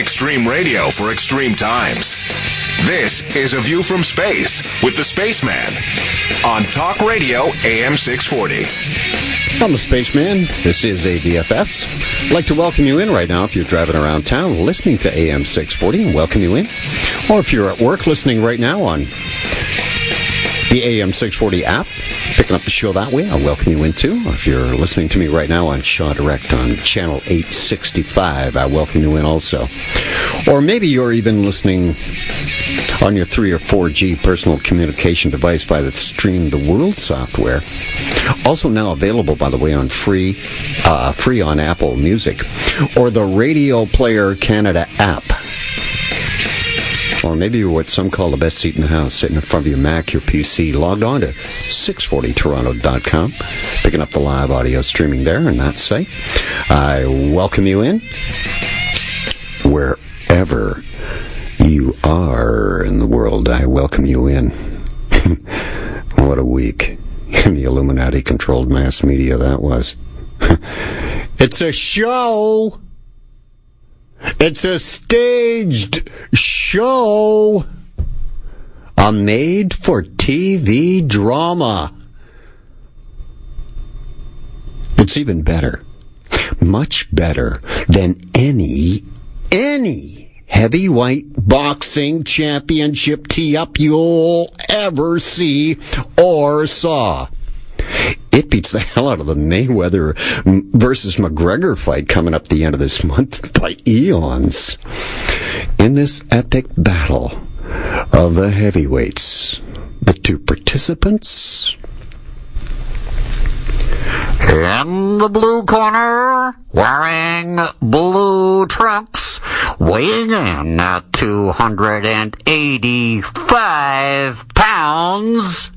Extreme radio for extreme times. This is A View from Space with the Spaceman on Talk Radio AM 640. I'm the Spaceman. This is ADFS. I'd like to welcome you in right now if you're driving around town listening to AM 640 and welcome you in. Or if you're at work listening right now on the AM 640 app, picking up the show that way, I'll welcome you in too. Or if you're listening to me right now on Shaw Direct on channel 865, I welcome you in also. Or maybe you're even listening on your 3 or 4G personal communication device by the Stream the World software. Also now available, by the way, on free on Apple Music or the Radio Player Canada app. Or maybe you're what some call the best seat in the house, sitting in front of your Mac, your PC, logged on to 640toronto.com, picking up the live audio streaming there on that site. I welcome you in wherever you are in the world. I welcome you in. What a week in the Illuminati-controlled mass media that was. It's a show. It's a staged show. A made-for-TV drama. It's even better. Much better than any heavyweight boxing championship tee-up you'll ever see or saw. It beats the hell out of the Mayweather versus McGregor fight coming up the end of this month by eons. In this epic battle of the heavyweights, the two participants. In the blue corner, wearing blue trunks, weighing in at 285 pounds,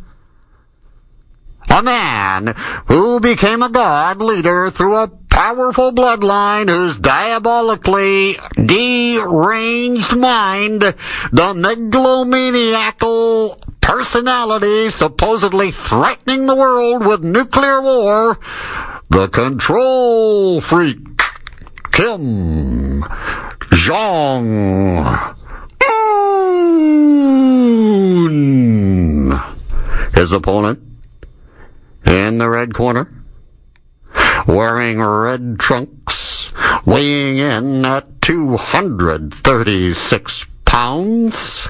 a man who became a god leader through a powerful bloodline whose diabolically deranged mind, the megalomaniacal personality supposedly threatening the world with nuclear war, the control freak, Kim Jong-un. His opponent, in the red corner, wearing red trunks, weighing in at 236 pounds.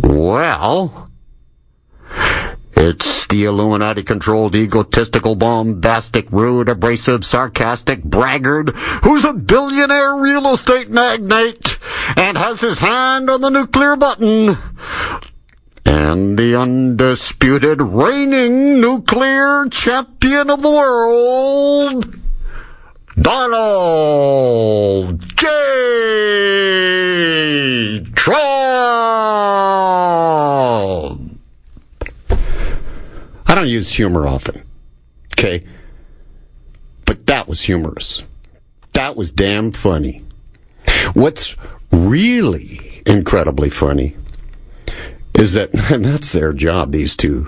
Well, it's the Illuminati-controlled, egotistical, bombastic, rude, abrasive, sarcastic braggart who's a billionaire real estate magnate and has his hand on the nuclear button. And the undisputed reigning nuclear champion of the world, Donald J. Trump. I don't use humor often, okay? But that was humorous. That was damn funny. What's really incredibly funny is that, and that's their job, these two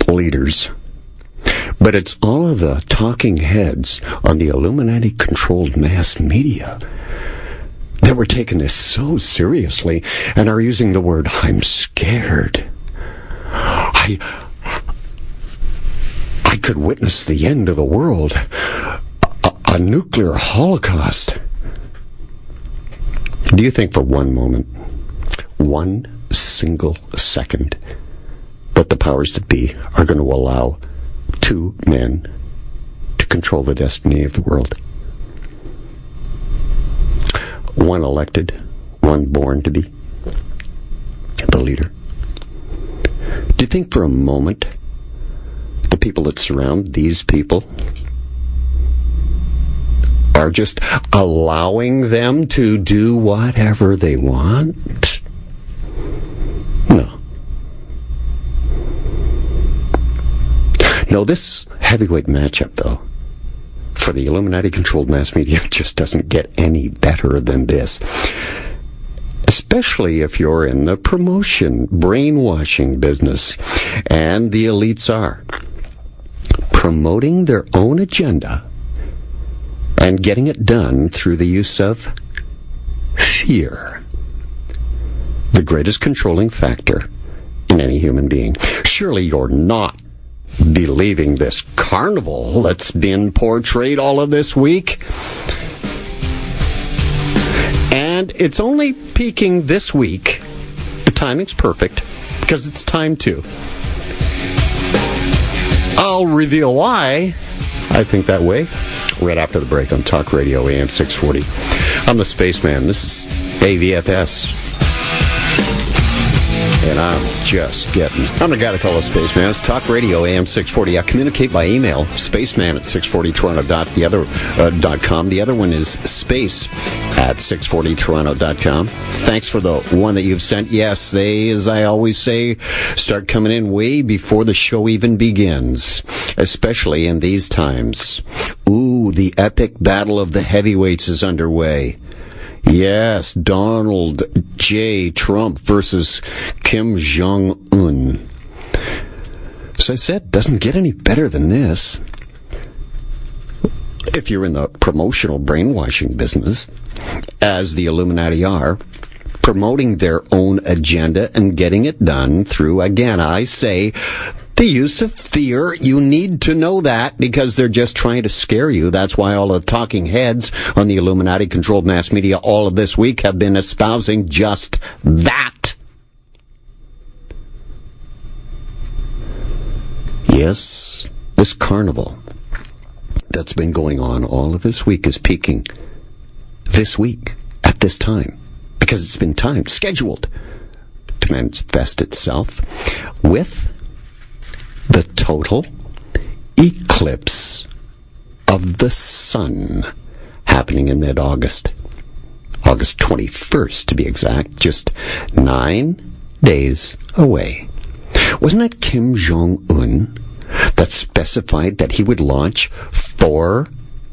leaders, but it's all of the talking heads on the Illuminati-controlled mass media that were taking this so seriously and are using the word, I'm scared. I could witness the end of the world, a nuclear holocaust. Do you think for one moment, one single second, that the powers that be are going to allow two men to control the destiny of the world? One elected, one born to be the leader. Do you think for a moment the people that surround these people are just allowing them to do whatever they want? No, this heavyweight matchup, though, for the Illuminati-controlled mass media just doesn't get any better than this. Especially if you're in the promotion, brainwashing business. And the elites are promoting their own agenda and getting it done through the use of fear the greatest controlling factor in any human being. Surely you're not believing this carnival that's been portrayed all of this week. And it's only peaking this week. The timing's perfect because it's time to. I'll reveal why I think that way right after the break on Talk Radio AM 640. I'm the Spaceman. This is AVFS. And I'm just getting... I'm the guy to call us Spaceman. It's Talk Radio AM 640. I communicate by email, spaceman at 640toronto.com. The other one is space at 640toronto.com. Thanks for the one that you've sent. Yes, they, as I always say, start coming in way before the show even begins, especially in these times. Ooh, the epic battle of the heavyweights is underway. Yes, Donald J. Trump versus Kim Jong-un. As I said, doesn't get any better than this. If you're in the promotional brainwashing business, as the Illuminati are, promoting their own agenda and getting it done through, again, I say, the use of fear. You need to know that because they're just trying to scare you. That's why all the talking heads on the Illuminati-controlled mass media all of this week have been espousing just that. Yes, this carnival that's been going on all of this week is peaking this week at this time because it's been timed, scheduled to manifest itself with the total eclipse of the sun happening in mid-August. August 21st, to be exact, just 9 days away. Wasn't it Kim Jong-un that specified that he would launch 4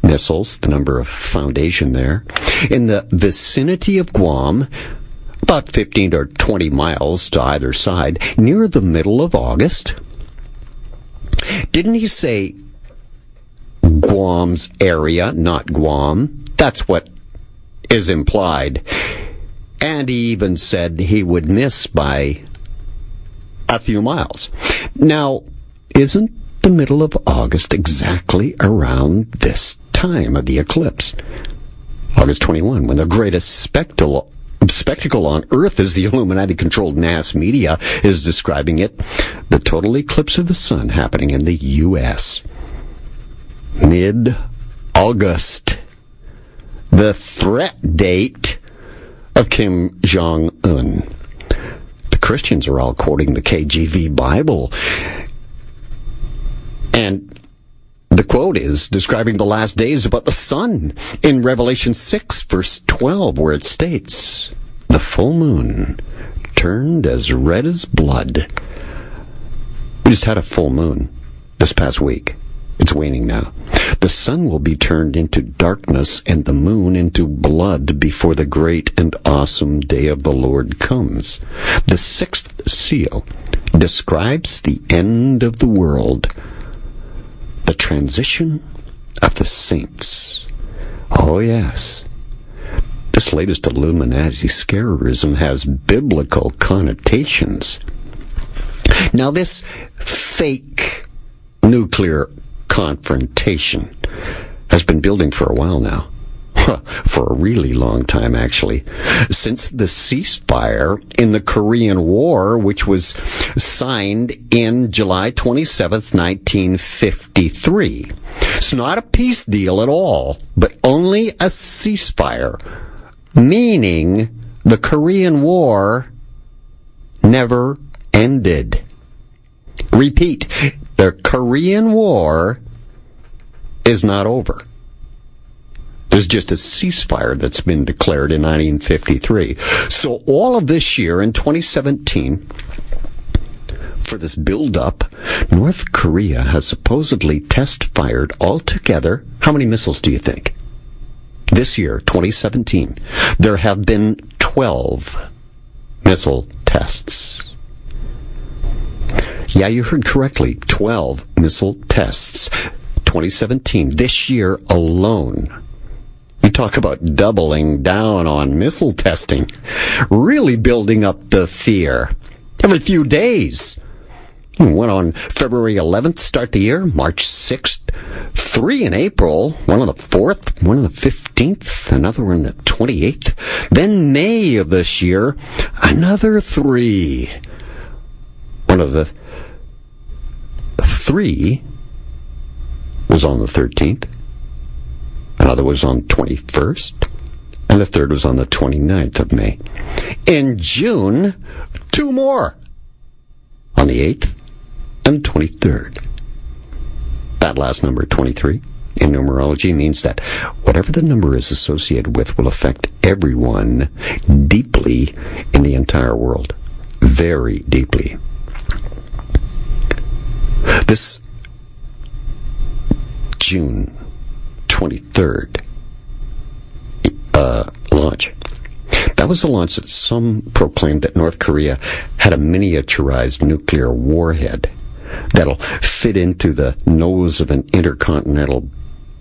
missiles, the number of foundation there, in the vicinity of Guam, about 15 or 20 miles to either side, near the middle of August? Didn't he say Guam's area, not Guam? That's what is implied. And he even said he would miss by a few miles. Now, isn't the middle of August exactly around this time of the eclipse? August 21, when the greatest spectacle on Earth, as the Illuminati-controlled mass media is describing it, the total eclipse of the sun happening in the U.S. Mid-August. The threat date of Kim Jong-un. The Christians are all quoting the KJV Bible. And the quote is describing the last days about the sun in Revelation 6, verse 12, where it states, "The full moon turned as red as blood." We just had a full moon this past week. It's waning now. The sun will be turned into darkness and the moon into blood before the great and awesome day of the Lord comes. The 6th seal describes the end of the world, the transition of the saints. Oh, yes. This latest Illuminati scarism has biblical connotations. Now, this fake nuclear confrontation has been building for a while now. For a really long time, actually. Since the ceasefire in the Korean War, which was signed in July 27th, 1953. It's not a peace deal at all, but only a ceasefire, meaning the Korean War never ended. Repeat, the Korean War is not over. There's just a ceasefire that's been declared in 1953. So all of this year, in 2017, for this build-up, North Korea has supposedly test-fired altogether, how many missiles do you think? This year, 2017, there have been 12 missile tests. Yeah, you heard correctly, 12 missile tests. 2017, this year alone. You talk about doubling down on missile testing, really building up the fear every few days. One on February 11th, start the year, March 6th, 3 in April, one on the 4th, one on the 15th, another on the 28th. Then May of this year, another 3. One of the 3 was on the 13th, another was on the 21st, and the third was on the 29th of May. In June, 2 more, on the 8th and 23rd. That last number, 23, in numerology means that whatever the number is associated with will affect everyone deeply in the entire world. Very deeply. This June 23rd launch. That was the launch that some proclaimed that North Korea had a miniaturized nuclear warhead that'll fit into the nose of an intercontinental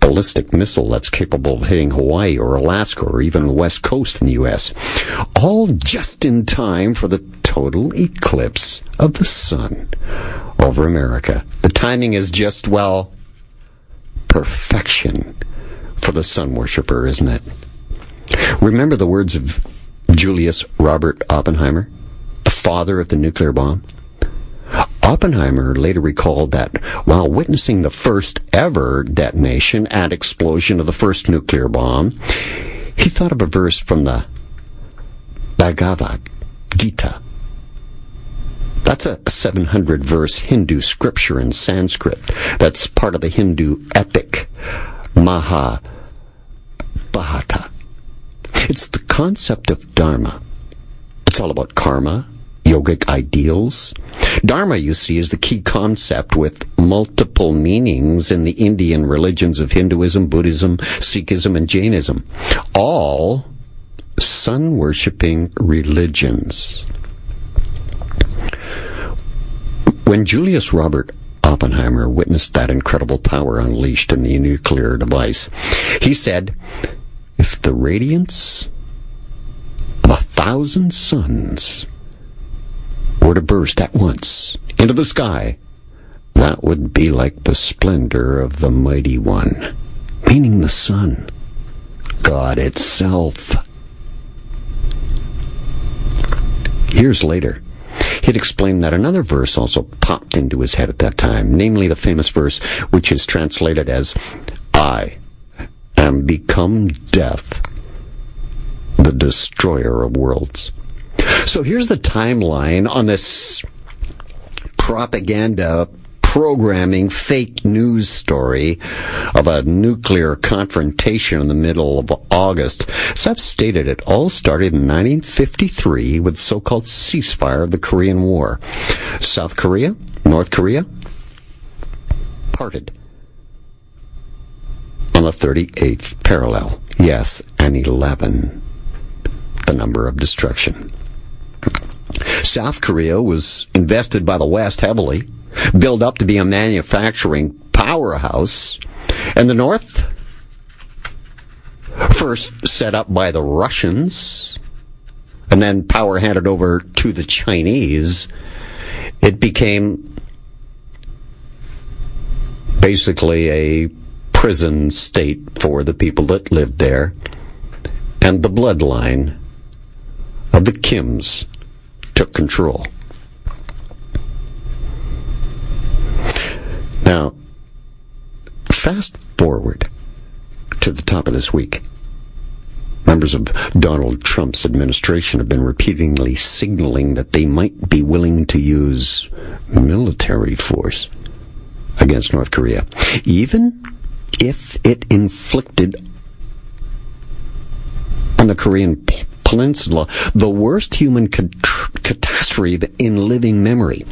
ballistic missile that's capable of hitting Hawaii or Alaska or even the West Coast in the U.S. All just in time for the total eclipse of the sun over America. The timing is just, well, perfection for the sun worshiper, isn't it? Remember the words of Julius Robert Oppenheimer, the father of the nuclear bomb? Oppenheimer later recalled that while witnessing the first ever detonation and explosion of the first nuclear bomb, he thought of a verse from the Bhagavad Gita. That's a 700-verse Hindu scripture in Sanskrit. That's part of the Hindu epic Mahabharata. It's the concept of Dharma. It's all about karma, yogic ideals. Dharma, you see, is the key concept with multiple meanings in the Indian religions of Hinduism, Buddhism, Sikhism, and Jainism. All sun-worshipping religions. When Julius Robert Oppenheimer witnessed that incredible power unleashed in the nuclear device, he said, if the radiance of 1,000 suns were to burst at once into the sky, that would be like the splendor of the Mighty One, meaning the sun, God itself. Years later, he'd explained that another verse also popped into his head at that time, namely the famous verse which is translated as, I am become death, the destroyer of worlds. So here's the timeline on this propaganda programming fake news story of a nuclear confrontation in the middle of August. As I've stated, it all started in 1953 with the so-called ceasefire of the Korean War. South Korea, North Korea, parted on the 38th parallel. Yes, and 11, the number of destruction. South Korea was invested by the West heavily, built up to be a manufacturing powerhouse, and the North, first set up by the Russians, and then power handed over to the Chinese, it became basically a prison state for the people that lived there, and the bloodline of the Kims took control. Now, fast forward to the top of this week. Members of Donald Trump's administration have been repeatedly signaling that they might be willing to use military force against North Korea, even if it inflicted on the Korean Peninsula the worst human catastrophe in living memory,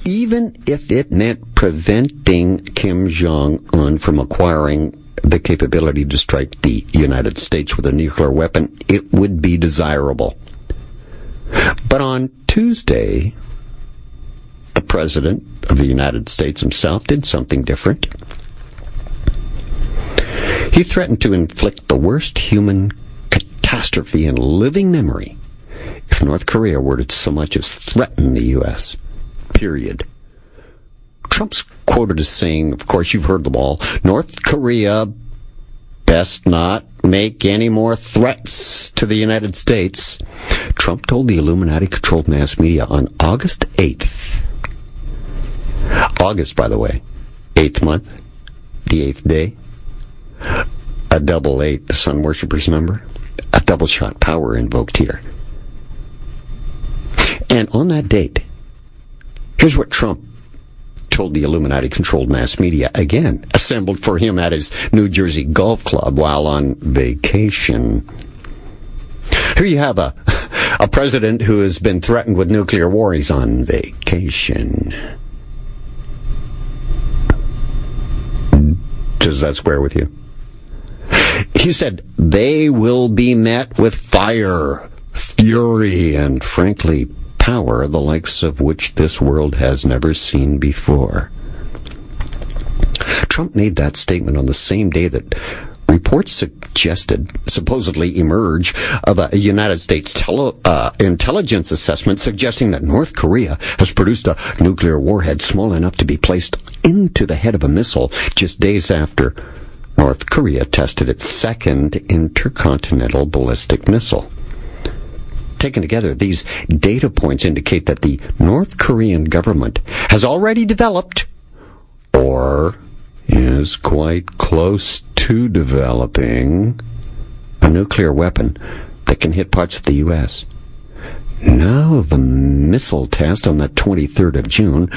even if it meant preventing Kim Jong-un from acquiring the capability to strike the United States with a nuclear weapon, it would be desirable. But on Tuesday, the President of the United States himself did something different. He threatened to inflict the worst human catastrophe in living memory if North Korea were to so much as threaten the U.S. Period. Trump's quoted as saying, of course you've heard them all, North Korea best not make any more threats to the United States. Trump told the Illuminati-controlled mass media on August 8th. August, by the way, 8th month, the 8th day. A double 8, the sun worshippers number. A double shot power invoked here. And on that date, here's what Trump told the Illuminati-controlled mass media, again, assembled for him at his New Jersey golf club while on vacation. Here you have a president who has been threatened with nuclear war. He's on vacation. Does that square with you? He said, they will be met with fire, fury, and frankly, power, the likes of which this world has never seen before. Trump made that statement on the same day that reports supposedly emerge of a United States intelligence assessment suggesting that North Korea has produced a nuclear warhead small enough to be placed into the head of a missile just days after North Korea tested its second intercontinental ballistic missile. Taken together, these data points indicate that the North Korean government has already developed, or is quite close to developing, a nuclear weapon that can hit parts of the U.S. Now, the missile test on the 23rd of June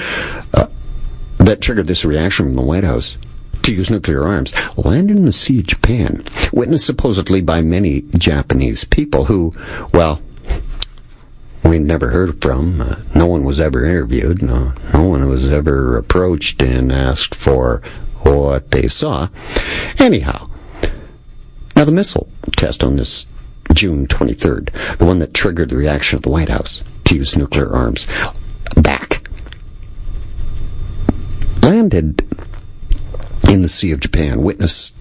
that triggered this reaction from the White House to use nuclear arms landed in the Sea of Japan, witnessed supposedly by many Japanese people who, well, we'd never heard from. No one was ever interviewed. No one was ever approached and asked for what they saw. Anyhow, now the missile test on this June 23rd, the one that triggered the reaction of the White House to use nuclear arms, landed in the Sea of Japan, witnessed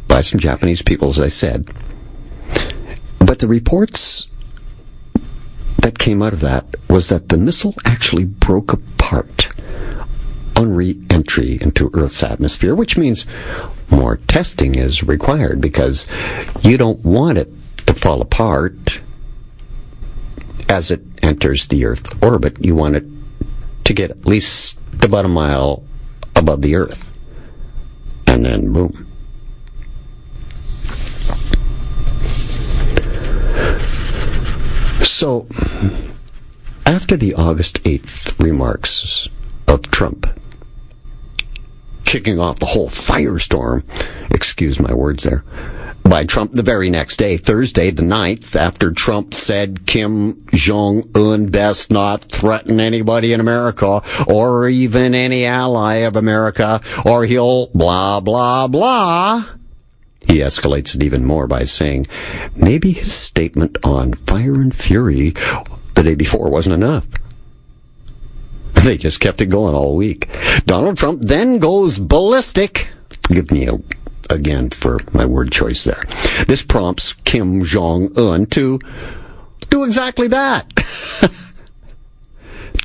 by some Japanese people, as I said. But the reports that came out of that was that the missile actually broke apart on re-entry into Earth's atmosphere, which means more testing is required because you don't want it to fall apart as it enters the Earth orbit. You want it to get at least about a mile above the Earth. And then, boom. So, after the August 8th remarks of Trump, kicking off the whole firestorm, excuse my words there, by Trump the very next day, Thursday the 9th, after Trump said Kim Jong-un best not threaten anybody in America or even any ally of America or he'll blah, blah, blah. He escalates it even more by saying maybe his statement on fire and fury the day before wasn't enough. They just kept it going all week. Donald Trump then goes ballistic. Forgive me again for my word choice there. This prompts Kim Jong-un to do exactly that.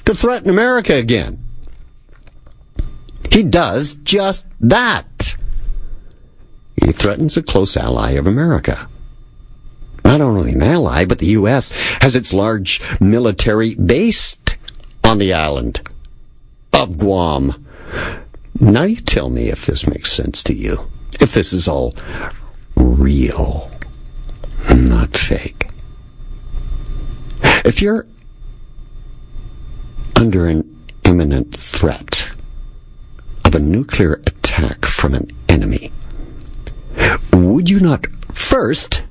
To threaten America again. He does just that. He threatens a close ally of America. Not only an ally, but the U.S. has its large military based on the island of Guam. Now you tell me if this makes sense to you. If this is all real, not fake. If you're under an imminent threat of a nuclear attack from an enemy, would you not first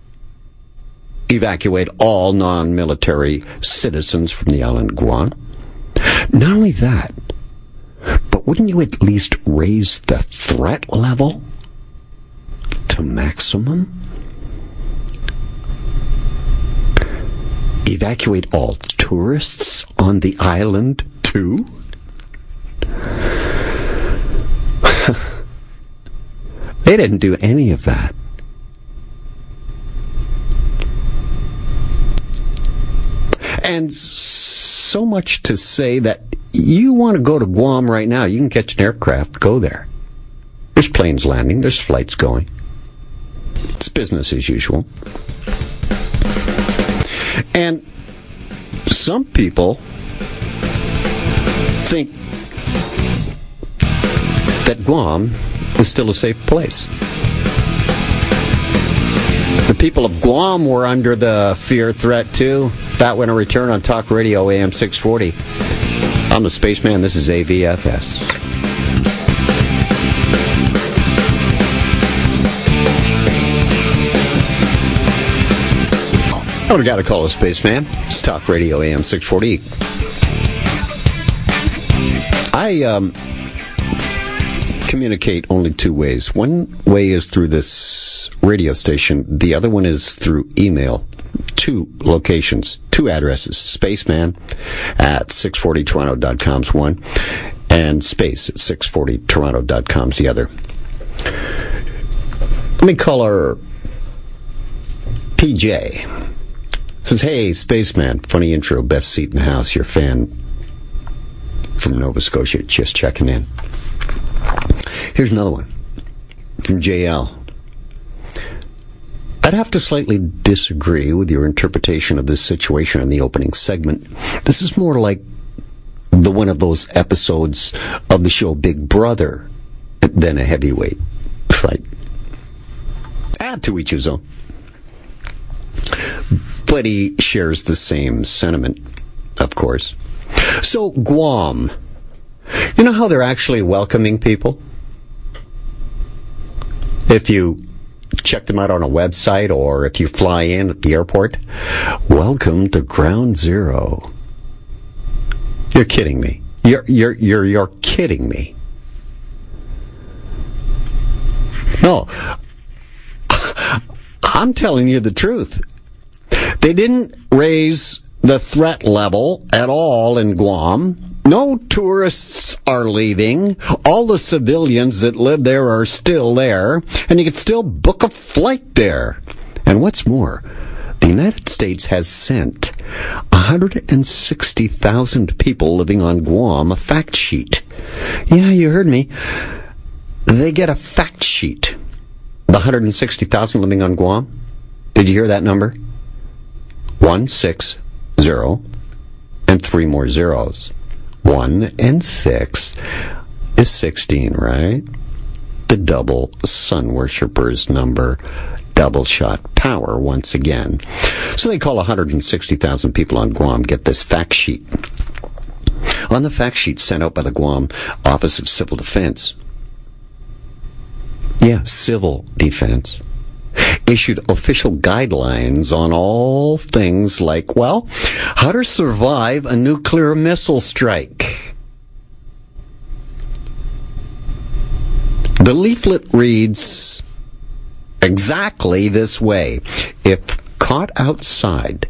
evacuate all non-military citizens from the island Guam? Not only that, but wouldn't you at least raise the threat level to maximum? Evacuate all tourists on the island too? They didn't do any of that. And so much to say that you want to go to Guam right now, you can catch an aircraft, go there. There's planes landing, there's flights going. It's business as usual. And some people think that Guam is still a safe place. The people of Guam were under the fear threat too. That when a return on Talk Radio AM 640. I'm the Spaceman. This is AVFS. I would have got to call a Spaceman. It's Talk Radio AM 640. I communicate only two ways. One way is through this radio station. The other one is through email. Two locations, two addresses. Spaceman at 640toronto.com's one, and space at 640toronto.com's the other. Let me call her PJ. Says, hey, Spaceman, funny intro, best seat in the house. Your fan from Nova Scotia, just checking in. Here's another one from JL. I'd have to slightly disagree with your interpretation of this situation in the opening segment. This is more like the one of those episodes of the show Big Brother than a heavyweight fight. To each his own. But he shares the same sentiment, of course. So, Guam. You know how they're actually welcoming people? If you check them out on a website or if you fly in at the airport, welcome to Ground Zero. You're kidding me. You're kidding me. No. I'm telling you the truth. They didn't raise the threat level at all in Guam. No tourists are leaving. All the civilians that live there are still there, and you can still book a flight there. And what's more, the United States has sent 160,000 people living on Guam a fact sheet. Yeah, you heard me. They get a fact sheet. The 160,000 living on Guam. Did you hear that number? 160 and three more zeros. 1 and 6 is 16, right? The double sun worshippers number. Double shot power once again. So they call 160,000 people on Guam get this fact sheet. On the fact sheet sent out by the Guam Office of Civil Defense. Yeah, civil defense. Issued official guidelines on all things like, well, how to survive a nuclear missile strike. The leaflet reads exactly this way. If caught outside,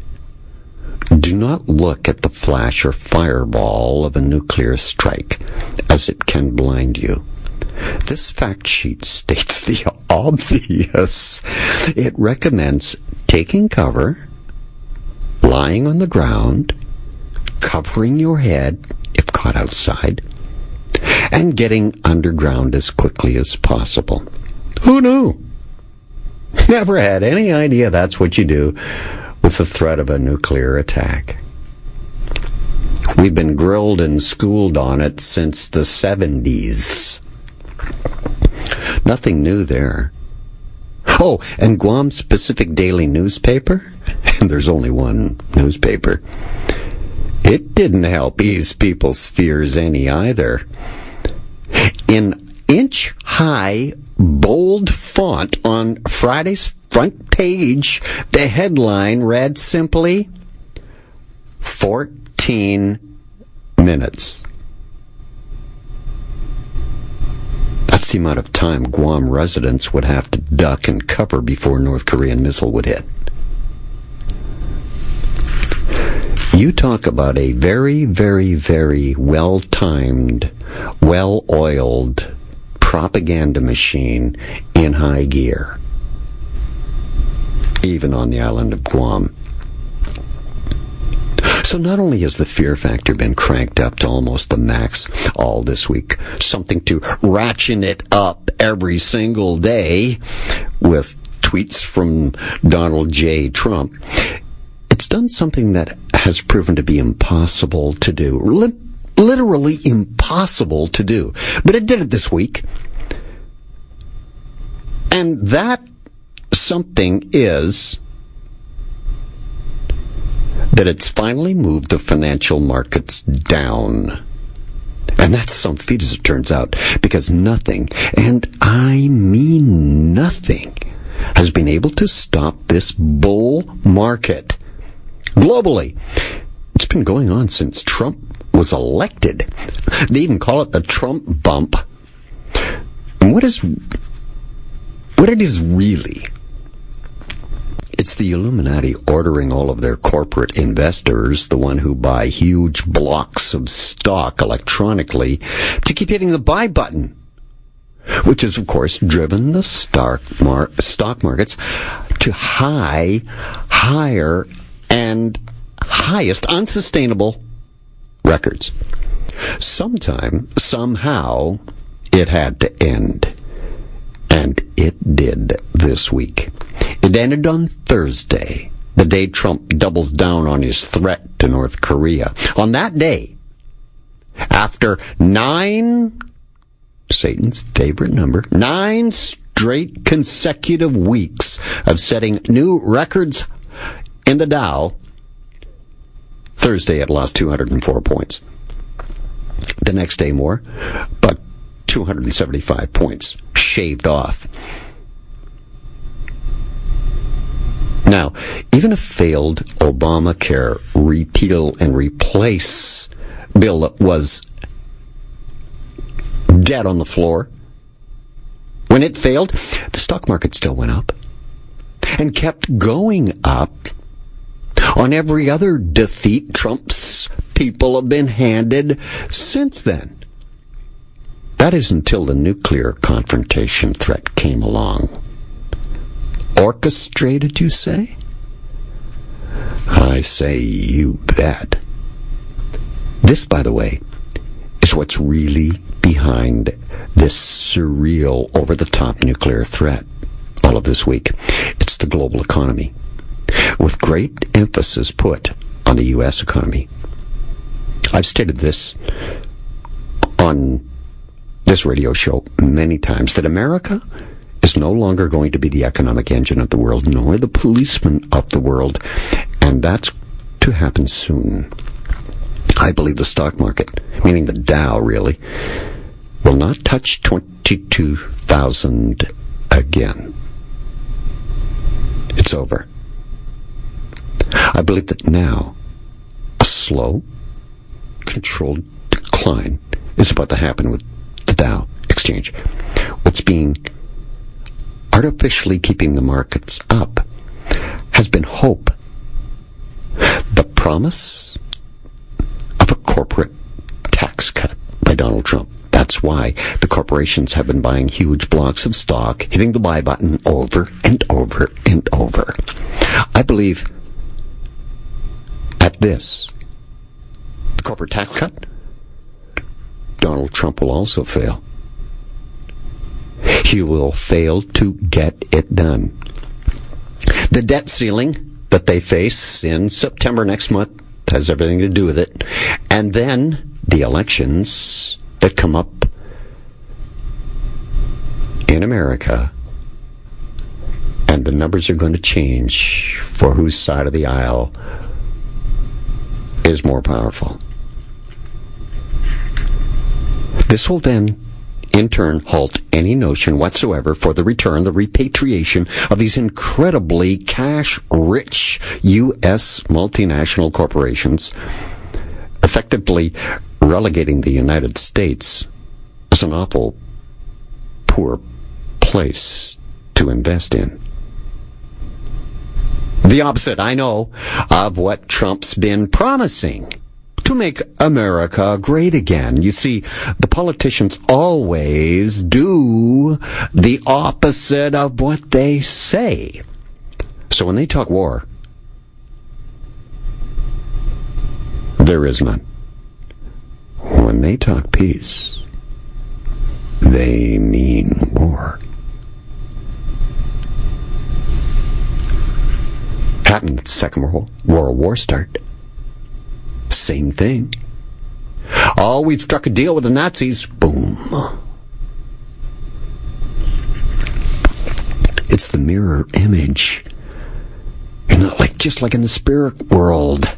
do not look at the flash or fireball of a nuclear strike, as it can blind you. This fact sheet states the obvious. It recommends taking cover, lying on the ground, covering your head if caught outside, and getting underground as quickly as possible. Who knew? Never had any idea that's what you do with the threat of a nuclear attack. We've been grilled and schooled on it since the 70s. Nothing new there. Oh, and Guam's Pacific Daily newspaper, and there's only one newspaper, it didn't help ease people's fears any either. In inch-high, bold font on Friday's front page, the headline read simply, 14 minutes. That's the amount of time Guam residents would have to duck and cover before North Korean missile would hit. You talk about a very, very, very well-timed, well-oiled propaganda machine in high gear, even on the island of Guam. So not only has the fear factor been cranked up to almost the max all this week, something to ratchet it up every single day with tweets from Donald J. Trump, it's done something that has proven to be impossible to do. Literally impossible to do. But it did it this week. And that something is that it's finally moved the financial markets down. And that's some feat, as it turns out, because nothing, and I mean nothing, has been able to stop this bull market. Globally, it's been going on since Trump was elected. They even call it the Trump bump. And what it is really, it's the Illuminati ordering all of their corporate investors, the one who buy huge blocks of stock electronically, to keep hitting the buy button, which has, of course, driven the stock markets to higher, and highest unsustainable records. Somehow, it had to end. And it did this week. It ended on Thursday, the day Trump doubles down on his threat to North Korea. On that day, after 9, Satan's favorite number, 9 straight consecutive weeks of setting new records in the Dow, Thursday it lost 204 points. The next day more, but 275 points shaved off. Now, even a failed Obamacare repeal and replace bill that was dead on the floor, when it failed, the stock market still went up and kept going up on every other defeat Trump's people have been handed since then. That is until the nuclear confrontation threat came along. Orchestrated, you say? I say you bet. This, by the way, is what's really behind this surreal, over-the-top nuclear threat all of this week. It's the global economy, with great emphasis put on the U.S. economy. I've stated this on this radio show many times, that America is no longer going to be the economic engine of the world, nor the policeman of the world, and that's to happen soon. I believe the stock market, meaning the Dow really, will not touch 22,000 again. It's over. I believe that now a slow, controlled decline is about to happen with the Dow exchange. What's being artificially keeping the markets up has been hope. The promise of a corporate tax cut by Donald Trump. That's why the corporations have been buying huge blocks of stock, hitting the buy button over and over and over. I believe at this, the corporate tax cut, Donald Trump will also fail. He will fail to get it done. The debt ceiling that they face in September next month has everything to do with it. And then the elections that come up in America, and the numbers are going to change for whose side of the aisle is more powerful. This will then, in turn, halt any notion whatsoever for the return, the repatriation of these incredibly cash-rich U.S. multinational corporations, effectively relegating the United States as an awful poor place to invest in. The opposite, I know, of what Trump's been promising to make America great again. You see, the politicians always do the opposite of what they say. So when they talk war, there is none. When they talk peace, they mean war. Happened at the Second World War start. Same thing. Oh, we've struck a deal with the Nazis. Boom. It's the mirror image. Just like in the spirit world.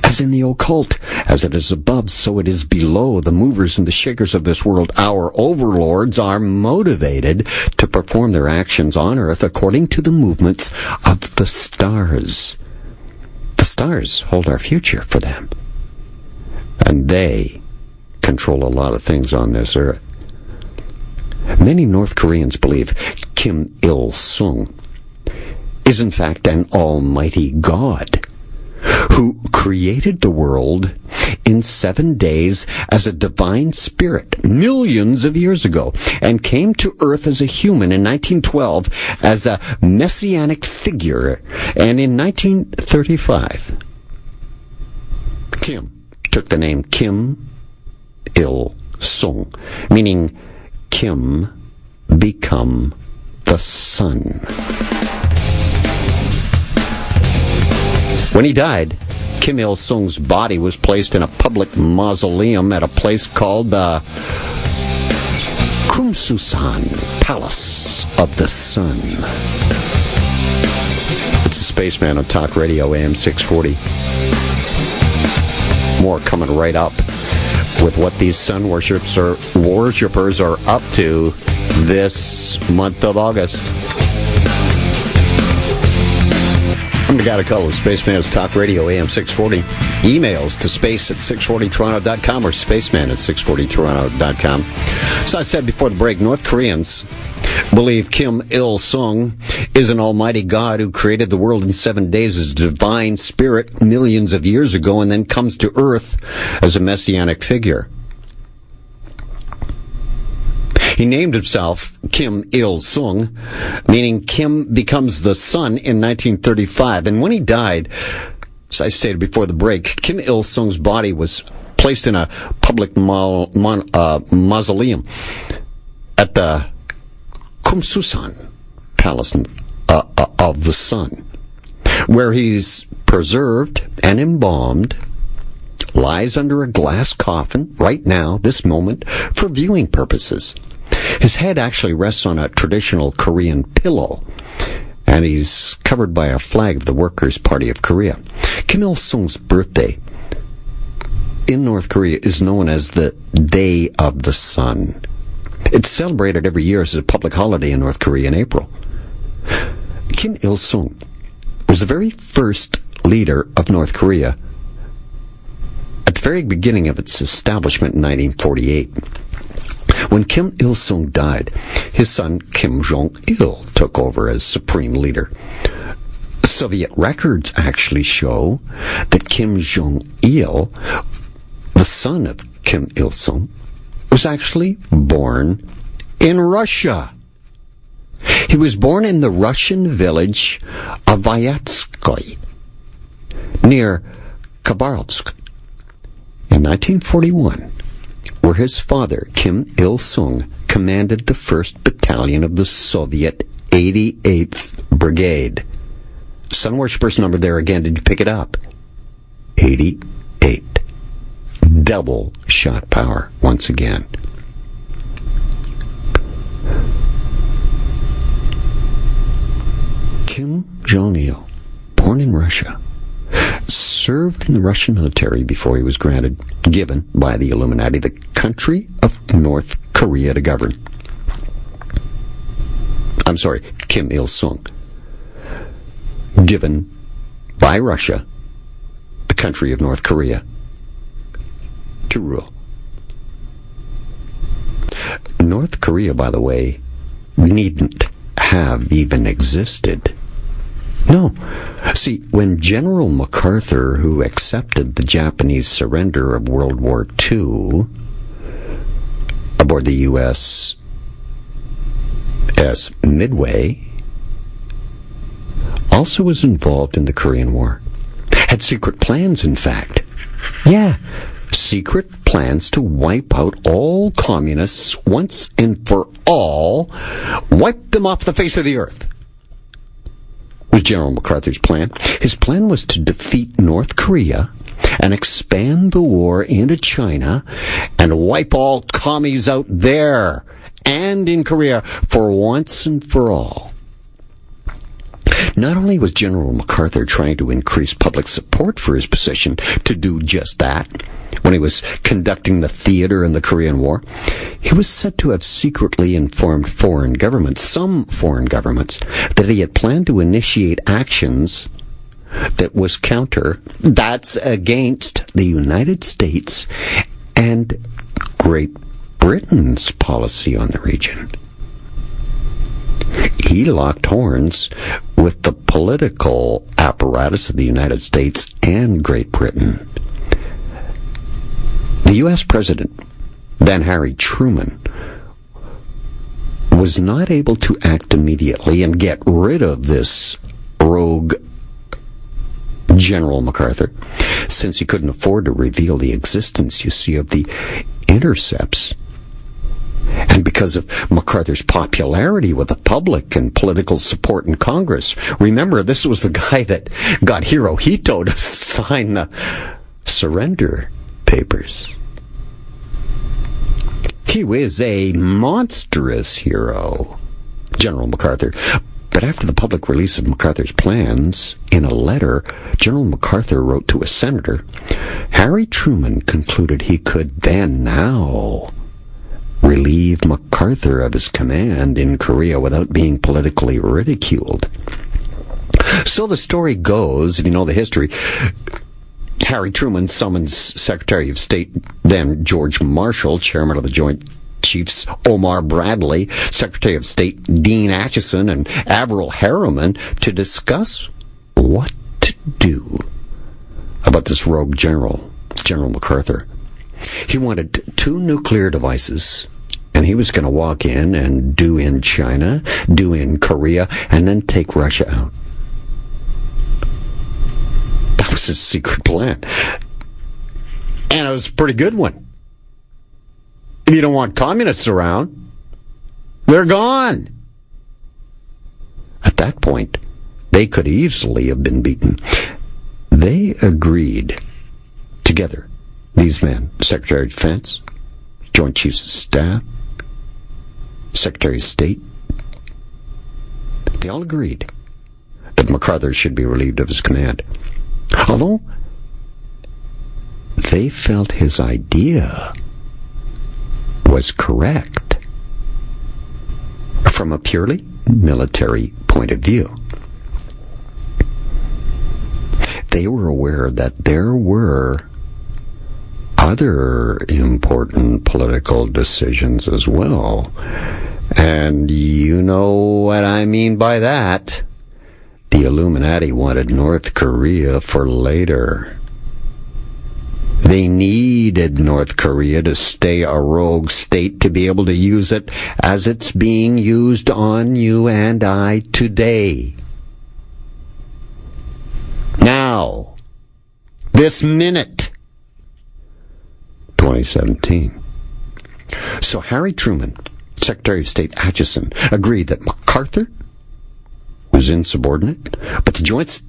As in the occult, as it is above, so it is below. The movers and the shakers of this world, our overlords, are motivated to perform their actions on earth according to the movements of the stars. The stars hold our future for them. And they control a lot of things on this earth. Many North Koreans believe Kim Il-sung is in fact an almighty God who created the world in 7 days as a divine spirit millions of years ago and came to earth as a human in 1912 as a messianic figure. And in 1935, Kim took the name Kim Il-sung, meaning Kim become the sun. When he died, Kim Il-sung's body was placed in a public mausoleum at a place called the Kumsusan Palace of the Sun. It's a Spaceman on Talk Radio, AM 640. More coming right up with what these sun worshippers are up to this month of August. I'm the guy to call it Spaceman's Talk Radio, AM 640. Emails to space at 640toronto.com or spaceman at 640toronto.com. So I said before the break, North Koreans believe Kim Il-sung is an almighty God who created the world in 7 days as a divine spirit millions of years ago and then comes to earth as a messianic figure. He named himself Kim Il-sung, meaning Kim becomes the sun, in 1935. And when he died, as I stated before the break, Kim Il-sung's body was placed in a public mausoleum at the Kumsusan Palace of the Sun, where he's preserved and embalmed, lies under a glass coffin right now, this moment, for viewing purposes. His head actually rests on a traditional Korean pillow, and he's covered by a flag of the Workers' Party of Korea. Kim Il-sung's birthday in North Korea is known as the Day of the Sun. It's celebrated every year as a public holiday in North Korea in April. Kim Il-sung was the very first leader of North Korea at the very beginning of its establishment in 1948. When Kim Il-sung died, his son Kim Jong-il took over as supreme leader. Soviet records actually show that Kim Jong-il, the son of Kim Il-sung, was actually born in Russia. He was born in the Russian village of Vyatskoy, near Khabarovsk, in 1941, where his father, Kim Il-sung, commanded the 1st Battalion of the Soviet 88th Brigade. Sun worshippers number there again, did you pick it up? 88. Double shot power once again. Kim Jong-il, born in Russia, served in the Russian military before he was given by the Illuminati the country of North Korea to govern. I'm sorry, Kim Il-sung, given by Russia the country of North Korea to rule. North Korea, by the way, needn't have even existed. No. See, when General MacArthur, who accepted the Japanese surrender of World War II aboard the USS Midway, also was involved in the Korean War. Had secret plans, in fact. Yeah, secret plans to wipe out all communists once and for all, wipe them off the face of the earth. Was General MacArthur's plan. His plan was to defeat North Korea and expand the war into China and wipe all commies out there and in Korea for once and for all. Not only was General MacArthur trying to increase public support for his position to do just that, when he was conducting the theater in the Korean War, he was said to have secretly informed foreign governments, some foreign governments, that he had planned to initiate actions that's against the United States and Great Britain's policy on the region. He locked horns with the political apparatus of the United States and Great Britain. The U.S. President, then Harry Truman, was not able to act immediately and get rid of this rogue General MacArthur, since he couldn't afford to reveal the existence, you see, of the intercepts. And because of MacArthur's popularity with the public and political support in Congress. Remember, this was the guy that got Hirohito to sign the surrender papers. He was a monstrous hero, General MacArthur. But after the public release of MacArthur's plans, in a letter General MacArthur wrote to a senator, Harry Truman concluded he could now relieve MacArthur of his command in Korea without being politically ridiculed. So the story goes, if you know the history, Harry Truman summons Secretary of State, then George Marshall, Chairman of the Joint Chiefs Omar Bradley, Secretary of State Dean Acheson, and Averell Harriman to discuss what to do about this rogue General MacArthur. He wanted 2 nuclear devices, and he was going to walk in and do in China, do in Korea, and then take Russia out. That was his secret plan. And it was a pretty good one. If you don't want communists around, they're gone. At that point, they could easily have been beaten. They agreed together, these men, Secretary of Defense, Joint Chiefs of Staff, Secretary of State, they all agreed that MacArthur should be relieved of his command. Although they felt his idea was correct from a purely military point of view. They were aware that there were other important political decisions as well. And you know what I mean by that. The Illuminati wanted North Korea for later. They needed North Korea to stay a rogue state to be able to use it as it's being used on you and I today. Now, this minute, 2017. So Harry Truman, Secretary of State Acheson, agreed that MacArthur was insubordinate, but the Joint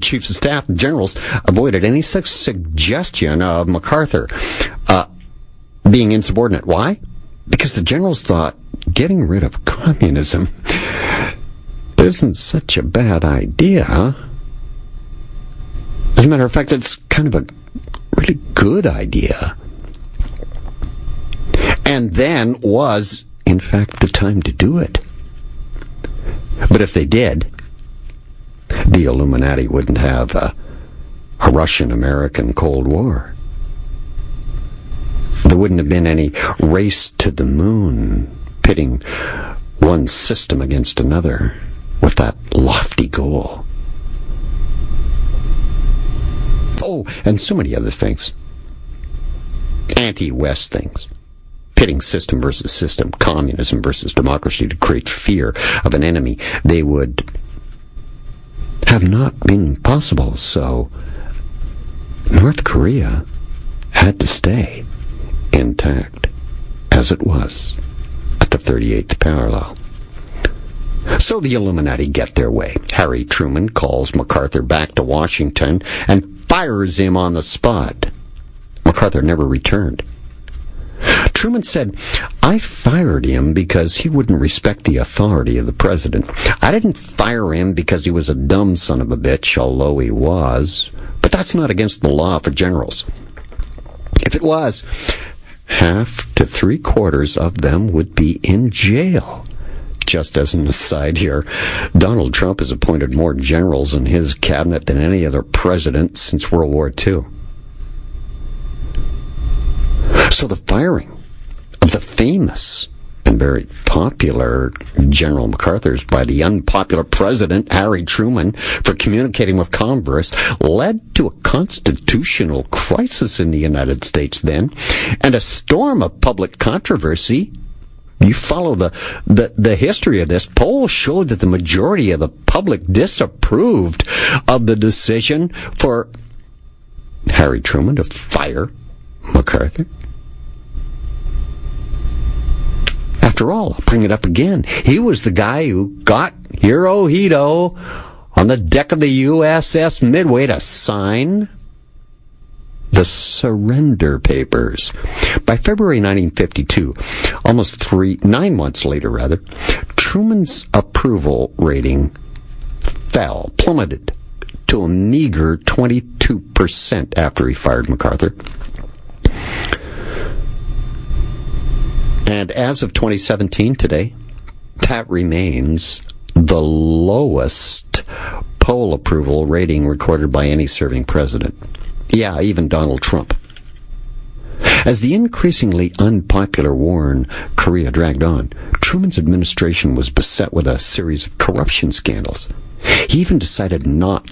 Chiefs of Staff and Generals avoided any such suggestion of MacArthur being insubordinate. Why? Because the generals thought getting rid of communism isn't such a bad idea. As a matter of fact, it's kind of a really good idea. And then was, in fact, the time to do it. But if they did, the Illuminati wouldn't have a Russian-American Cold War. There wouldn't have been any race to the moon, pitting one system against another with that lofty goal. Oh, and so many other things. Anti-West things. Pitting system versus system, communism versus democracy to create fear of an enemy they would have not been possible. So North Korea had to stay intact as it was at the 38th parallel. So the Illuminati get their way. Harry Truman calls MacArthur back to Washington and fires him on the spot. MacArthur never returned. Truman said, "I fired him because he wouldn't respect the authority of the president. I didn't fire him because he was a dumb son of a bitch, although he was. But that's not against the law for generals. If it was, half to three-quarters of them would be in jail." Just as an aside here, Donald Trump has appointed more generals in his cabinet than any other president since World War II. So the firing of the famous and very popular General MacArthur by the unpopular President Harry Truman for communicating with Congress led to a constitutional crisis in the United States then, and a storm of public controversy. You follow the history of this. Polls showed that the majority of the public disapproved of the decision for Harry Truman to fire MacArthur. After all, I'll bring it up again. He was the guy who got Hirohito on the deck of the USS Midway to sign the surrender papers. By February 1952, almost 9 months later, Truman's approval rating plummeted to a meager 22% after he fired MacArthur. And as of 2017, today, that remains the lowest poll approval rating recorded by any serving president. Yeah, even Donald Trump. As the increasingly unpopular war in Korea dragged on, Truman's administration was beset with a series of corruption scandals. He even decided not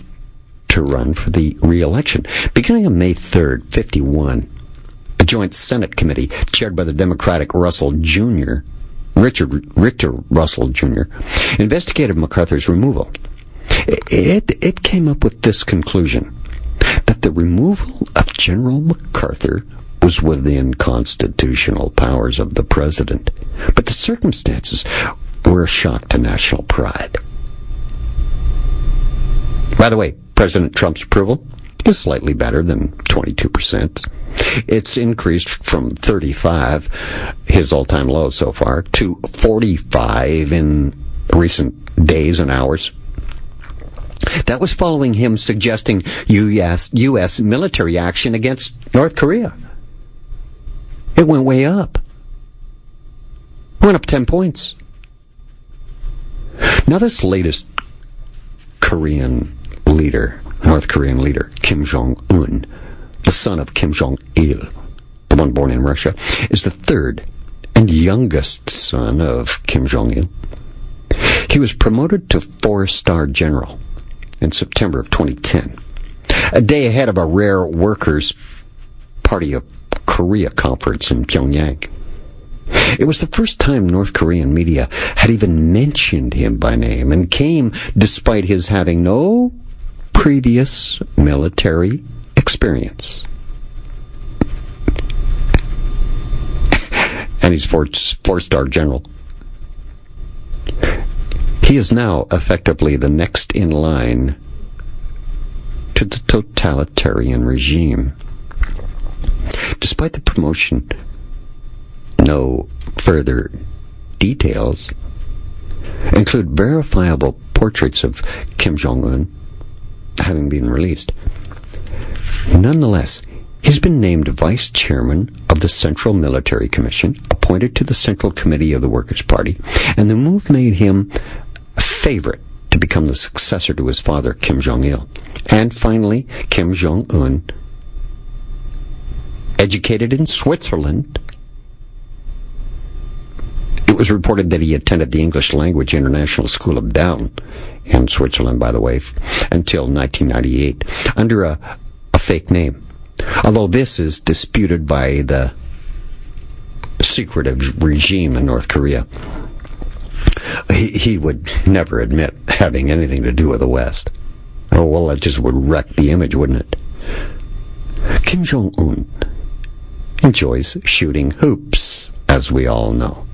to run for the re-election. Beginning on May 3rd, 1951, a joint Senate committee chaired by the Democratic Richard Russell Jr. investigated MacArthur's removal. It came up with this conclusion, that the removal of General MacArthur was within constitutional powers of the president, but the circumstances were a shock to national pride. By the way, President Trump's approval is slightly better than 22%. It's increased from 35, his all-time low so far, to 45 in recent days and hours. That was following him suggesting U.S. military action against North Korea. It went way up. It went up 10 points. Now this latest North Korean leader, Kim Jong-un, the son of Kim Jong-il, the one born in Russia, is the third and youngest son of Kim Jong-il. He was promoted to 4-star general in September of 2010, a day ahead of a rare Workers' Party of Korea conference in Pyongyang. It was the first time North Korean media had even mentioned him by name, and came despite his having no previous military experience. And he's 4-star general. He is now effectively the next in line to the totalitarian regime. Despite the promotion, no further details include verifiable portraits of Kim Jong-un having been released. Nonetheless, he's been named vice chairman of the Central Military Commission, appointed to the Central Committee of the Workers' Party, and the move made him a favorite to become the successor to his father, Kim Jong-il. And finally, Kim Jong-un, educated in Switzerland. It was reported that he attended the English Language International School of Bern in Switzerland, by the way, until 1998, under a fake name. Although this is disputed by the secretive regime in North Korea. He would never admit having anything to do with the West. Oh, well, that just would wreck the image, wouldn't it? Kim Jong-un enjoys shooting hoops, as we all know.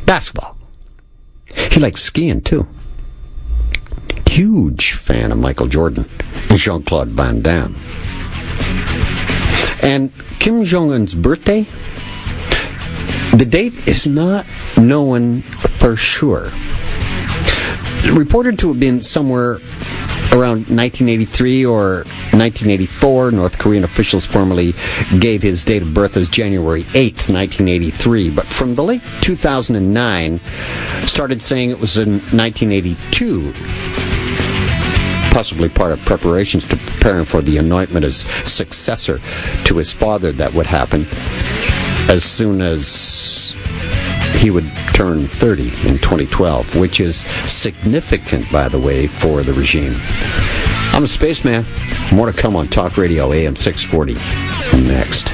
Basketball. He likes skiing, too. Huge fan of Michael Jordan and Jean-Claude Van Damme. And Kim Jong-un's birthday? The date is not known for sure. Reported to have been somewhere around 1983 or 1984. North Korean officials formally gave his date of birth as January 8th, 1983. But from the late 2009, started saying it was in 1982. Possibly part of preparations to prepare him for the anointment as successor to his father that would happen as soon as he would turn 30 in 2012, which is significant, by the way, for the regime. I'm a spaceman. More to come on Talk Radio AM 640 next.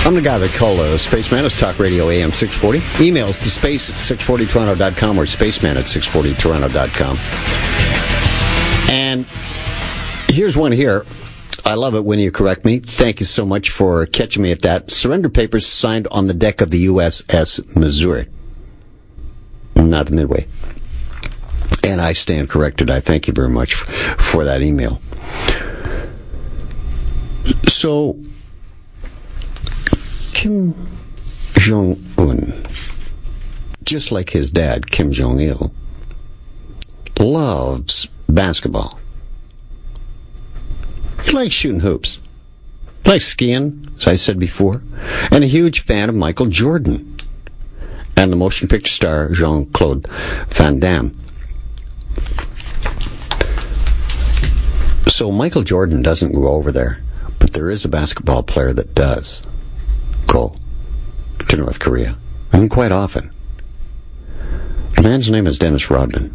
I'm the guy they call Spaceman. It's Talk Radio AM 640. Emails to space at 640toronto.com or spaceman at 640toronto.com. And here's one here. I love it when you correct me. Thank you so much for catching me at that. Surrender papers signed on the deck of the USS Missouri. Not the Midway. And I stand corrected. I thank you very much for that email. So, Kim Jong-un, just like his dad, Kim Jong-il, loves basketball. He likes shooting hoops. He likes skiing, as I said before. And a huge fan of Michael Jordan and the motion picture star Jean-Claude Van Damme. So Michael Jordan doesn't go over there, but there is a basketball player that does go to North Korea. And quite often. The man's name is Dennis Rodman.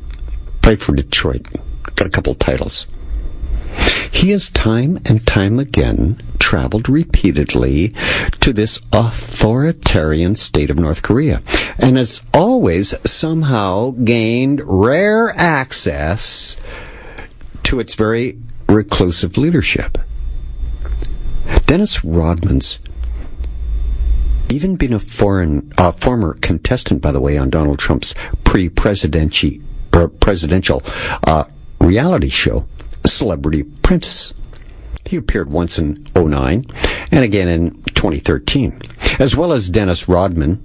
Played for Detroit. Got a couple titles. He has time and time again traveled repeatedly to this authoritarian state of North Korea and has always somehow gained rare access to its very reclusive leadership. Dennis Rodman's even been a former contestant, by the way, on Donald Trump's presidential reality show, Celebrity Apprentice. He appeared once in 2009 and again in 2013, as well as Dennis Rodman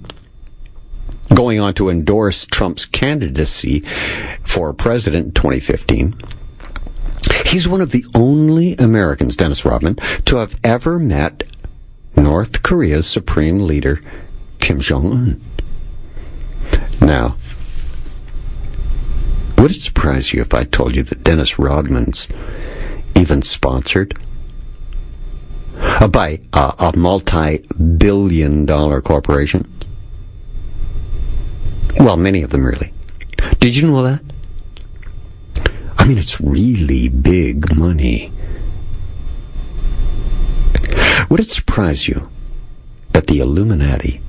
going on to endorse Trump's candidacy for president in 2015. He's one of the only Americans, Dennis Rodman, to have ever met North Korea's supreme leader, Kim Jong-un. Now, would it surprise you if I told you that Dennis Rodman's even sponsored by a multi-billion-dollar corporation? Well, many of them really. Did you know that? I mean, it's really big money. Would it surprise you that the Illuminati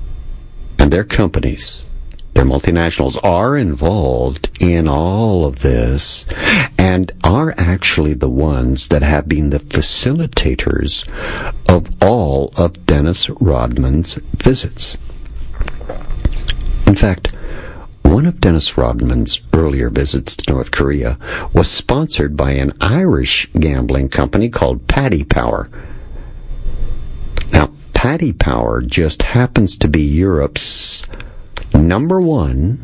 and their companies, their multinationals, are involved in all of this and are actually the ones that have been the facilitators of all of Dennis Rodman's visits? In fact, one of Dennis Rodman's earlier visits to North Korea was sponsored by an Irish gambling company called Paddy Power. Now, Paddy Power just happens to be Europe's number one,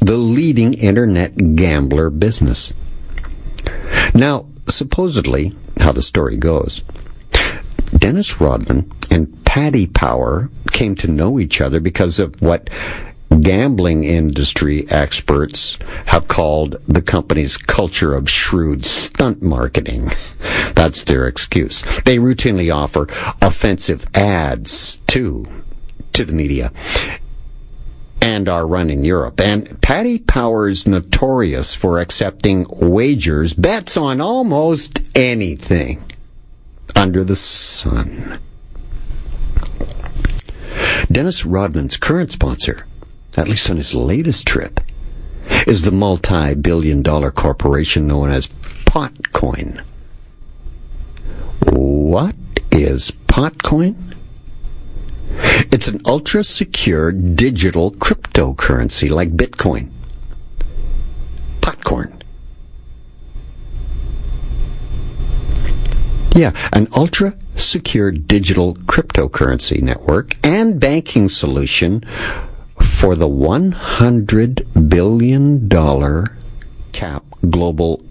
the leading internet gambler business. Now, supposedly, how the story goes, Dennis Rodman and Paddy Power came to know each other because of what gambling industry experts have called the company's culture of shrewd stunt marketing. That's their excuse. They routinely offer offensive ads to the media and are run in Europe. And Paddy Power's notorious for accepting wagers, bets on almost anything. under the sun. Dennis Rodman's current sponsor, at least on his latest trip, is the multi-billion-dollar corporation known as Potcoin. What is Potcoin? It's an ultra-secure digital cryptocurrency like Bitcoin. Potcoin. Yeah, an ultra-secure digital cryptocurrency network and banking solution for the $100 billion cap global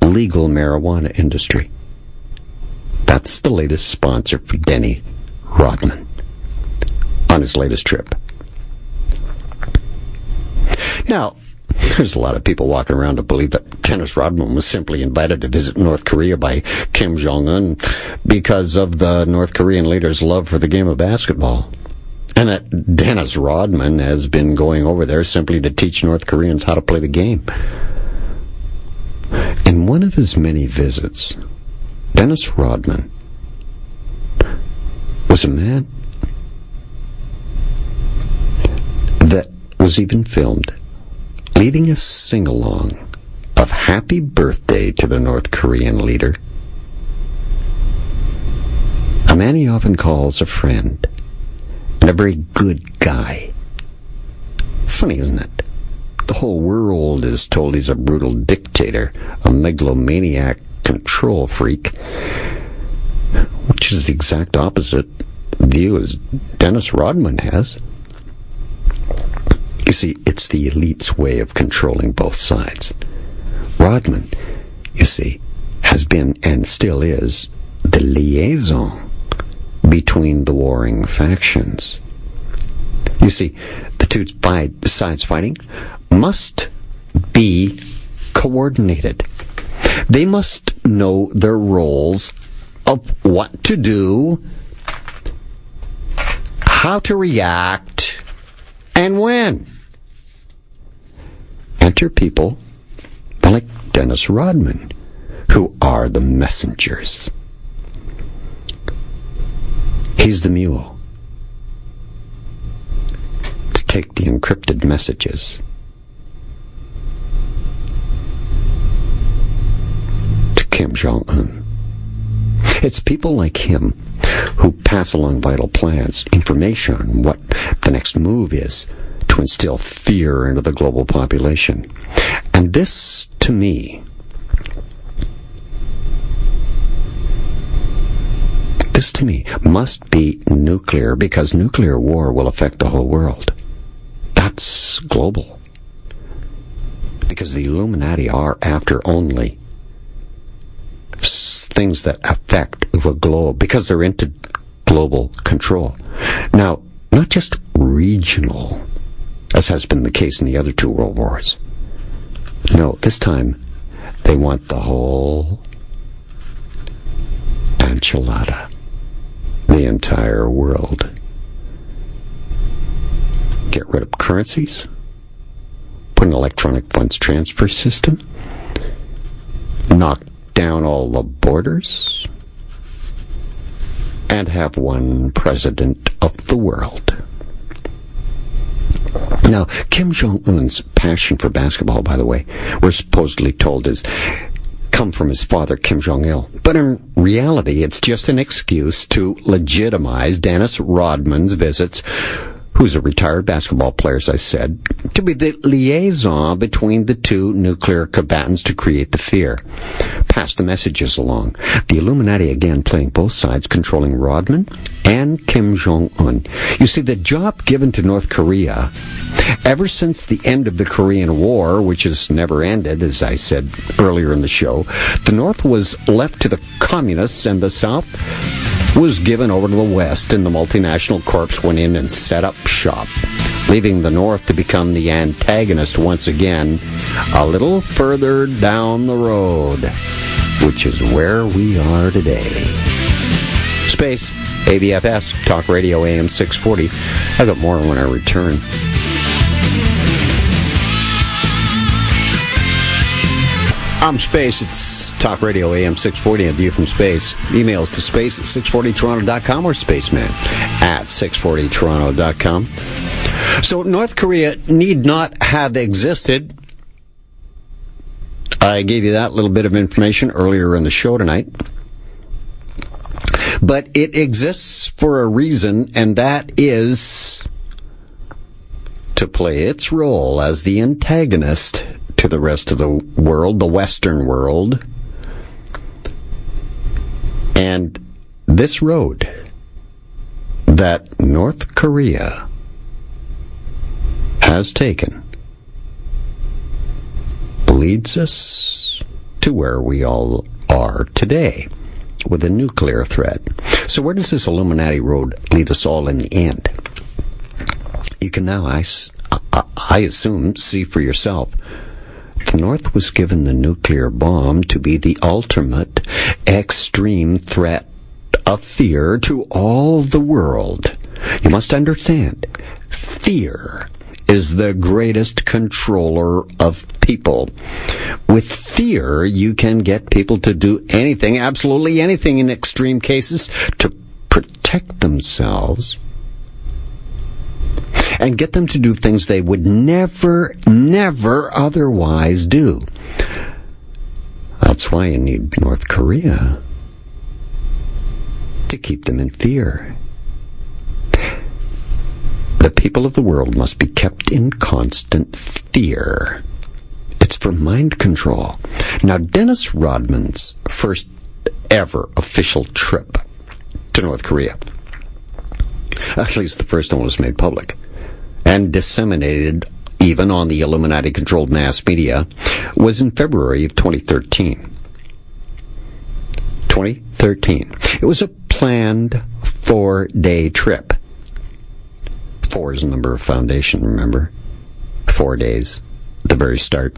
legal marijuana industry. That's the latest sponsor for Denny Rodman on his latest trip. Now, there's a lot of people walking around to believe that Dennis Rodman was simply invited to visit North Korea by Kim Jong-un because of the North Korean leader's love for the game of basketball. And that Dennis Rodman has been going over there simply to teach North Koreans how to play the game. In one of his many visits, Dennis Rodman was a man that was even filmed leading a sing-along of happy birthday to the North Korean leader. A man he often calls a friend, and a very good guy. Funny, isn't it? The whole world is told he's a brutal dictator, a megalomaniac control freak, which is the exact opposite view as Dennis Rodman has. You see, it's the elite's way of controlling both sides. Rodman, you see, has been and still is the liaison between the warring factions. You see, the two sides fighting must be coordinated. They must know their roles of what to do, how to react, and when. Enter people like Dennis Rodman, who are the messengers. He's the mule to take the encrypted messages to Kim Jong-un. It's people like him who pass along vital plans, information on what the next move is to instill fear into the global population. And this, to me, must be nuclear, because nuclear war will affect the whole world. That's global. Because the Illuminati are after only things that affect the globe, because they're into global control. Now, not just regional, as has been the case in the other two world wars. No, this time they want the whole enchilada, the entire world. Get rid of currencies, put an electronic funds transfer system, knock down all the borders, and have one president of the world. Now, Kim Jong-un's passion for basketball, by the way, we're supposedly told is come from his father, Kim Jong-il. But in reality, it's just an excuse to legitimize Dennis Rodman's visits, who's a retired basketball player, as I said, to be the liaison between the two nuclear combatants to create the fear. Pass the messages along. The Illuminati, again, playing both sides, controlling Rodman and Kim Jong-un. You see, the job given to North Korea, ever since the end of the Korean War, which has never ended, as I said earlier in the show, the North was left to the communists and the South was given over to the West, and the multinational corps went in and set up shop, leaving the North to become the antagonist once again a little further down the road, which is where we are today. Space, ABFS, Talk Radio AM 640. I've got more when I return. I'm Space. It's Talk Radio AM 640 and View from Space. Emails to space at 640toronto.com or spaceman at 640toronto.com. So North Korea need not have existed. I gave you that little bit of information earlier in the show tonight. But it exists for a reason, and that is to play its role as the antagonist to the rest of the world, the Western world. And this road that North Korea has taken leads us to where we all are today, with a nuclear threat. So where does this Illuminati road lead us all in the end? You can now, I assume, see for yourself. The North was given the nuclear bomb to be the ultimate extreme threat of fear to all the world. You must understand, fear is the greatest controller of people. With fear, you can get people to do anything, absolutely anything in extreme cases, to protect themselves and get them to do things they would never otherwise do. That's why you need North Korea, to keep them in fear. The people of the world must be kept in constant fear. It's for mind control. Now, Dennis Rodman's first ever official trip to North Korea, actually it's the first one that was made public and disseminated even on the Illuminati-controlled mass media, was in February of 2013. 2013. It was a planned 4-day trip. 4 is the number of foundation, remember? 4 days at the very start.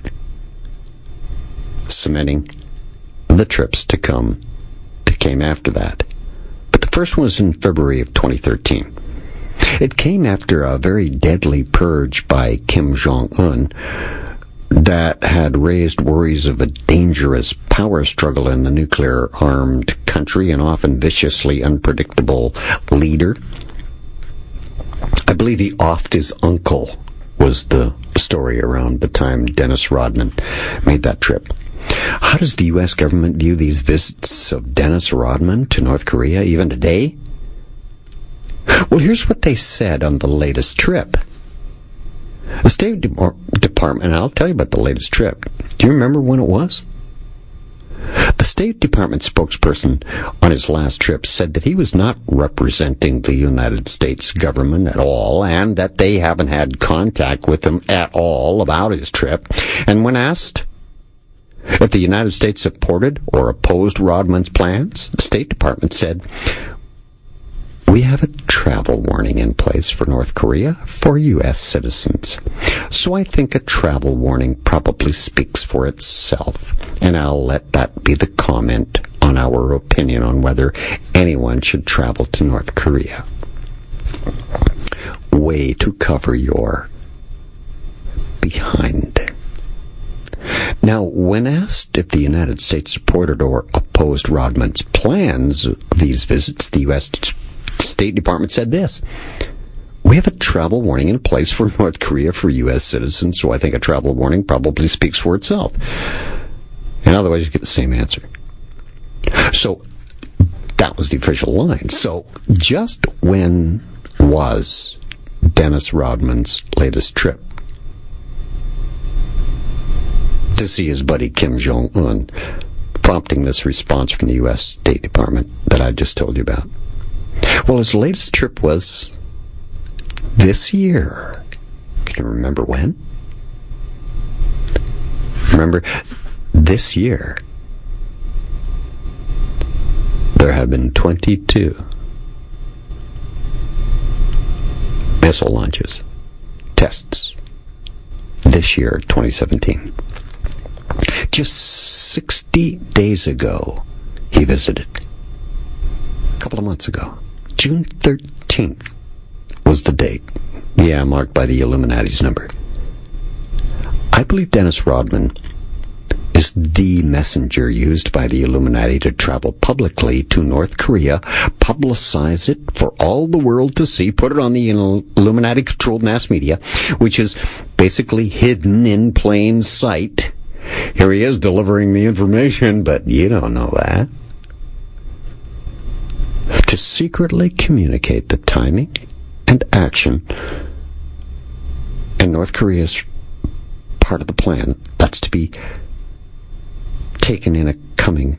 Cementing the trips to come that came after that. But the first one was in February of 2013. It came after a very deadly purge by Kim Jong-un that had raised worries of a dangerous power struggle in the nuclear-armed country, an often viciously unpredictable leader. I believe he offed his uncle was the story around the time Dennis Rodman made that trip. How does the U.S. government view these visits of Dennis Rodman to North Korea even today? Well, here's what they said on the latest trip. The State Department, and I'll tell you about the latest trip. Do you remember when it was? The State Department spokesperson on his last trip said that he was not representing the United States government at all, and that they haven't had contact with him at all about his trip. And when asked if the United States supported or opposed Rodman's plans, the State Department said, "We have a travel warning in place for North Korea for U.S. citizens. So I think a travel warning probably speaks for itself, and I'll let that be the comment on our opinion on whether anyone should travel to North Korea." Way to cover your behind. Now, when asked if the United States supported or opposed Rodman's plans of these visits, the U.S. State Department said this: "We have a travel warning in place for North Korea for U.S. citizens, so I think a travel warning probably speaks for itself." And otherwise, you get the same answer. So, that was the official line. So, just when was Dennis Rodman's latest trip? To see his buddy Kim Jong-un, prompting this response from the U.S. State Department that I just told you about. Well, his latest trip was this year. Can you remember when? Remember, this year, there have been 22 missile launches, tests, this year, 2017. Just 60 days ago, he visited. A couple of months ago. June 13th was the date. Yeah, marked by the Illuminati's number. I believe Dennis Rodman is the messenger used by the Illuminati to travel publicly to North Korea, publicize it for all the world to see, put it on the Illuminati-controlled mass media, which is basically hidden in plain sight. Here he is delivering the information, but you don't know that. To secretly communicate the timing and action, and North Korea's part of the plan, that's to be taken in a coming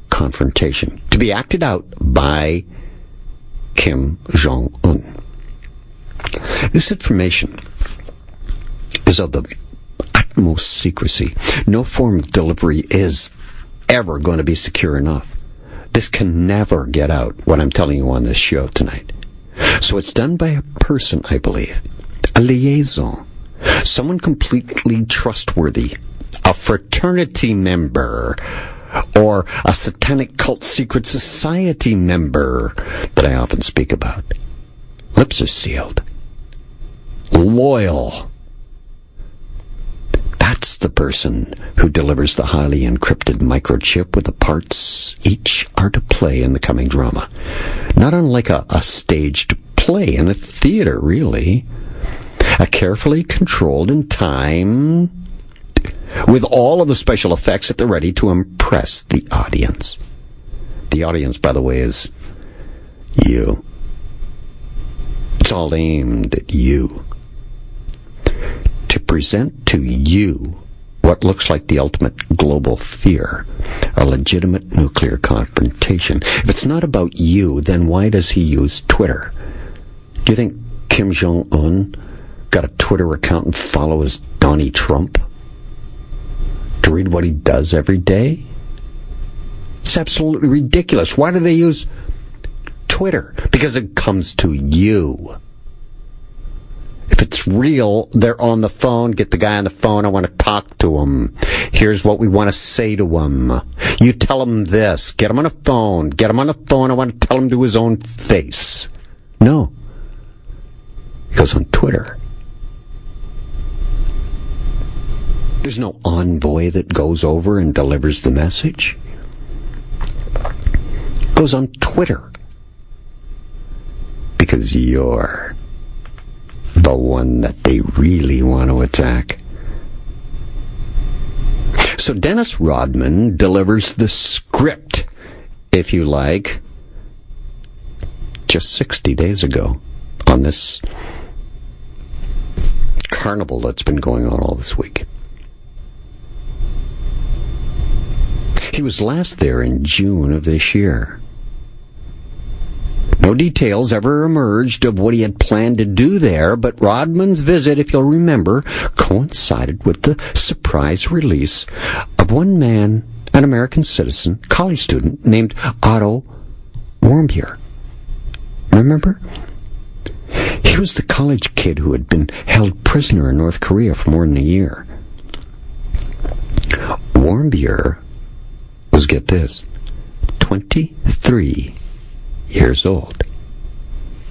confrontation, to be acted out by Kim Jong-un. This information is of the utmost secrecy. No form of delivery is ever going to be secure enough. This can never get out, what I'm telling you on this show tonight. So it's done by a person, I believe, a liaison, someone completely trustworthy, a fraternity member, or a satanic cult secret society member that I often speak about. Lips are sealed. Loyal. That's the person who delivers the highly encrypted microchip with the parts each are to play in the coming drama. Not unlike a staged play in a theater, really. A carefully controlled and timed, with all of the special effects at the ready to impress the audience. The audience, by the way, is you. It's all aimed at you. To present to you what looks like the ultimate global fear, a legitimate nuclear confrontation. If it's not about you, then why does he use Twitter? Do you think Kim Jong-un got a Twitter account and follows Donnie Trump to read what he does every day? It's absolutely ridiculous. Why do they use Twitter? Because it comes to you. If it's real, they're on the phone. Get the guy on the phone. I want to talk to him. Here's what we want to say to him. You tell him this. Get him on the phone. Get him on the phone. I want to tell him to his own face. No. It goes on Twitter. There's no envoy that goes over and delivers the message. It goes on Twitter. Because you're the one that they really want to attack. So Dennis Rodman delivers the script, if you like, just 60 days ago on this carnival that's been going on all this week. He was last there in June of this year. No details ever emerged of what he had planned to do there, but Rodman's visit, if you'll remember, coincided with the surprise release of one man, an American citizen, college student, named Otto Warmbier. Remember? He was the college kid who had been held prisoner in North Korea for more than a year. Warmbier was, get this, 23 years old.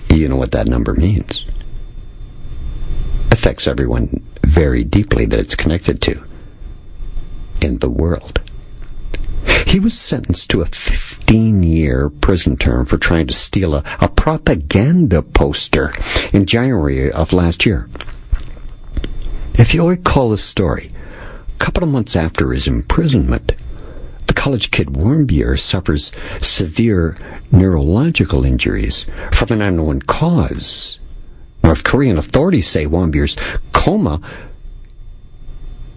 You know what that number means. Affects everyone very deeply that it's connected to in the world. He was sentenced to a 15-year prison term for trying to steal a propaganda poster in January of last year. If you'll recall the story, a couple of months after his imprisonment, the college kid Warmbier suffers severe neurological injuries from an unknown cause. North Korean authorities say Warmbier's coma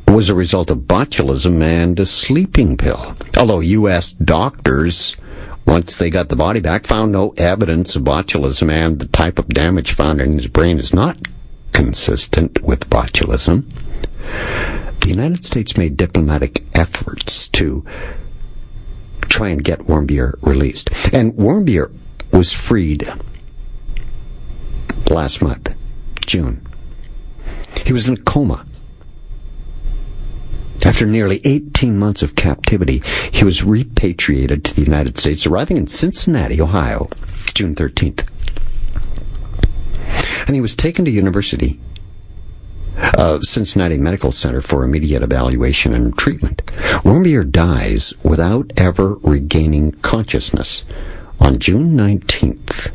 was a result of botulism and a sleeping pill. Although U.S. doctors, once they got the body back, found no evidence of botulism, and the type of damage found in his brain is not consistent with botulism. The United States made diplomatic efforts to try and get Warmbier released. And Warmbier was freed last month, June. He was in a coma. After nearly 18 months of captivity, he was repatriated to the United States, arriving in Cincinnati, Ohio, June 13th. And he was taken to University of Cincinnati Medical Center for immediate evaluation and treatment, Warmbier dies without ever regaining consciousness on June 19th.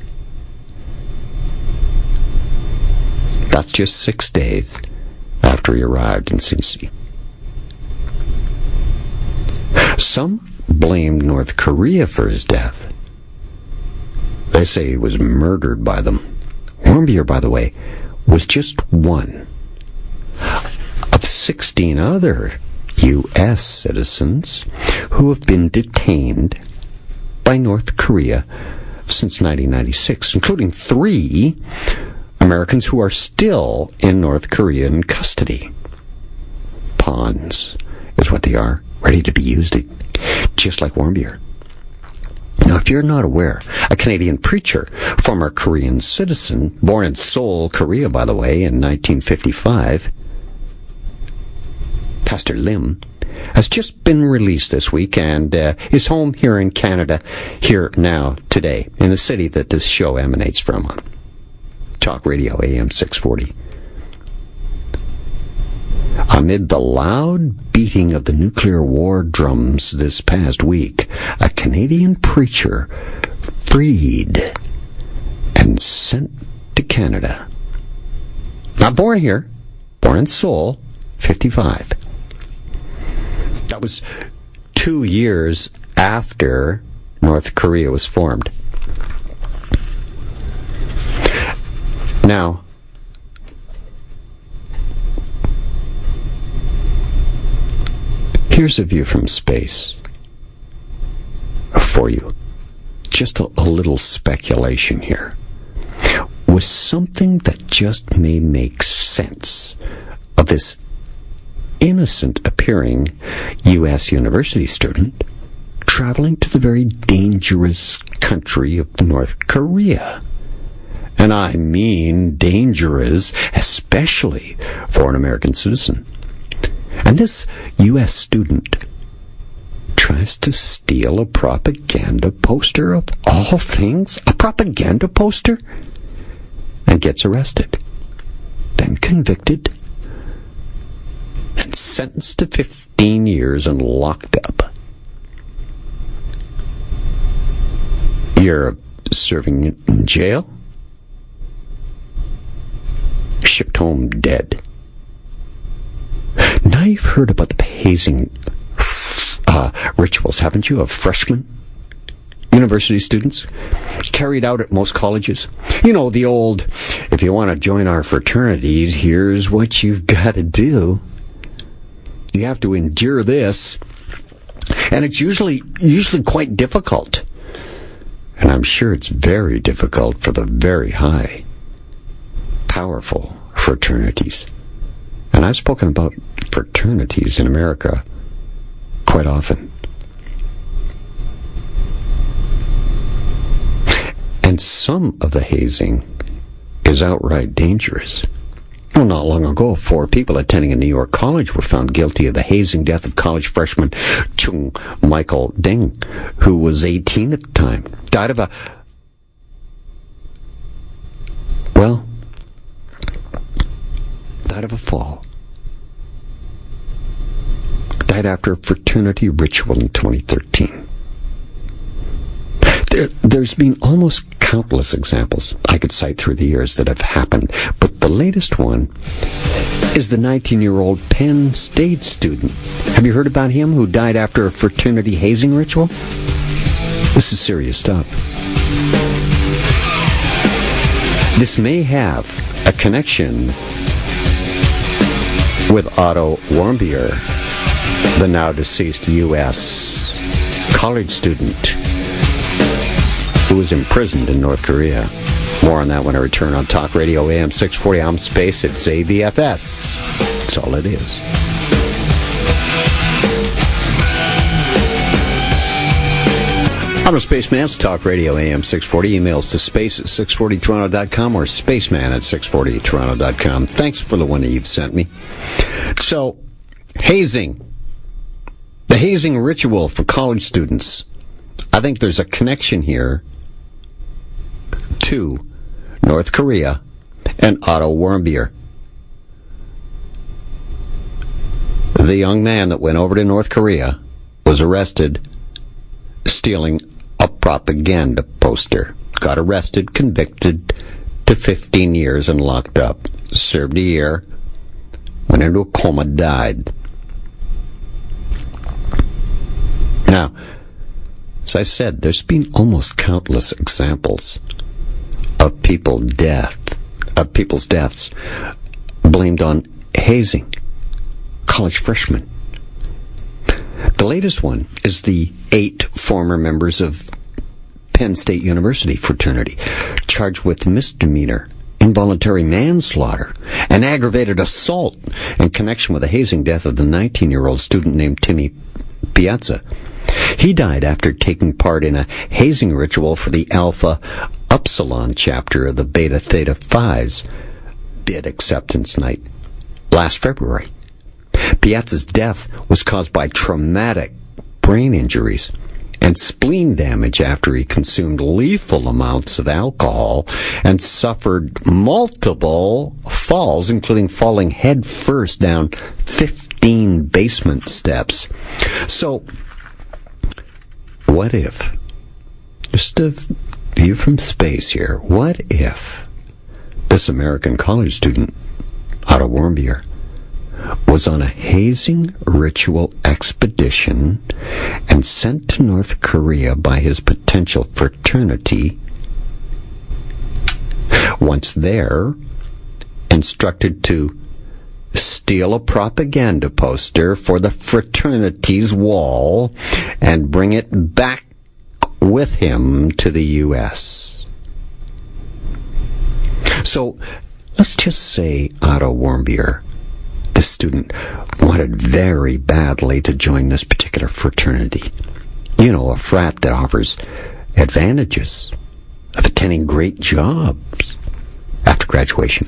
That's just 6 days after he arrived in Cincy. Some blamed North Korea for his death. They say he was murdered by them. Warmbier, by the way, was just one of 16 other U.S. citizens who have been detained by North Korea since 1996, including 3 Americans who are still in North Korean custody. Pawns is what they are, ready to be used, just like Warmbier. Now, if you're not aware, a Canadian preacher, former Korean citizen, born in Seoul, Korea, by the way, in 1955, Pastor Lim, has just been released this week and is home here in Canada, here now, today, in the city that this show emanates from on Talk Radio AM 640. Amid the loud beating of the nuclear war drums this past week, a Canadian preacher freed and sent to Canada. Not born here, born in Seoul, 55. That was 2 years after North Korea was formed. Now, here's a view from space for you. Just a little speculation here. With something that just may make sense of this innocent-appearing U.S. university student traveling to the very dangerous country of North Korea. And I mean dangerous, especially for an American citizen. And this U.S. student tries to steal a propaganda poster of all things, a propaganda poster, and gets arrested, then convicted, and sentenced to 15 years and locked up. You're serving in jail, shipped home dead. Now you've heard about the hazing rituals, haven't you, of freshmen university students carried out at most colleges? You know, the old, if you want to join our fraternities, here's what you've got to do. You have to endure this. And it's usually quite difficult. And I'm sure it's very difficult for the very high, powerful fraternities. And I've spoken about fraternities in America quite often. And some of the hazing is outright dangerous. Well, not long ago, 4 people attending a New York college were found guilty of the hazing death of college freshman Chung Michael Deng, who was 18 at the time. Died of a fall. Died after a fraternity ritual in 2013. There's been almost countless examples I could cite through the years that have happened, but the latest one is the 19-year-old Penn State student. Have you heard about him, who died after a fraternity hazing ritual? This is serious stuff. This may have a connection with Otto Warmbier, the now deceased U.S. college student who was imprisoned in North Korea. More on that when I return on Talk Radio AM 640. I'm Space. It's AVFS. That's all it is. I'm a Spaceman. It's Talk Radio AM 640. Emails to space at 640toronto.com or spaceman at 640toronto.com. Thanks for the one that you've sent me. So, hazing. The hazing ritual for college students. I think there's a connection here to North Korea and Otto Warmbier. The young man that went over to North Korea was arrested stealing a propaganda poster. Got arrested, convicted to 15 years and locked up. Served a year, went into a coma, died. Now, as I've said, there's been almost countless examples of people's deaths blamed on hazing college freshmen. The latest one is the 8 former members of Penn State University fraternity charged with misdemeanor, involuntary manslaughter, and aggravated assault in connection with the hazing death of the 19-year-old student named Timmy Piazza. He died after taking part in a hazing ritual for the Alpha Upsilon chapter of the Beta Theta Phi's bid acceptance night last February. Piazza's death was caused by traumatic brain injuries and spleen damage after he consumed lethal amounts of alcohol and suffered multiple falls, including falling head first down 15 basement steps. So, what if, just a view from space here, what if this American college student, Otto Warmbier, was on a hazing ritual expedition and sent to North Korea by his potential fraternity? Once there, instructed to steal a propaganda poster for the fraternity's wall and bring it back with him to the U.S. So, let's just say Otto Warmbier, the student, wanted very badly to join this particular fraternity. You know, a frat that offers advantages of attending great jobs after graduation.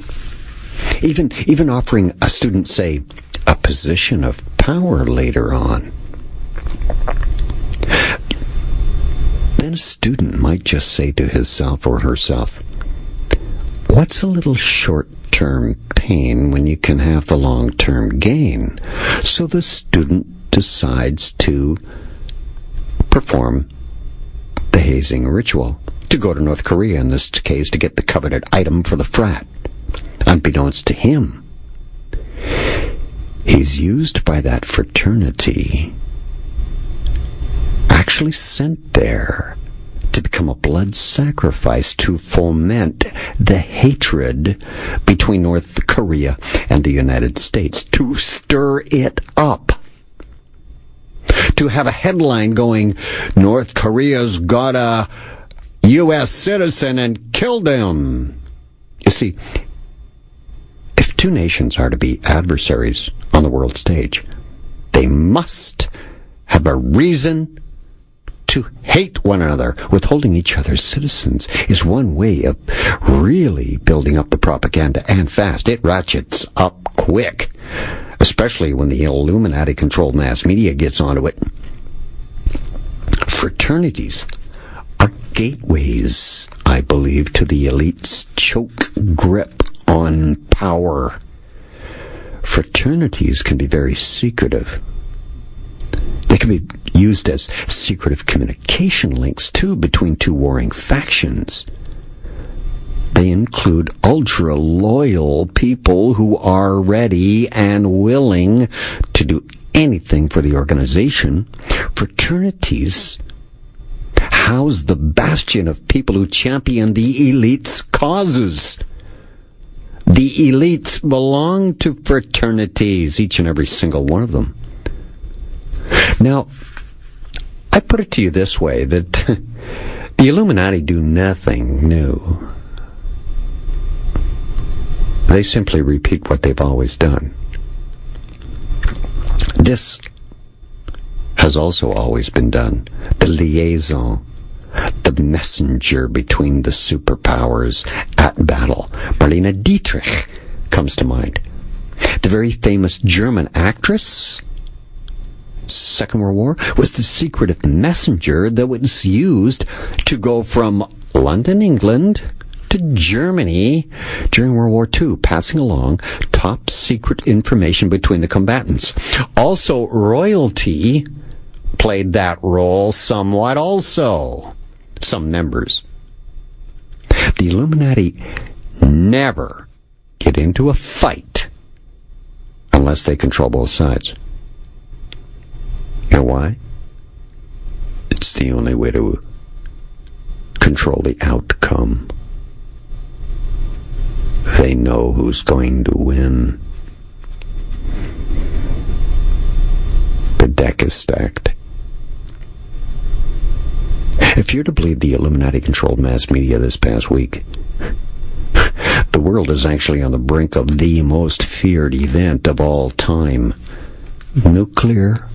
Even offering a student, say, a position of power later on. Then a student might just say to himself or herself, what's a little short-term pain when you can have the long-term gain? So the student decides to perform the hazing ritual, to go to North Korea in this case to get the coveted item for the frat. Unbeknownst to him, he's used by that fraternity, actually sent there to become a blood sacrifice to foment the hatred between North Korea and the United States, to stir it up, to have a headline going, North Korea's got a U.S. citizen and killed him. You see, if two nations are to be adversaries on the world stage, they must have a reason to hate one another. Withholding each other's citizens is one way of really building up the propaganda, and fast. It ratchets up quick, especially when the Illuminati-controlled mass media gets onto it. Fraternities are gateways, I believe, to the elite's choke grip on power. Fraternities can be very secretive. They can be used as secretive communication links, too, between two warring factions. They include ultra-loyal people who are ready and willing to do anything for the organization. Fraternities house the bastion of people who champion the elite's causes. The elites belong to fraternities, each and every single one of them. Now, I put it to you this way, that the Illuminati do nothing new. They simply repeat what they've always done. This has also always been done. The liaison, the messenger between the superpowers at battle. Marlene Dietrich comes to mind. The very famous German actress, Second World War, was the secretive messenger that was used to go from London, England, to Germany during World War II, passing along top secret information between the combatants. Also, royalty played that role somewhat also. Some members. The Illuminati never get into a fight unless they control both sides. You know why? It's the only way to control the outcome. They know who's going to win. The deck is stacked. If you're to believe the Illuminati-controlled mass media this past week, the world is actually on the brink of the most feared event of all time. Nuclear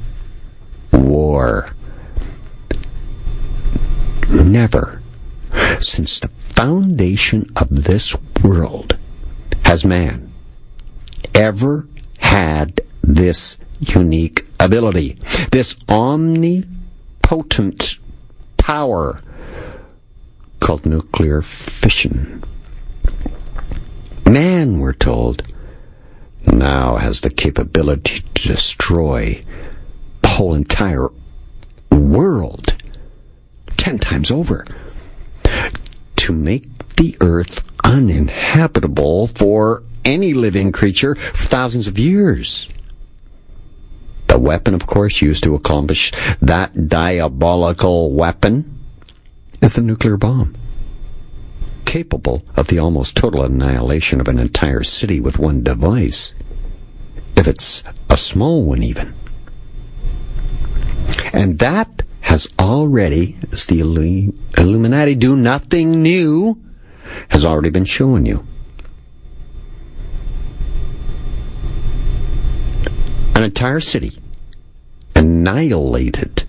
war. Never, since the foundation of this world, has man ever had this unique ability, this omnipotent power called nuclear fission. Man, we're told, now has the capability to destroy the whole entire world 10 times over, to make the earth uninhabitable for any living creature for thousands of years. The weapon, of course, used to accomplish that diabolical weapon is the nuclear bomb, capable of the almost total annihilation of an entire city with one device, if it's a small one even. And that has already, as the Illuminati do nothing new, has already been shown you. An entire city annihilated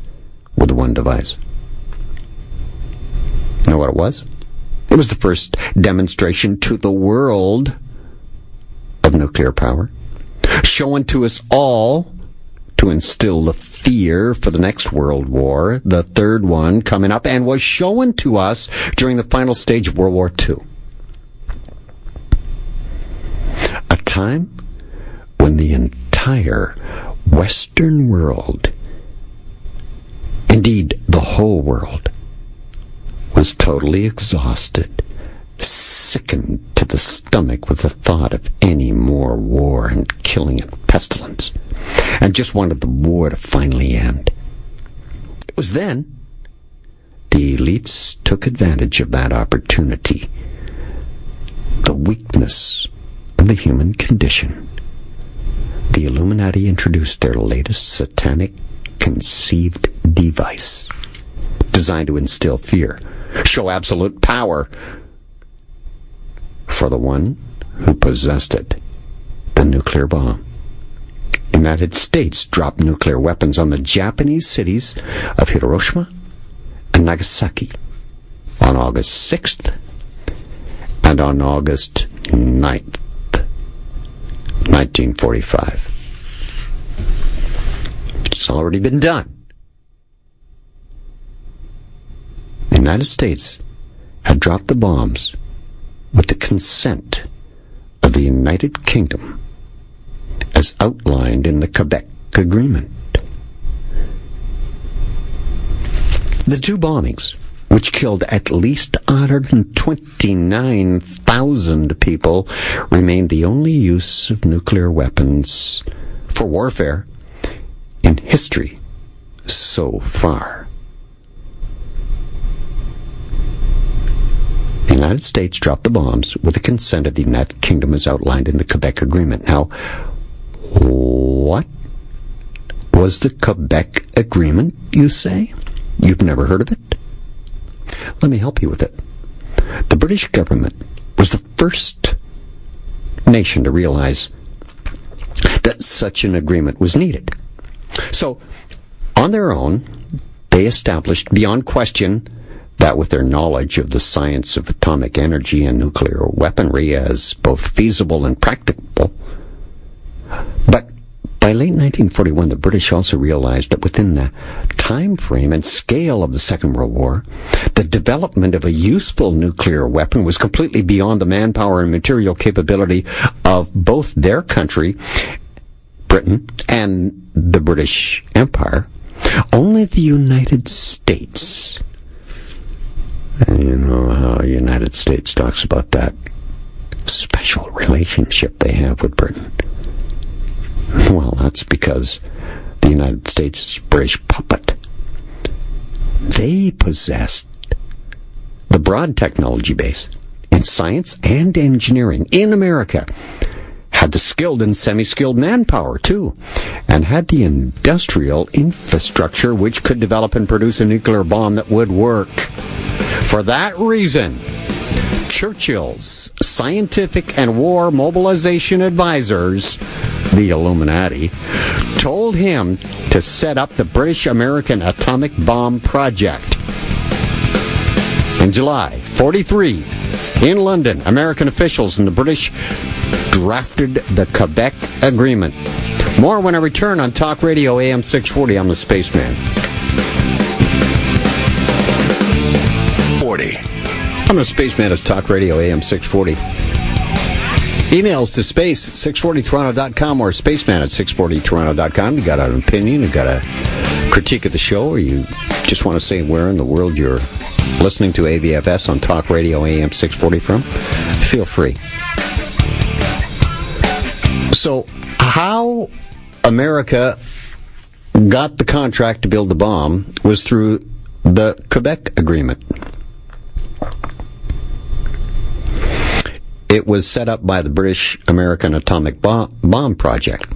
with one device. You know what it was? It was the first demonstration to the world of nuclear power, shown to us all to instill the fear for the next world war, the third one coming up, and was shown to us during the final stage of World War II. A time when the entire Western world, indeed the whole world, was totally exhausted, sickened to the stomach with the thought of any more war and killing and pestilence, and just wanted the war to finally end. It was then the elites took advantage of that opportunity, the weakness of the human condition. The Illuminati introduced their latest satanic conceived device, designed to instill fear, show absolute power for the one who possessed it, the nuclear bomb. The United States dropped nuclear weapons on the Japanese cities of Hiroshima and Nagasaki on August 6th and on August 9th, 1945. It's already been done. The United States had dropped the bombs with the consent of the United Kingdom, as outlined in the Quebec Agreement. The two bombings, which killed at least 129,000 people, remained the only use of nuclear weapons for warfare in history so far. The United States dropped the bombs with the consent of the United Kingdom as outlined in the Quebec Agreement. Now, what was the Quebec Agreement, you say? You've never heard of it? Let me help you with it. The British government was the first nation to realize that such an agreement was needed. So, on their own, they established beyond question that with their knowledge of the science of atomic energy and nuclear weaponry as both feasible and practicable, but By late 1941, the British also realized that within the time frame and scale of the Second World War, the development of a useful nuclear weapon was completely beyond the manpower and material capability of both their country, Britain, and the British Empire. Only the United States, and you know how the United States talks about that special relationship they have with Britain. Well, that's because the United States is British puppet. They possessed the broad technology base in science and engineering in America, had the skilled and semi-skilled manpower, too, and had the industrial infrastructure which could develop and produce a nuclear bomb that would work. For that reason, Churchill's scientific and war mobilization advisors, the Illuminati, told him to set up the British-American atomic bomb project. In July 1943, in London, American officials and the British drafted the Quebec Agreement. More when I return on Talk Radio AM 640. I'm the Spaceman. 40. I'm the Spaceman. It's Talk Radio AM 640. Emails to space at 640toronto.com or spaceman at 640toronto.com. You got an opinion, you got a critique of the show, or you just want to say where in the world you're listening to AVFS on Talk Radio AM 640 from, feel free. So, how America got the contract to build the bomb was through the Quebec Agreement. It was set up by the British-American Atomic Bomb Project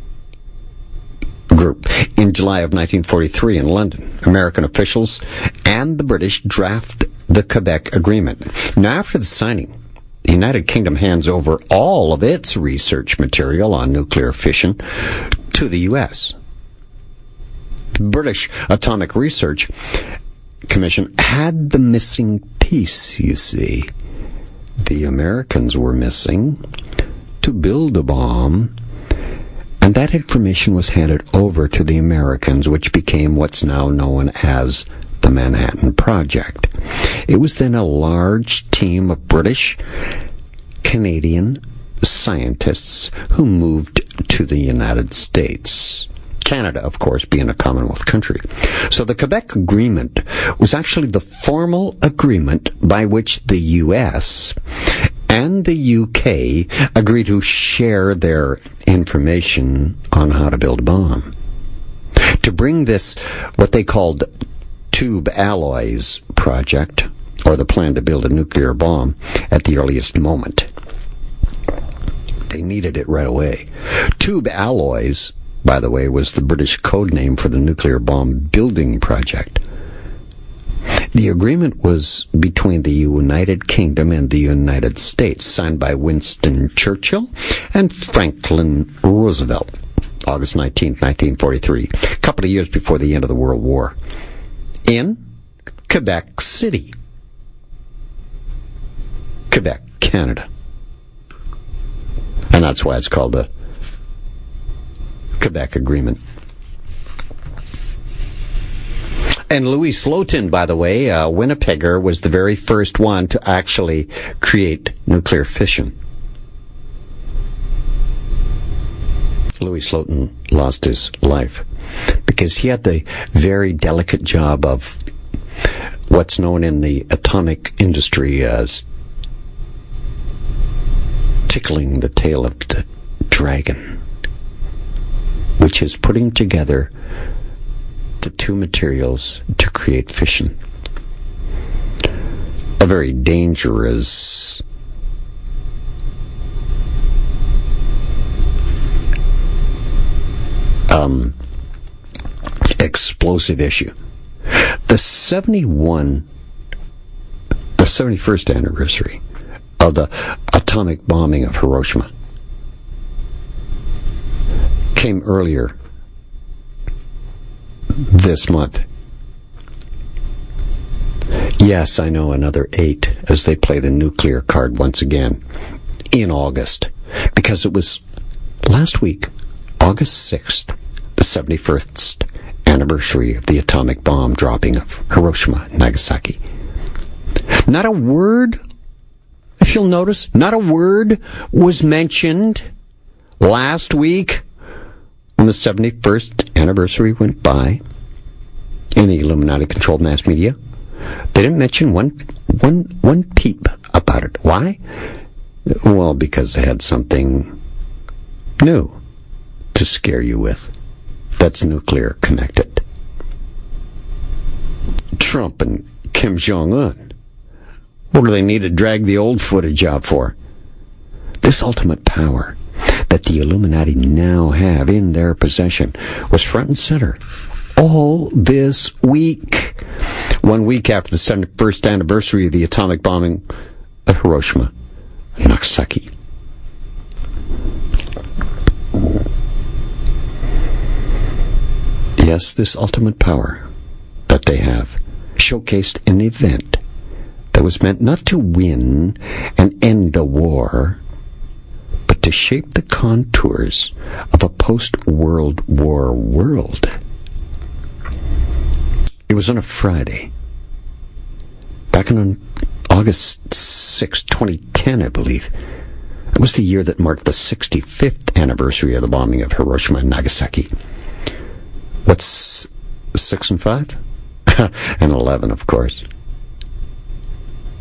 Group in July of 1943 in London. American officials and the British draft the Quebec Agreement. Now, after the signing, the United Kingdom hands over all of its research material on nuclear fission to the U.S. The British Atomic Research Commission had the missing piece, you see. The Americans were missing to build a bomb, and that information was handed over to the Americans, which became what's now known as the Manhattan Project. It was then a large team of British, Canadian scientists who moved to the United States. Canada, of course, being a Commonwealth country. So the Quebec Agreement was actually the formal agreement by which the U.S. and the U.K. agreed to share their information on how to build a bomb. To bring this, what they called tube alloys project, or the plan to build a nuclear bomb at the earliest moment. They needed it right away. Tube alloys, by the way, was the British code name for the nuclear bomb building project. The agreement was between the United Kingdom and the United States, signed by Winston Churchill and Franklin Roosevelt, August 19, 1943, a couple of years before the end of the World War, in Quebec City, Quebec, Canada. And that's why it's called the Quebec Agreement. And Louis Slotin, by the way, Winnipegger, was the very first one to actually create nuclear fission. Louis Slotin lost his life because he had the very delicate job of what's known in the atomic industry as tickling the tail of the dragon, which is putting together the two materials to create fission. A very dangerous explosive issue. The 71st anniversary of the atomic bombing of Hiroshima came earlier this month. Yes, I know, another 8 as they play the nuclear card once again in August, because it was last week, August 6th, the 71st anniversary of the atomic bomb dropping of Hiroshima and Nagasaki. Not a word, if you'll notice, not a word was mentioned last week when the 71st anniversary went by in the Illuminati-controlled mass media. They didn't mention one peep about it. Why? Well, because they had something new to scare you with that's nuclear connected. Trump and Kim Jong-un. What do they need to drag the old footage out for? This ultimate power that the Illuminati now have in their possession was front and center all this week. 1 week after the 71st anniversary of the atomic bombing of Hiroshima and Nagasaki. Yes, this ultimate power that they have showcased an event that was meant not to win and end a war, but to shape the contours of a post-World War world. It was on a Friday, back on August 6, 2010, I believe. It was the year that marked the 65th anniversary of the bombing of Hiroshima and Nagasaki. What's 6 and 5? And 11, of course.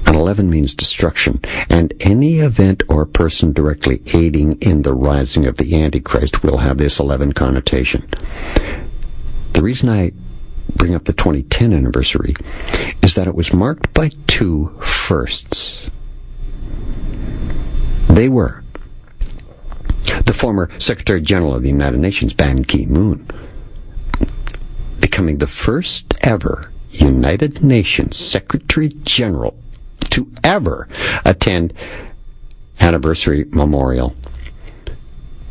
And 11 means destruction, and any event or person directly aiding in the rising of the Antichrist will have this 11 connotation. The reason I bring up the 2010 anniversary is that it was marked by two firsts. They were the former Secretary General of the United Nations, Ban Ki-moon, becoming the first ever United Nations Secretary General to ever attend anniversary memorial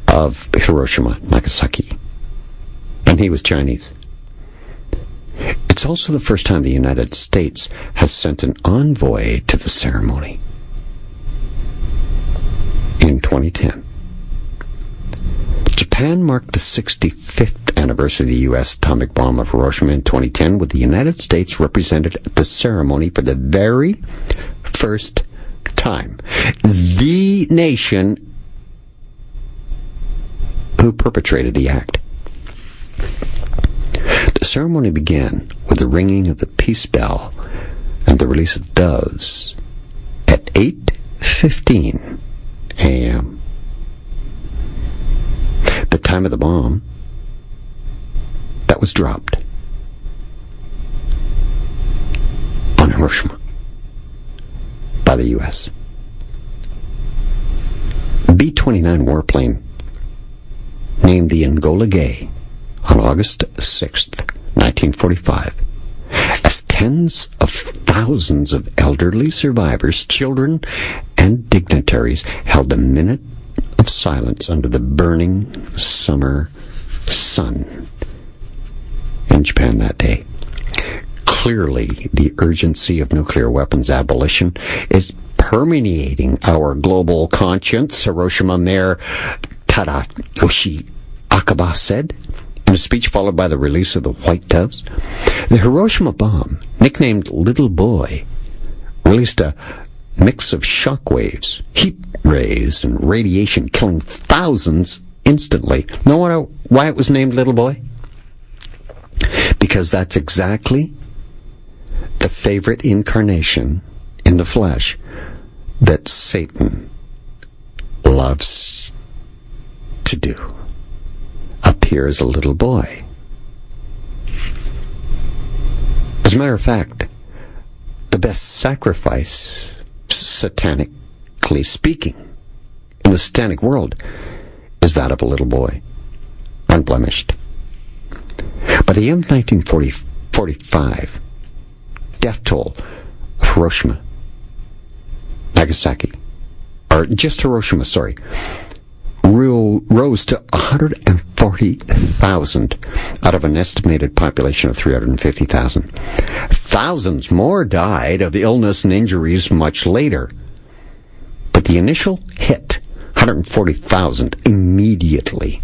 of Hiroshima, Nagasaki. And he was Chinese. It's also the first time the United States has sent an envoy to the ceremony. In 2010. Japan marked the 65th anniversary of the U.S. atomic bomb of Hiroshima in 2010, with the United States represented at the ceremony for the very first time. The nation who perpetrated the act. The ceremony began with the ringing of the peace bell and the release of doves at 8:15 a.m. The time of the bomb that was dropped on Hiroshima by the U.S. B-29 warplane named the Angola Gay on August 6th, 1945, as tens of thousands of elderly survivors, children, and dignitaries held a minute of silence under the burning summer sun in Japan that day. Clearly, the urgency of nuclear weapons abolition is permeating our global conscience, Hiroshima Mayor Tadayoshi Akaba said in a speech followed by the release of the White Doves. The Hiroshima bomb, nicknamed Little Boy, released a mix of shock waves, heat rays, and radiation, killing thousands instantly. Know why it was named Little Boy? Because that's exactly the favorite incarnation in the flesh that Satan loves to do. Appear as a little boy. As a matter of fact, the best sacrifice, satanically speaking, in the satanic world is that of a little boy, unblemished. By the end of 1945, death toll of Hiroshima, Nagasaki, or just Hiroshima, rose to 140,000 out of an estimated population of 350,000. Thousands more died of illness and injuries much later. But the initial hit, 140,000 immediately.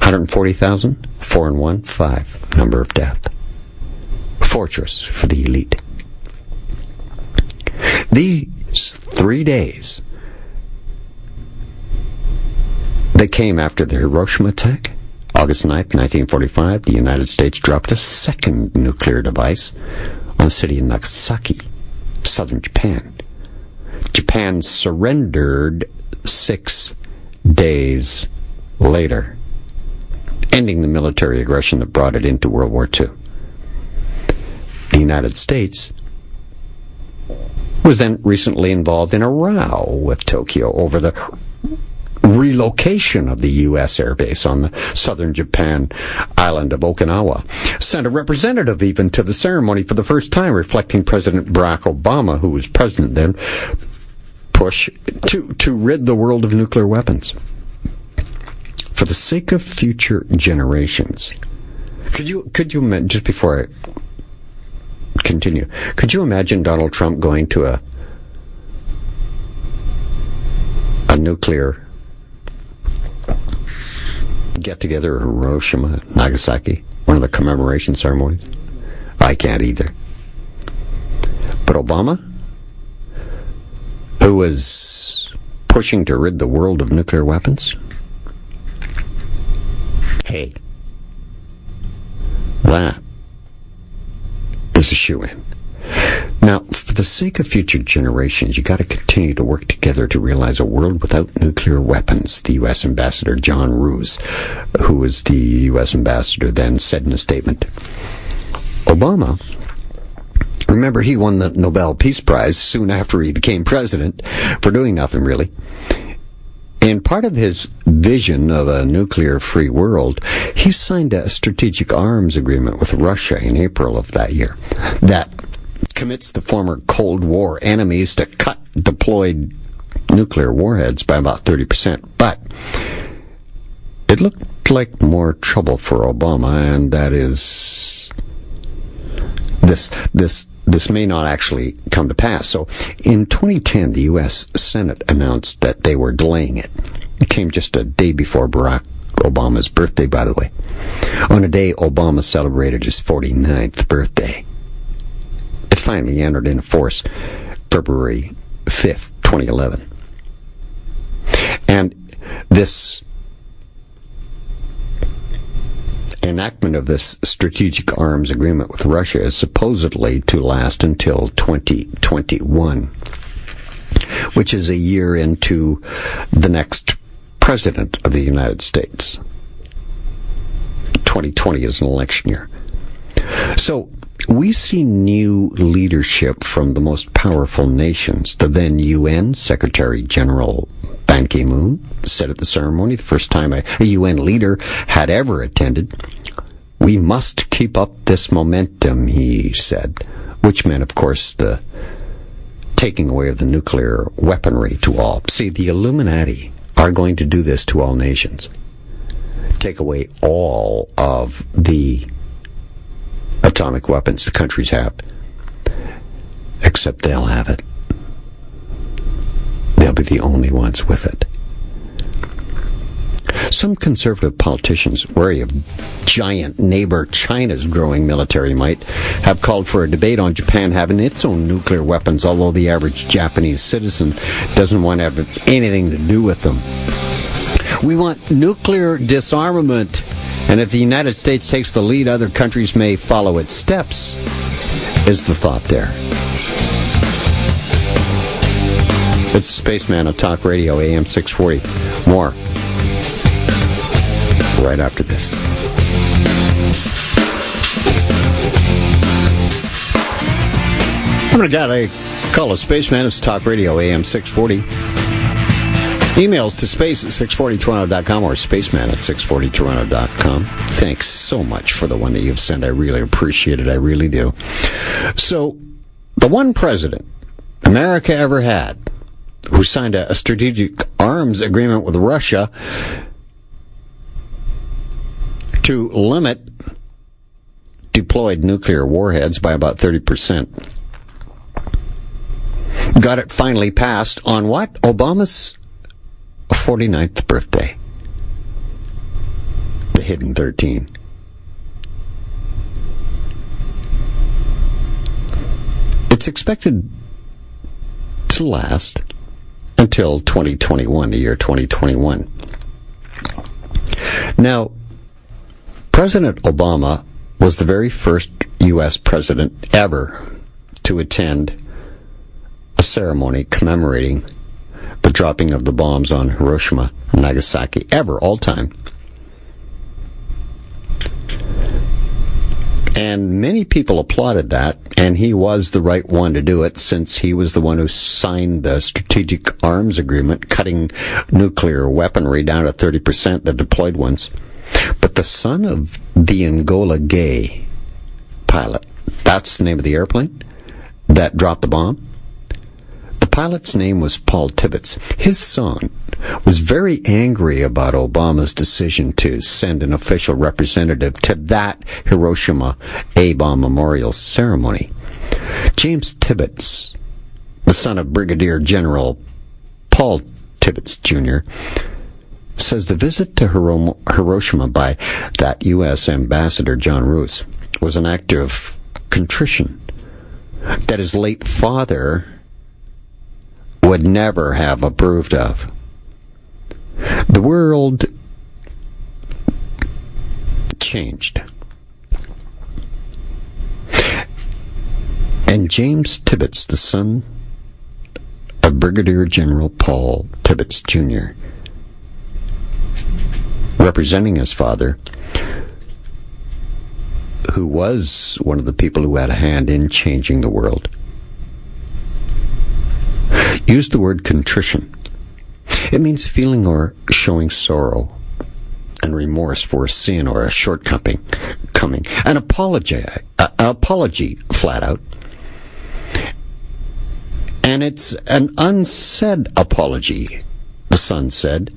140,000 4 and 1, 5. Number of death. Fortress for the elite. These 3 days that came after the Hiroshima attack, August 9th, 1945, the United States dropped a second nuclear device on the city of Nagasaki, southern Japan. Japan surrendered 6 days later, ending the military aggression that brought it into World War II. The United States was then recently involved in a row with Tokyo over the relocation of the U.S. airbase on the southern Japan island of Okinawa. Sent a representative even to the ceremony for the first time, reflecting President Barack Obama, who was president then, push to rid the world of nuclear weapons. For the sake of future generations. Could you just before I continue, could you imagine Donald Trump going to a nuclear get-together in Hiroshima, Nagasaki, one of the commemoration ceremonies? I can't either. But Obama, who was pushing to rid the world of nuclear weapons, hey, that is a shoo-in. Now, for the sake of future generations, you got to continue to work together to realize a world without nuclear weapons, the U.S. Ambassador John Roos, who was the U.S. Ambassador then, said in a statement. Obama, remember, he won the Nobel Peace Prize soon after he became president for doing nothing, really. And part of his vision of a nuclear-free world, he signed a strategic arms agreement with Russia in April of that year that commits the former Cold War enemies to cut deployed nuclear warheads by about 30%. But it looked like more trouble for Obama, and that is this may not actually come to pass. So in 2010, the U.S. Senate announced that they were delaying it. It came just a day before Barack Obama's birthday, by the way. On a day Obama celebrated his 49th birthday. It finally entered into force February 5th, 2011. And this enactment of this strategic arms agreement with Russia is supposedly to last until 2021, which is a year into the next president of the United States. 2020 is an election year. So we see new leadership from the most powerful nations. The then UN Secretary General Ban Ki-moon said at the ceremony, the first time a UN leader had ever attended, "We must keep up this momentum," he said, which meant, of course, the taking away of the nuclear weaponry to all. See, the Illuminati are going to do this to all nations. Take away all of the atomic weapons the countries have, except they'll have it. They'll be the only ones with it. Some conservative politicians, wary of giant neighbor China's growing military might, have called for a debate on Japan having its own nuclear weapons, although the average Japanese citizen doesn't want to have anything to do with them. We want nuclear disarmament, and if the United States takes the lead, other countries may follow its steps, is the thought there. It's Spaceman on Talk Radio, AM 640. More right after this. I'm going to call a Spaceman. It's Talk Radio, AM 640. Emails to space at 640toronto.com or spaceman at 640toronto.com. Thanks so much for the one that you've sent. I really appreciate it. I really do. So, the one president America ever had who signed a strategic arms agreement with Russia to limit deployed nuclear warheads by about 30%. Got it finally passed on what? Obama's 49th birthday. The hidden 13. It's expected to last until 2021, the year 2021. Now, President Obama was the very first U.S. president ever to attend a ceremony commemorating the dropping of the bombs on Hiroshima and Nagasaki, ever, all time. And many people applauded that, and he was the right one to do it, since he was the one who signed the Strategic Arms Agreement, cutting nuclear weaponry down to 30%, the deployed ones. But the son of the Angola Gay pilot, that's the name of the airplane that dropped the bomb. The pilot's name was Paul Tibbets. His son was very angry about Obama's decision to send an official representative to that Hiroshima A-bomb memorial ceremony. James Tibbets, the son of Brigadier General Paul Tibbets Jr., says the visit to Hiroshima by that U.S. Ambassador John Roos was an act of contrition that his late father would never have approved of. The world changed. And James Tibbets, the son of Brigadier General Paul Tibbets Jr., representing his father, who was one of the people who had a hand in changing the world, used the word contrition. It means feeling or showing sorrow and remorse for a sin or a shortcoming. An apology, flat out. And it's an unsaid apology, the son said,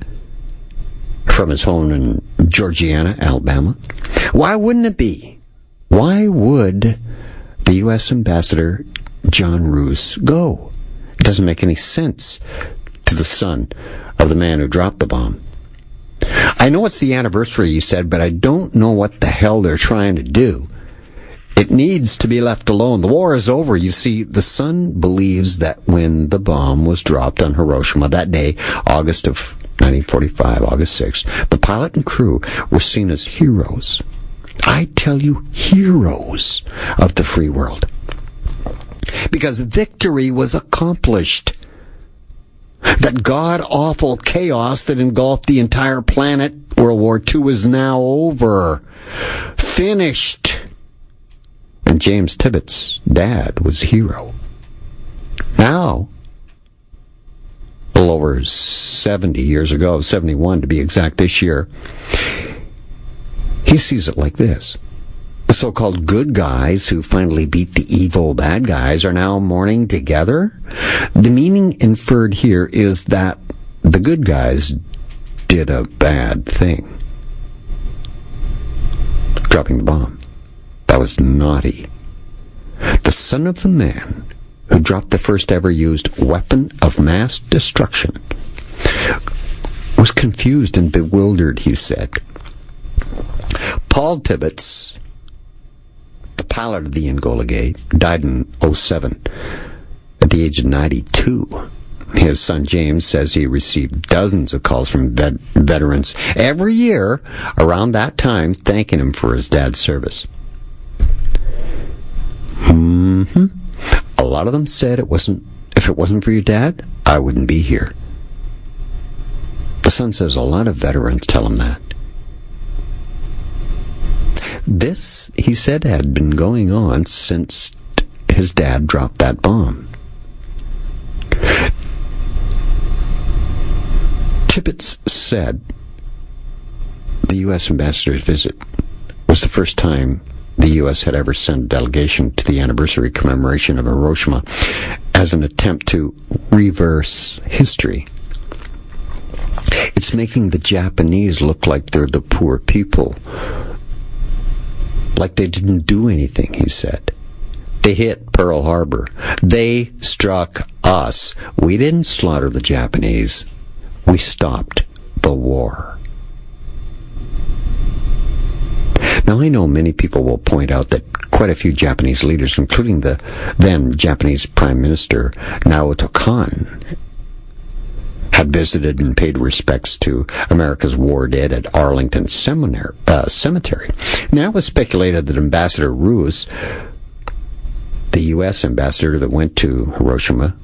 from his home in Georgiana, Alabama. Why wouldn't it be? Why would the U.S. Ambassador John Roos go? It doesn't make any sense to the son of the man who dropped the bomb. I know it's the anniversary, he said, but I don't know what the hell they're trying to do. It needs to be left alone. The war is over. You see, the son believes that when the bomb was dropped on Hiroshima that day, August of 1945, August 6th, the pilot and crew were seen as heroes. I tell you, heroes of the free world. Because victory was accomplished. That god-awful chaos that engulfed the entire planet, World War II, is now over. Finished. And James Tibbets' dad was a hero. Now, a little over 70 years ago, 71 to be exact this year, he sees it like this. The so-called good guys who finally beat the evil bad guys are now mourning together. The meaning inferred here is that the good guys did a bad thing. Dropping the bomb. That was naughty. The son of the man who dropped the first ever used weapon of mass destruction was confused and bewildered, he said. Paul Tibbets, the pilot of the Angola Gay, died in 2007 at the age of 92. His son James says he received dozens of calls from veterans every year around that time thanking him for his dad's service. A lot of them said if it wasn't for your dad, I wouldn't be here. The son says a lot of veterans tell him that. This, he said, had been going on since his dad dropped that bomb. Tibbets said the U.S. ambassador's visit was the first time the U.S. had ever sent a delegation to the anniversary commemoration of Hiroshima as an attempt to reverse history. It's making the Japanese look like they're the poor people, like they didn't do anything, he said. They hit Pearl Harbor. They struck us. We didn't slaughter the Japanese. We stopped the war. Now, I know many people will point out that quite a few Japanese leaders, including the then Japanese Prime Minister Naoto Kan, had visited and paid respects to America's war dead at Arlington Cemetery. Now it was speculated that Ambassador Roos, the U.S. ambassador that went to Hiroshima,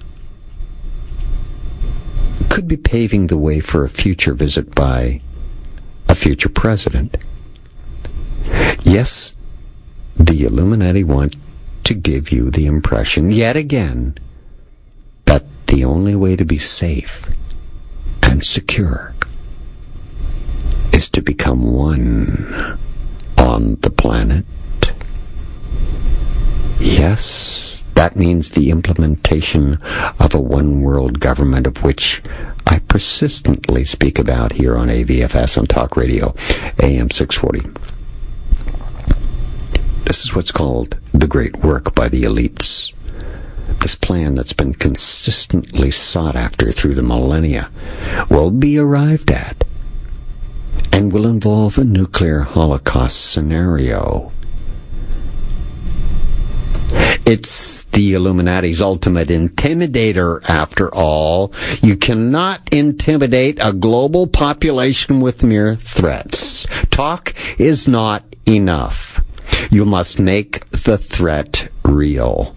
could be paving the way for a future visit by a future president. Yes, the Illuminati want to give you the impression, yet again, that the only way to be safe and secure is to become one on the planet. Yes, that means the implementation of a one-world government, of which I persistently speak about here on AVFS on Talk Radio, AM 640. This is what's called the Great Work by the Elites. This plan that's been consistently sought after through the millennia will be arrived at and will involve a nuclear holocaust scenario. It's the Illuminati's ultimate intimidator, after all. You cannot intimidate a global population with mere threats. Talk is not enough. You must make the threat real.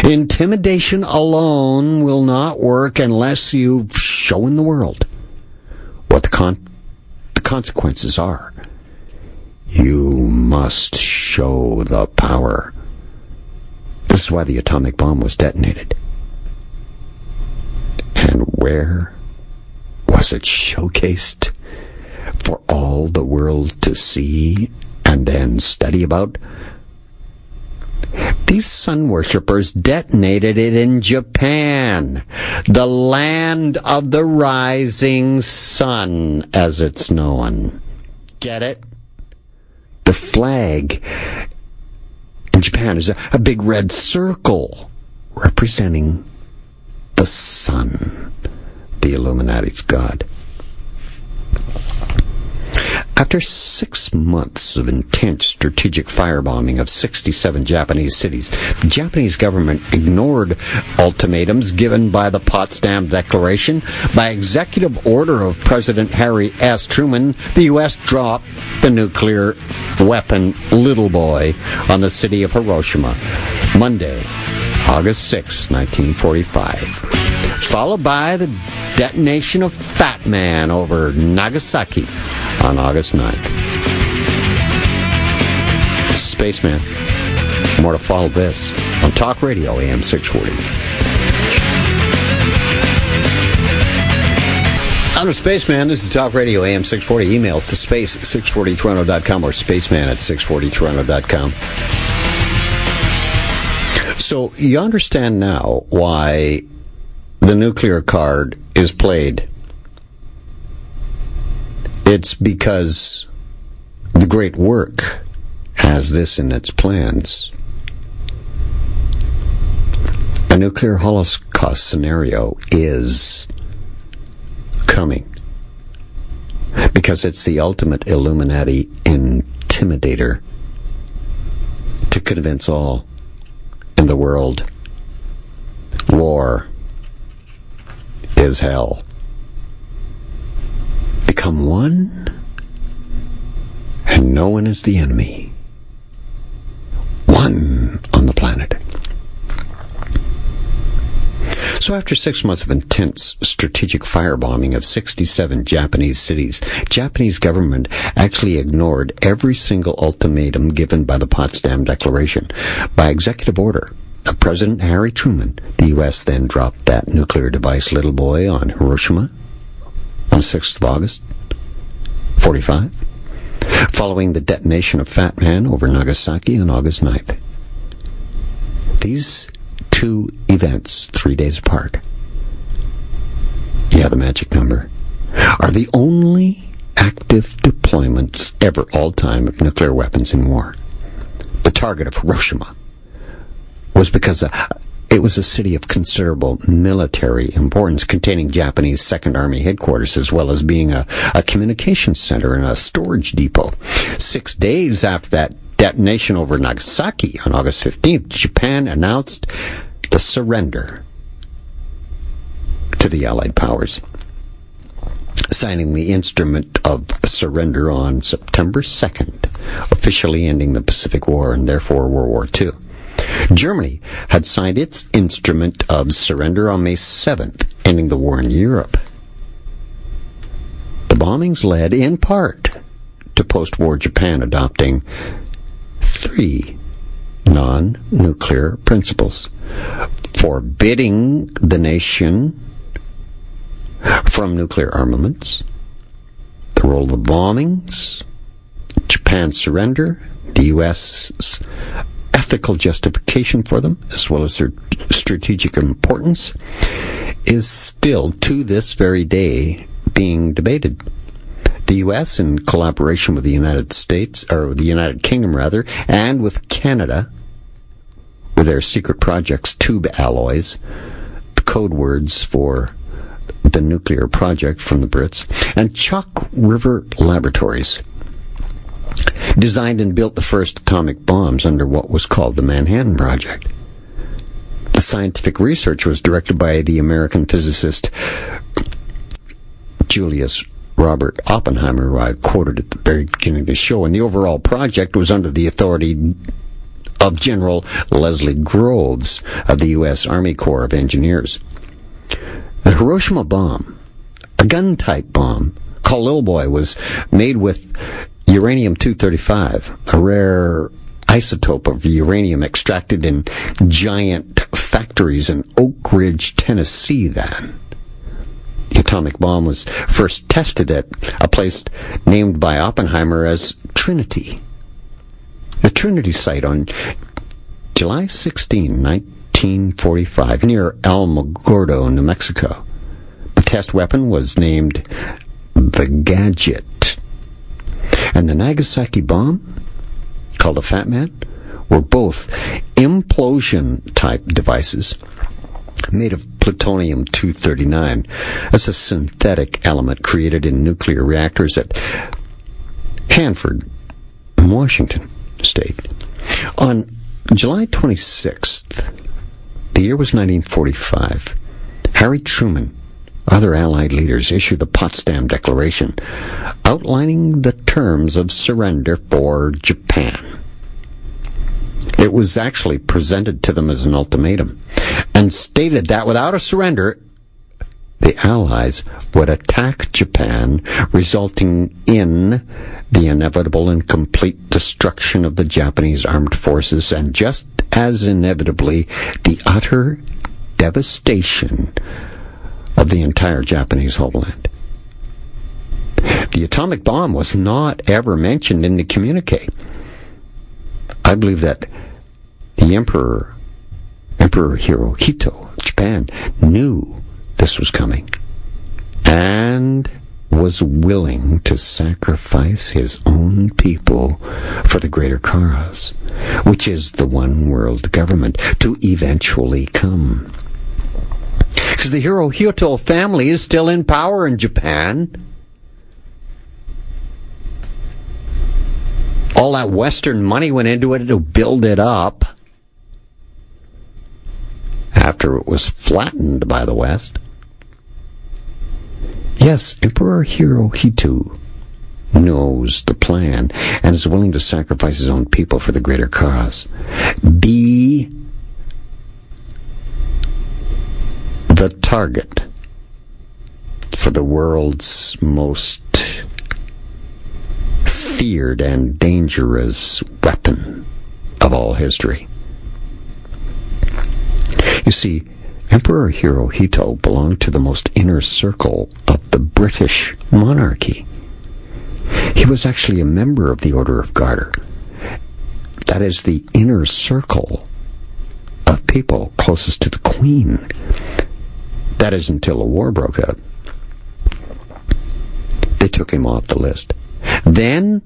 Intimidation alone will not work unless you've shown the world what the consequences are. You must show the power. This is why the atomic bomb was detonated. And where was it showcased for all the world to see and then study about? These sun worshippers detonated it in Japan, the land of the rising sun, as it's known. Get it? The flag in Japan is a big red circle representing the sun, the Illuminati's god. After 6 months of intense strategic firebombing of 67 Japanese cities, the Japanese government ignored ultimatums given by the Potsdam Declaration. By executive order of President Harry S. Truman, the U.S. dropped the nuclear weapon Little Boy on the city of Hiroshima, Monday, August 6, 1945, followed by the detonation of Fat Man over Nagasaki on August 9th. Spaceman. More to follow this on Talk Radio AM 640. I'm Spaceman. This is Talk Radio AM 640. Emails to space640toronto.com or spaceman at 640toronto.com. So you understand now why the nuclear card is played. It's because the Great Work has this in its plans. A nuclear holocaust scenario is coming because it's the ultimate Illuminati intimidator to convince all in the world war is hell. Become one, and no one is the enemy. One on the planet. So after 6 months of intense strategic firebombing of 67 Japanese cities, Japanese government actually ignored every single ultimatum given by the Potsdam Declaration. By executive order of President Harry Truman, the U.S. then dropped that nuclear device Little Boy on Hiroshima on the 6th of August, 45, following the detonation of Fat Man over Nagasaki on August 9th. These two events, 3 days apart, the magic number, are the only active deployments ever all-time of nuclear weapons in war. The target of Hiroshima was because it was a city of considerable military importance, containing Japanese Second Army headquarters, as well as being a communications center and a storage depot. 6 days after that detonation over Nagasaki on August 15th, Japan announced the surrender to the Allied powers, signing the instrument of surrender on September 2nd, officially ending the Pacific War and therefore World War II. Germany had signed its instrument of surrender on May 7th, ending the war in Europe. The bombings led, in part, to post-war Japan adopting 3 non-nuclear principles, forbidding the nation from nuclear armaments, the role of the bombings, Japan's surrender, the U.S.'s ethical justification for them, as well as their strategic importance, is still, to this very day, being debated. The U.S., in collaboration with the United States, or the United Kingdom rather, and with Canada, with their secret projects tube alloys, the code words for the nuclear project from the Brits, and Chalk River Laboratories, designed and built the first atomic bombs under what was called the Manhattan Project. The scientific research was directed by the American physicist Julius Robert Oppenheimer, who I quoted at the very beginning of the show, and the overall project was under the authority of General Leslie Groves of the U.S. Army Corps of Engineers. The Hiroshima bomb, a gun-type bomb called Little Boy, was made with uranium-235, a rare isotope of uranium extracted in giant factories in Oak Ridge, Tennessee then. The atomic bomb was first tested at a place named by Oppenheimer as Trinity. The Trinity site on July 16, 1945, near Alamogordo, New Mexico. The test weapon was named the Gadget. And the Nagasaki bomb, called the Fat Man, were both implosion-type devices made of plutonium-239 as a synthetic element created in nuclear reactors at Hanford, Washington State. On July 26th, the year was 1945, Harry Truman, other Allied leaders, issued the Potsdam Declaration, outlining the terms of surrender for Japan. It was actually presented to them as an ultimatum, and stated that without a surrender, the Allies would attack Japan, resulting in the inevitable and complete destruction of the Japanese armed forces, and just as inevitably, the utter devastation of the entire Japanese homeland. The atomic bomb was not ever mentioned in the communique. I believe that the Emperor Hirohito of Japan knew this was coming and was willing to sacrifice his own people for the greater cause, which is the one world government to eventually come. Because the Hirohito family is still in power in Japan. All that Western money went into it to build it up after it was flattened by the West. Yes, Emperor Hirohito knows the plan and is willing to sacrifice his own people for the greater cause. Be the target for the world's most feared and dangerous weapon of all history. You see, Emperor Hirohito belonged to the most inner circle of the British monarchy. He was actually a member of the Order of Garter. That is the inner circle of people closest to the Queen. That is until a war broke out. They took him off the list. Then,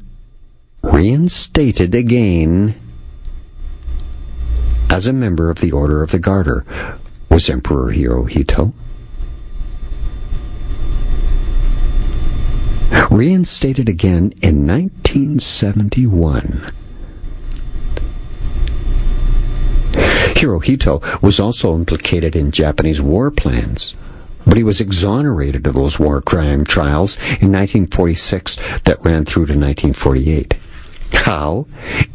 reinstated again as a member of the Order of the Garter, was Emperor Hirohito. Reinstated again in 1971 Hirohito was also implicated in Japanese war plans, but he was exonerated of those war crime trials in 1946 that ran through to 1948. How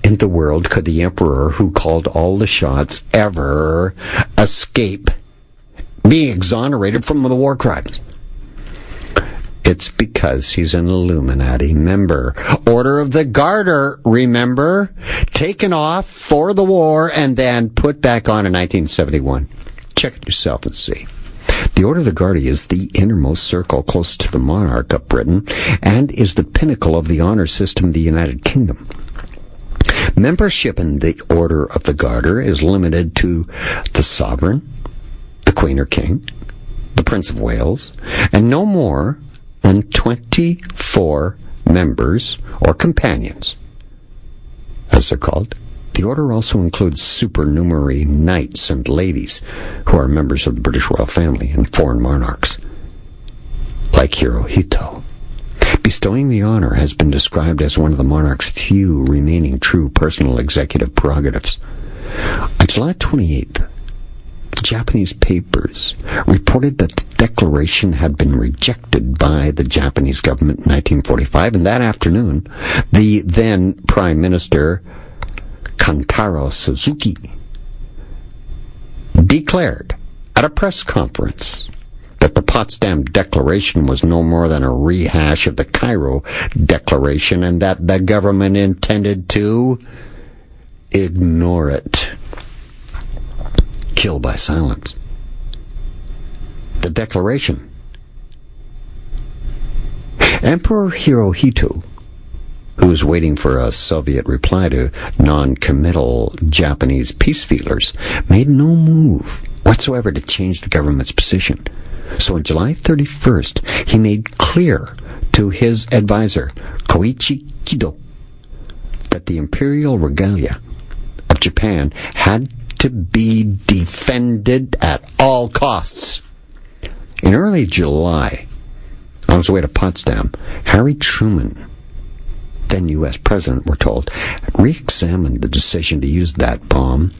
in the world could the emperor who called all the shots ever escape being exonerated from the war crimes? It's because he's an Illuminati member. Order of the Garter, remember? Taken off for the war and then put back on in 1971. Check it yourself and see. The Order of the Garter is the innermost circle close to the monarch of Britain and is the pinnacle of the honor system of the United Kingdom. Membership in the Order of the Garter is limited to the sovereign, the Queen or King, the Prince of Wales, and no more than 24 members or companions, as they're called. The order also includes supernumerary knights and ladies who are members of the British royal family and foreign monarchs, like Hirohito. Bestowing the honor has been described as one of the monarch's few remaining true personal executive prerogatives. On July 28th, Japanese papers reported that the declaration had been rejected by the Japanese government in 1945, and that afternoon, the then Prime Minister Kantaro Suzuki declared at a press conference that the Potsdam Declaration was no more than a rehash of the Cairo Declaration and that the government intended to ignore it. Kill by silence. The Declaration. Emperor Hirohito, who was waiting for a Soviet reply to non-committal Japanese peace feelers, made no move whatsoever to change the government's position. So on July 31st, he made clear to his advisor, Koichi Kido, that the imperial regalia of Japan had to be defended at all costs. In early July, on his way to Potsdam, Harry Truman, then U.S. president, we're told, re-examined the decision to use that bomb.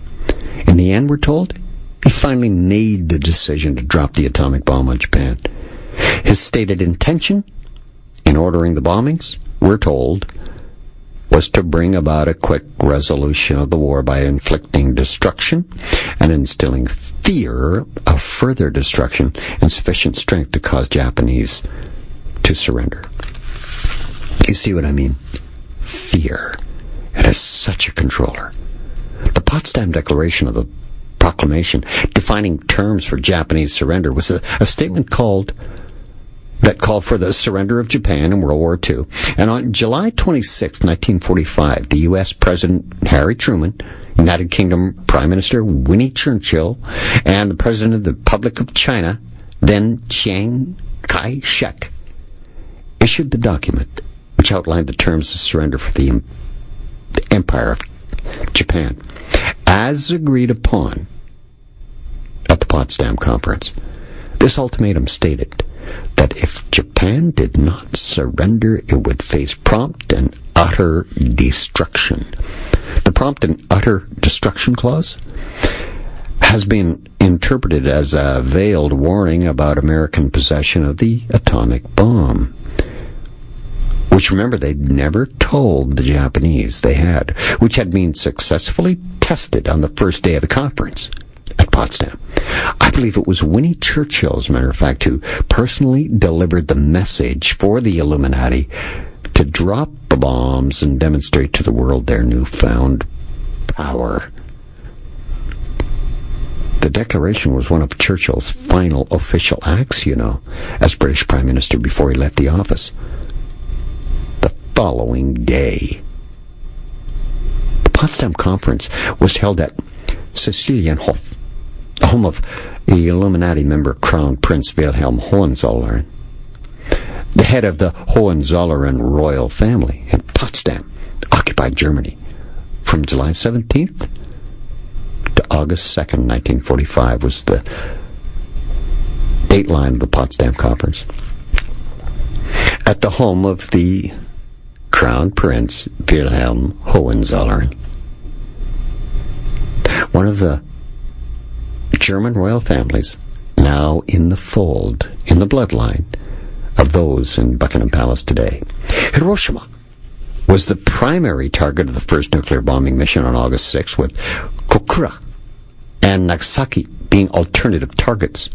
In the end, we're told, he finally made the decision to drop the atomic bomb on Japan. His stated intention in ordering the bombings, we're told, was to bring about a quick resolution of the war by inflicting destruction and instilling fear of further destruction and sufficient strength to cause Japanese to surrender. You see what I mean? Fear. It is such a controller. The Potsdam Declaration of the Proclamation defining terms for Japanese surrender was a statement that called for the surrender of Japan in World War II. And on July 26, 1945, the U.S. President Harry Truman, United Kingdom Prime Minister Winnie Churchill, and the President of the Republic of China, then Chiang Kai-shek, issued the document which outlined the terms of surrender for the Empire of Japan, as agreed upon at the Potsdam Conference. This ultimatum stated that if Japan did not surrender, it would face prompt and utter destruction. The prompt and utter destruction clause has been interpreted as a veiled warning about American possession of the atomic bomb, which, remember, they'd never told the Japanese they had, which had been successfully tested on the first day of the conference at Potsdam. I believe it was Winnie Churchill, as a matter of fact, who personally delivered the message for the Illuminati to drop the bombs and demonstrate to the world their newfound power. The Declaration was one of Churchill's final official acts, as British Prime Minister before he left the office. The following day, the Potsdam Conference was held at Sicilienhof, the home of the Illuminati member Crown Prince Wilhelm Hohenzollern, the head of the Hohenzollern royal family in Potsdam, occupied Germany, from July 17th to August 2nd, 1945 was the date line of the Potsdam Conference. At the home of the Crown Prince Wilhelm Hohenzollern. One of the German royal families now in the fold, in the bloodline of those in Buckingham Palace today. Hiroshima was the primary target of the first nuclear bombing mission on August 6, with Kokura and Nagasaki being alternative targets.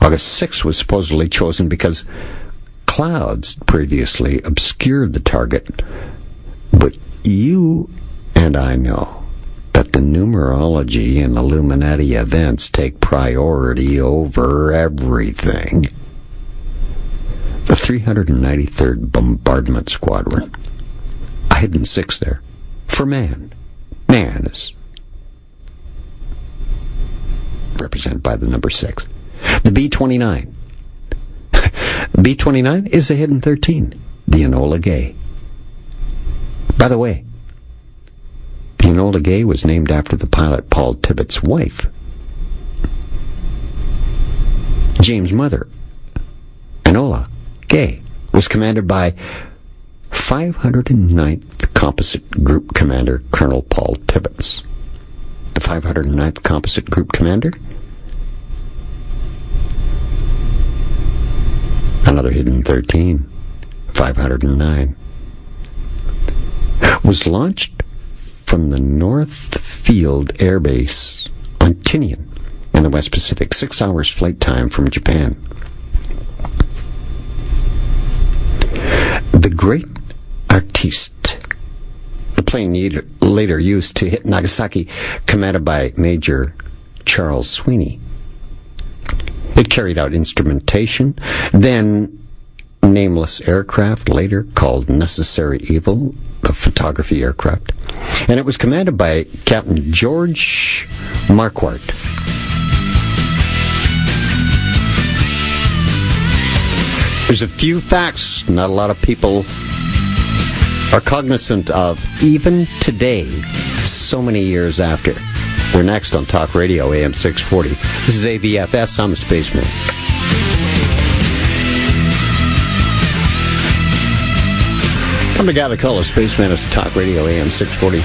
August 6 was supposedly chosen because clouds previously obscured the target. But you and I know that the numerology and Illuminati events take priority over everything. The 393rd Bombardment Squadron, a hidden six there, for man. Man is represented by the number 6. The B-29. B-29 is a hidden 13, the Enola Gay. By the way, the Enola Gay was named after the pilot Paul Tibbet's wife. James' mother, Enola Gay, was commanded by 509th Composite Group Commander Colonel Paul Tibbets. The 509th Composite Group Commander? Another hidden 13, 509. Was launched from the North Field Air Base on Tinian in the West Pacific, 6 hours flight time from Japan. The Great Artiste, the plane later used to hit Nagasaki, commanded by Major Charles Sweeney. It carried out instrumentation, then nameless aircraft, later called Necessary Evil, the photography aircraft, and it was commanded by Captain George Marquardt. There's a few facts not a lot of people are cognizant of, even today, so many years after. We're next on Talk Radio, AM 640. This is AVFS. I'm a Spaceman. I'm the guy they call a Spaceman. It's Talk Radio, AM 640.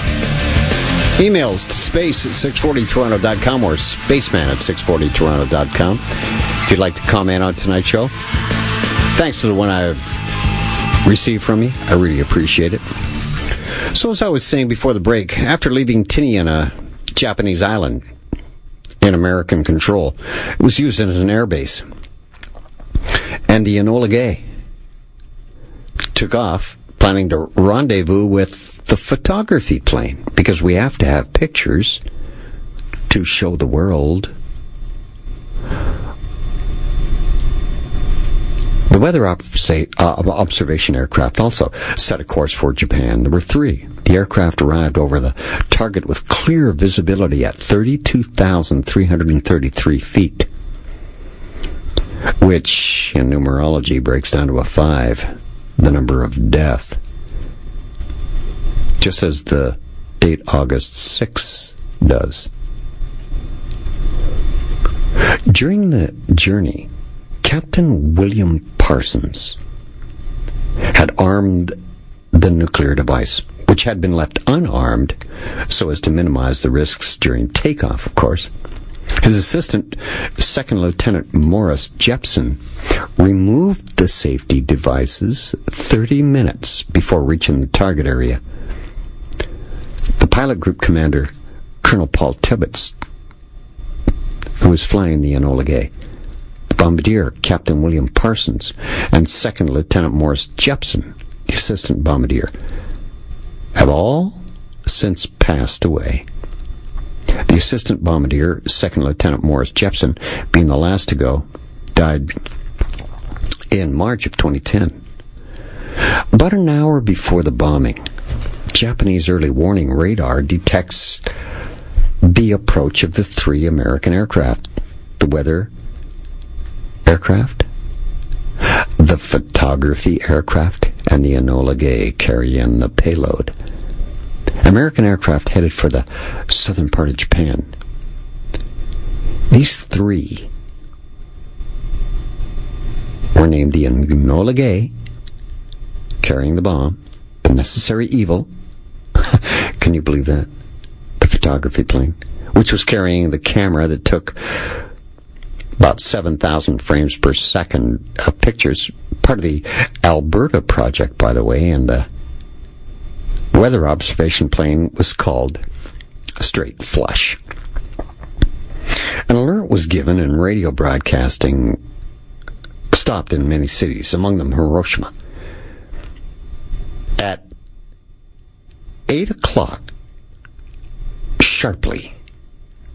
Emails to space at 640toronto.com or spaceman at 640toronto.com. If you'd like to comment on tonight's show, thanks to the one I've received from you. I really appreciate it. So as I was saying before the break, after leaving Tinian, a Japanese island in American control, it was used as an airbase. And the Enola Gay took off, planning to rendezvous with the photography plane, because we have to have pictures to show the world. The weather observation aircraft also set a course for Japan. Number 3, the aircraft arrived over the target with clear visibility at 32,333 feet, which in numerology breaks down to a 5, the number of death, just as the date August 6 does. During the journey, Captain William Parsons had armed the nuclear device, which had been left unarmed so as to minimize the risks during takeoff, of course. His assistant, Second Lieutenant Morris Jepson, removed the safety devices 30 minutes before reaching the target area. The pilot group commander, Colonel Paul Tibbets, who was flying the Enola Gay, Bombardier Captain William Parsons, and Second Lieutenant Morris Jepson, the assistant bombardier, have all since passed away. The assistant bombardier, Second Lieutenant Morris Jepson, being the last to go, died in March of 2010. About an hour before the bombing, Japanese early warning radar detects the approach of the 3 American aircraft: the weather aircraft, the photography aircraft, and the Enola Gay carrying the payload. American aircraft headed for the southern part of Japan. These 3 were named the Enola Gay, carrying the bomb, the Necessary Evil, can you believe that? The photography plane, which was carrying the camera that took about 7,000 frames per second of pictures. Part of the Alberta project, by the way, and the weather observation plane was called Straight Flush. An alert was given and radio broadcasting stopped in many cities, among them Hiroshima. At 8 o'clock, sharply,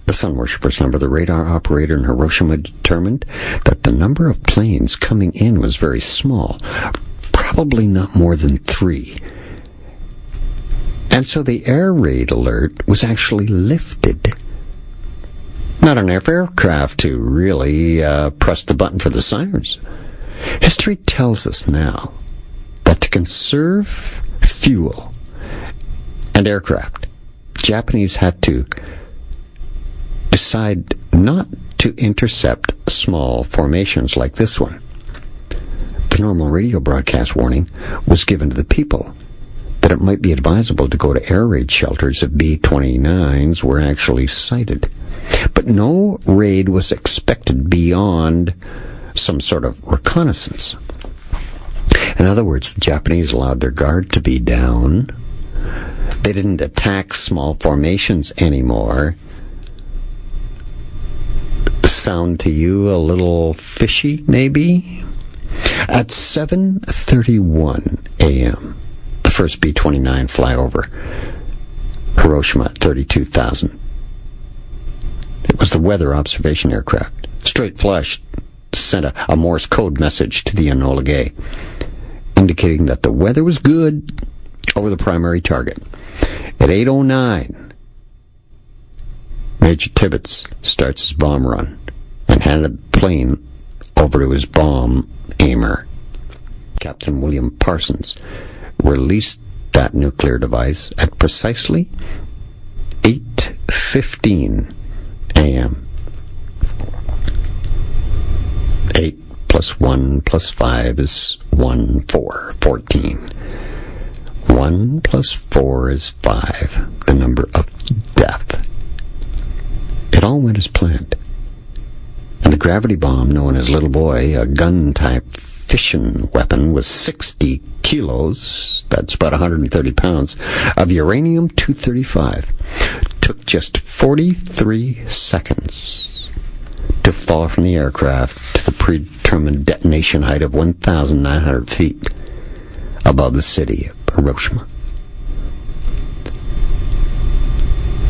the sun worshippers number, the radar operator in Hiroshima determined that the number of planes coming in was very small, probably not more than 3. And so the air raid alert was actually lifted. Not enough aircraft to really press the button for the sirens. History tells us now that to conserve fuel and aircraft, Japanese had to decide not to intercept small formations like this one. The normal radio broadcast warning was given to the people that it might be advisable to go to air raid shelters if B-29s were actually sighted. But no raid was expected beyond some sort of reconnaissance. In other words, the Japanese allowed their guard to be down. They didn't attack small formations anymore. Sound to you a little fishy, maybe? At 7:31 a.m., the first B-29 flyover Hiroshima at 32,000. It was the weather observation aircraft. Straight Flush sent a Morse code message to the Enola Gay, indicating that the weather was good over the primary target. At 8:09, Major Tibbets starts his bomb run and handed the plane over to his bomb aimer. Captain William Parsons released that nuclear device at precisely 8:15 a.m. 8 plus 1 plus 5 is 14. 1 plus 4 is 5, the number of death. It all went as planned. And the gravity bomb, known as Little Boy, a gun-type fission weapon with 60 kilos, that's about 130 pounds, of uranium-235, took just 43 seconds to fall from the aircraft to the predetermined detonation height of 1,900 feet above the city of Hiroshima.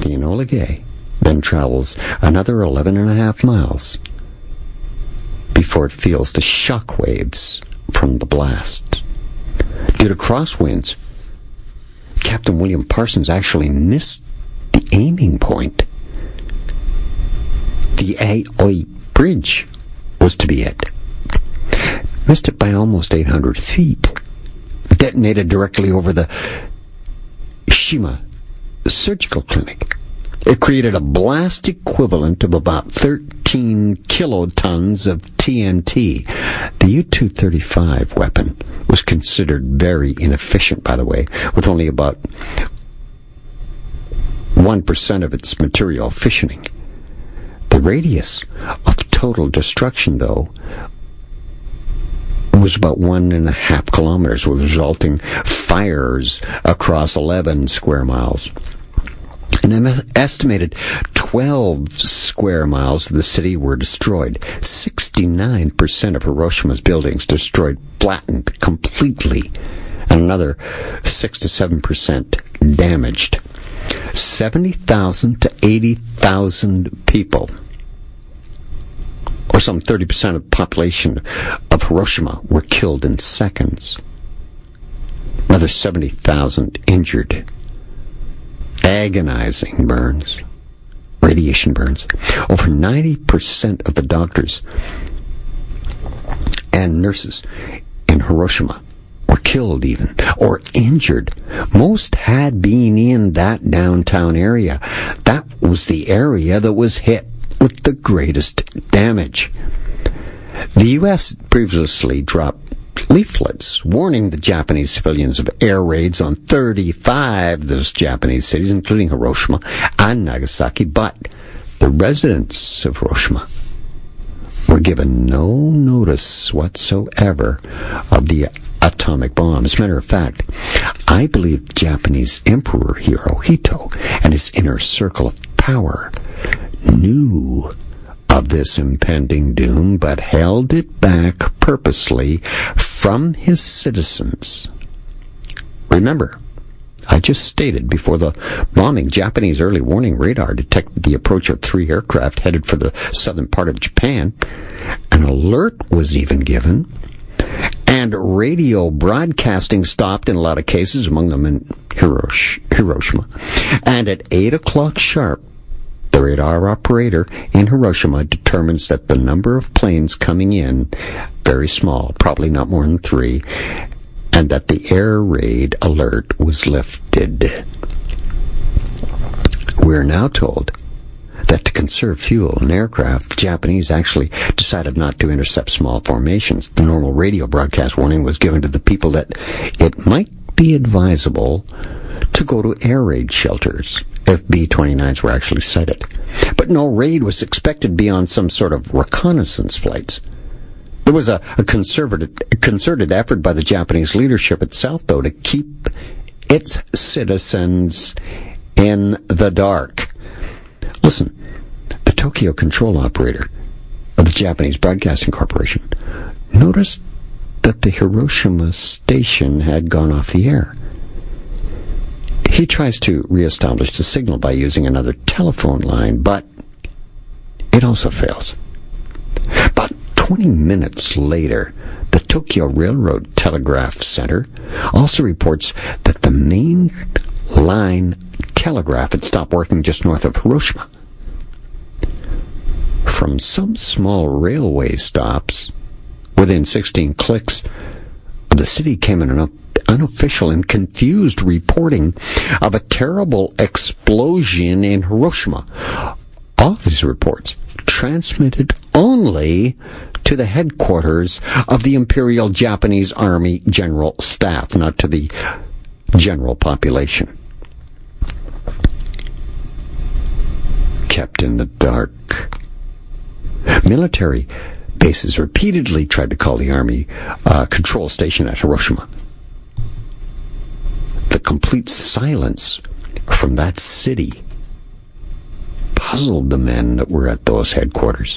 The Enola Gay then travels another 11.5 miles before it feels the shock waves from the blast. Due to crosswinds, Captain William Parsons actually missed the aiming point. The Aoi Bridge was to be it. Missed it by almost 800 feet. Detonated directly over the Shima surgical clinic. It created a blast equivalent of about 13 kilotons of TNT. The U-235 weapon was considered very inefficient, by the way, with only about 1% of its material fissioning. The radius of total destruction, though, was about 1.5 kilometers, with resulting fires across 11 square miles. An estimated 12 square miles of the city were destroyed. 69% of Hiroshima's buildings destroyed, flattened completely, and another 6 to 7% damaged. 70,000 to 80,000 people, or some 30% of the population of Hiroshima, were killed in seconds. Another 70,000 injured. Agonizing burns, radiation burns. Over 90% of the doctors and nurses in Hiroshima were killed even, or injured. Most had been in that downtown area. That was the area that was hit with the greatest damage. The U.S. previously dropped leaflets warning the Japanese civilians of air raids on 35 of those Japanese cities, including Hiroshima and Nagasaki, but the residents of Hiroshima were given no notice whatsoever of the atomic bomb. As a matter of fact, I believe the Japanese Emperor Hirohito and his inner circle of power knew of this impending doom, but held it back purposely from his citizens. Remember, I just stated before the bombing, Japanese early warning radar detected the approach of 3 aircraft headed for the southern part of Japan. An alert was even given, and radio broadcasting stopped in a lot of cases, among them in Hiroshima. And at 8 o'clock sharp, the radar operator in Hiroshima determines that the number of planes coming in, very small, probably not more than 3, and that the air raid alert was lifted. We're now told that to conserve fuel in aircraft, the Japanese actually decided not to intercept small formations. The normal radio broadcast warning was given to the people that it might be advisable to go to air raid shelters if B-29s were actually sighted. But no raid was expected beyond some sort of reconnaissance flights. There was a concerted effort by the Japanese leadership itself, though, to keep its citizens in the dark. Listen, the Tokyo control operator of the Japanese Broadcasting Corporation noticed that the Hiroshima station had gone off the air. He tries to reestablish the signal by using another telephone line, but it also fails. About 20 minutes later, the Tokyo Railroad Telegraph Center also reports that the main line telegraph had stopped working just north of Hiroshima. From some small railway stops within 16 clicks of the city came an unofficial and confused reporting of a terrible explosion in Hiroshima. All of these reports transmitted only to the headquarters of the Imperial Japanese Army General Staff, not to the general population. Kept in the dark. Military bases repeatedly tried to call the Army control station at Hiroshima. The complete silence from that city puzzled the men that were at those headquarters.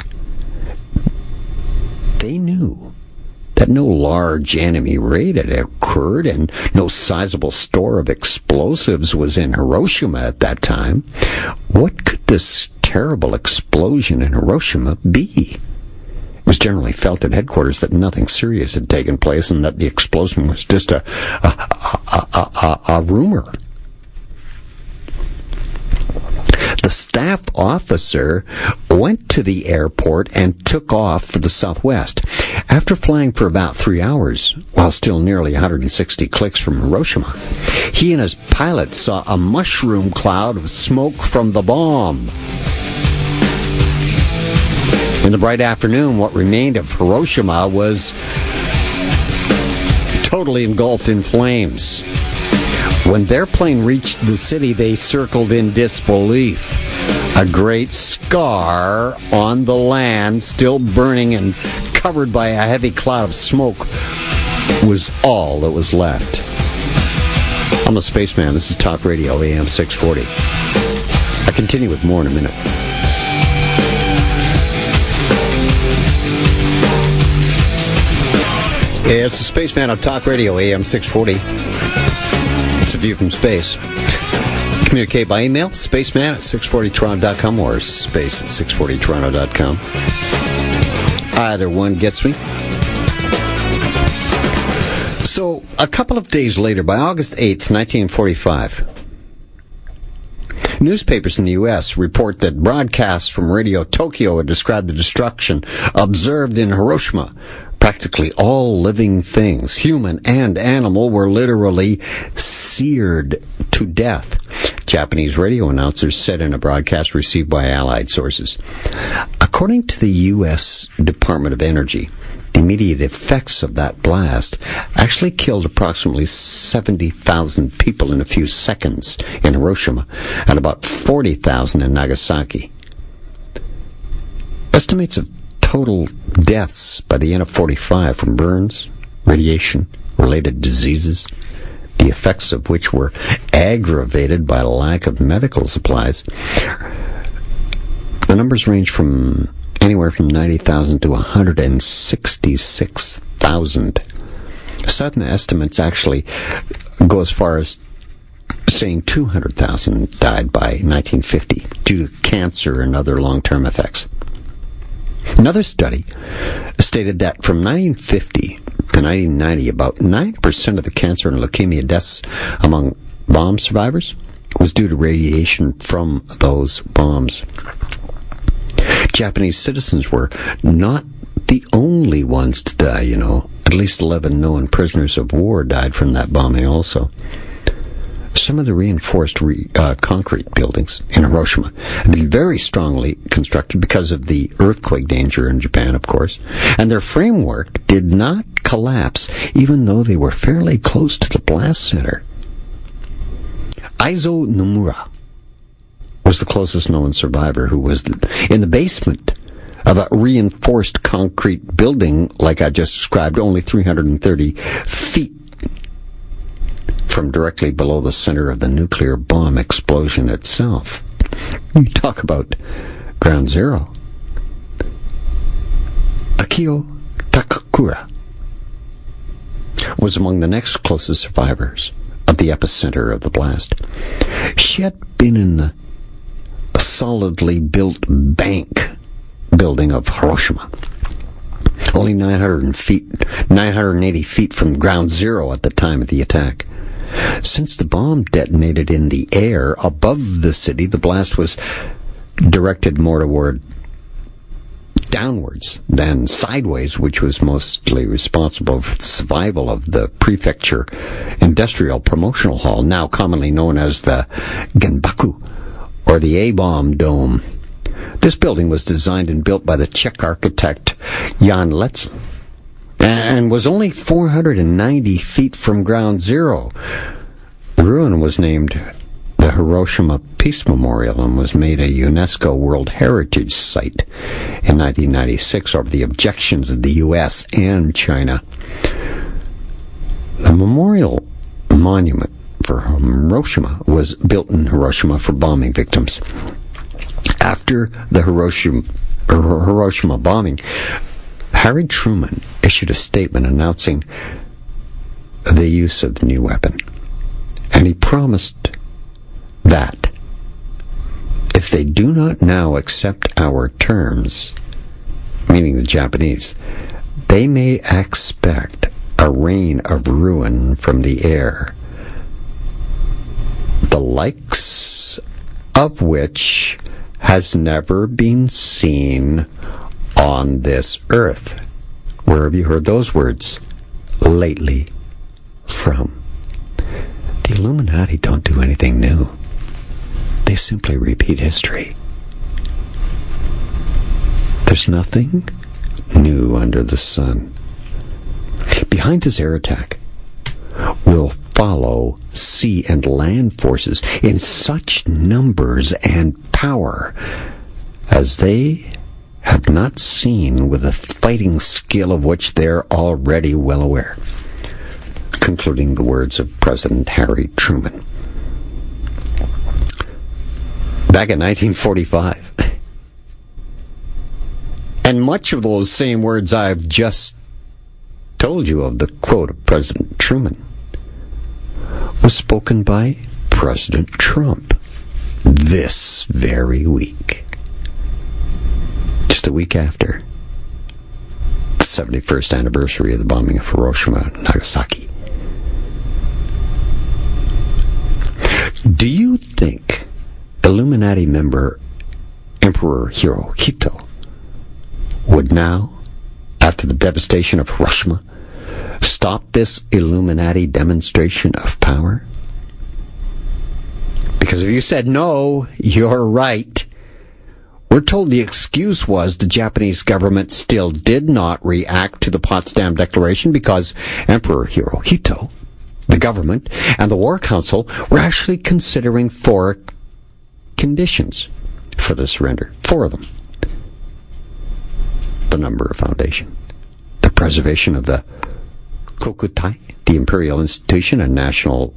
They knew that no large enemy raid had occurred and no sizable store of explosives was in Hiroshima at that time. What could this terrible explosion in Hiroshima be? It was generally felt at headquarters that nothing serious had taken place and that the explosion was just a rumor. The staff officer went to the airport and took off for the southwest. After flying for about 3 hours, while still nearly 160 clicks from Hiroshima, he and his pilot saw a mushroom cloud of smoke from the bomb. In the bright afternoon, what remained of Hiroshima was totally engulfed in flames. When their plane reached the city, they circled in disbelief. A great scar on the land, still burning and covered by a heavy cloud of smoke, was all that was left. I'm a Spaceman. This is Talk Radio AM 640. I continue with more in a minute. Yeah, it's the Spaceman on Talk Radio AM 640. It's a view from space. Communicate by email, spaceman at 640toronto.com or space at 640toronto.com. Either one gets me. So, a couple of days later, by August 8th, 1945, newspapers in the U.S. report that broadcasts from Radio Tokyo had described the destruction observed in Hiroshima. Practically all living things, human and animal, were literally seared to death, Japanese radio announcers said in a broadcast received by Allied sources. According to the U.S. Department of Energy, the immediate effects of that blast actually killed approximately 70,000 people in a few seconds in Hiroshima and about 40,000 in Nagasaki. Estimates of total deaths by the end of 1945 from burns, radiation, related diseases, the effects of which were aggravated by a lack of medical supplies. The numbers range from anywhere from 90,000 to 166,000. Some estimates actually go as far as saying 200,000 died by 1950 due to cancer and other long-term effects. Another study stated that from 1950 to 1990, about 9% of the cancer and leukemia deaths among bomb survivors was due to radiation from those bombs. Japanese citizens were not the only ones to die, you know. At least 11 known prisoners of war died from that bombing also. Some of the reinforced concrete buildings in Hiroshima have been very strongly constructed because of the earthquake danger in Japan, of course, and their framework did not collapse even though they were fairly close to the blast center. Aizo Nomura was the closest known survivor, who was in the basement of a reinforced concrete building, like I just described, only 330 feet from directly below the center of the nuclear bomb explosion itself. You talk about ground zero. Akio Takakura was among the next closest survivors of the epicenter of the blast. She had been in the solidly built bank building of Hiroshima, only 980 feet from ground zero at the time of the attack. Since the bomb detonated in the air above the city, the blast was directed more toward downwards than sideways, which was mostly responsible for the survival of the prefecture industrial promotional hall, now commonly known as the Genbaku, or the A-bomb dome. This building was designed and built by the Czech architect Jan Letzel, and was only 490 feet from ground zero. The ruin was named the Hiroshima Peace Memorial and was made a UNESCO World Heritage Site in 1996 over the objections of the U.S. and China. The memorial monument for Hiroshima was built in Hiroshima for bombing victims. After the Hiroshima bombing, Harry Truman issued a statement announcing the use of the new weapon, and he promised that if they do not now accept our terms, meaning the Japanese, they may expect a rain of ruin from the air, the likes of which has never been seen on this earth. Where have you heard those words lately from? The Illuminati don't do anything new. They simply repeat history. There's nothing new under the sun. Behind this air attack will follow sea and land forces in such numbers and power as they have not seen, with a fighting skill of which they're already well aware. Concluding the words of President Harry Truman. Back in 1945. And much of those same words I've just told you of, the quote of President Truman, was spoken by President Trump this very week. Just a week after the 71st anniversary of the bombing of Hiroshima and Nagasaki. Do you think Illuminati member Emperor Hirohito would now, after the devastation of Hiroshima, stop this Illuminati demonstration of power? Because if you said no, you're right, We're told the excuse was the Japanese government still did not react to the Potsdam Declaration because Emperor Hirohito, the government, and the War Council were actually considering 4 conditions for the surrender. 4 of them. The number of foundation, the preservation of the Kokutai, the imperial institution and national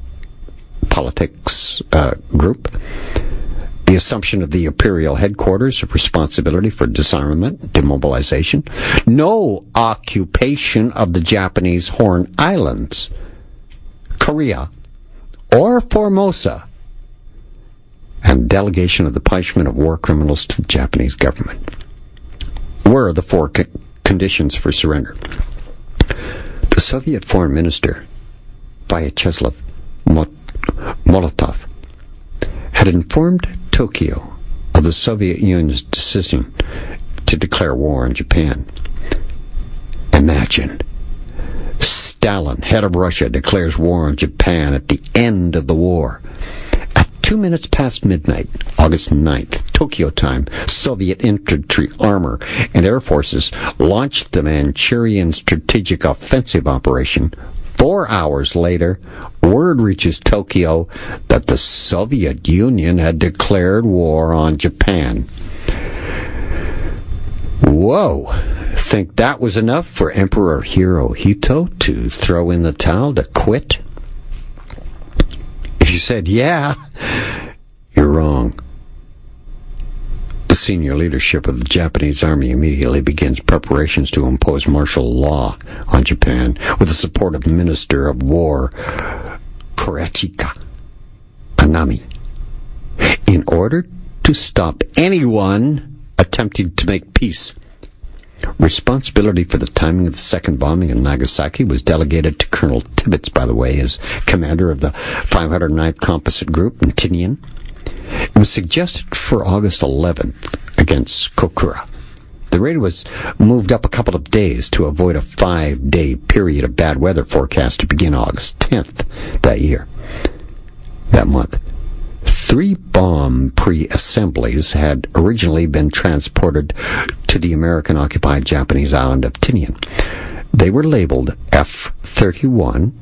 politics group, the assumption of the imperial headquarters of responsibility for disarmament, demobilization, no occupation of the Japanese Horn Islands, Korea, or Formosa, and delegation of the punishment of war criminals to the Japanese government were the 4 conditions for surrender. The Soviet Foreign Minister, Vyacheslav Molotov, had informed Tokyo of the Soviet Union's decision to declare war on Japan. Imagine, Stalin, head of Russia, declares war on Japan at the end of the war. At 2 minutes past midnight, August 9th, Tokyo time, Soviet infantry, armor, and air forces launched the Manchurian strategic offensive operation. 4 hours later, word reaches Tokyo that the Soviet Union had declared war on Japan. Whoa! Think that was enough for Emperor Hirohito to throw in the towel, to quit? If you said yeah, you're wrong. The senior leadership of the Japanese army immediately begins preparations to impose martial law on Japan with the support of Minister of War Kurachika Anami, in order to stop anyone attempting to make peace. Responsibility for the timing of the second bombing in Nagasaki was delegated to Colonel Tibbets, by the way, as commander of the 509th Composite Group in Tinian. It was suggested for August 11th against Kokura. The raid was moved up a couple of days to avoid a 5-day period of bad weather forecast to begin August 10th that month. 3 bomb pre-assemblies had originally been transported to the American-occupied Japanese island of Tinian. They were labeled F-31,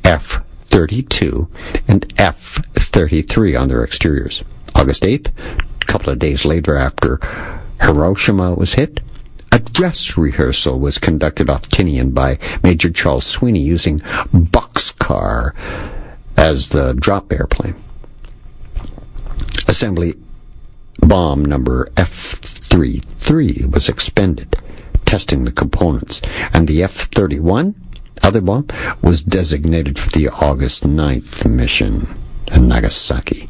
F-32, and F-33 on their exteriors. August 8th, a couple of days later after Hiroshima was hit, a dress rehearsal was conducted off Tinian by Major Charles Sweeney using Boxcar as the drop airplane. Assembly bomb number F-33 was expended, testing the components, and the F-31, other bomb, was designated for the August 9th mission in Nagasaki.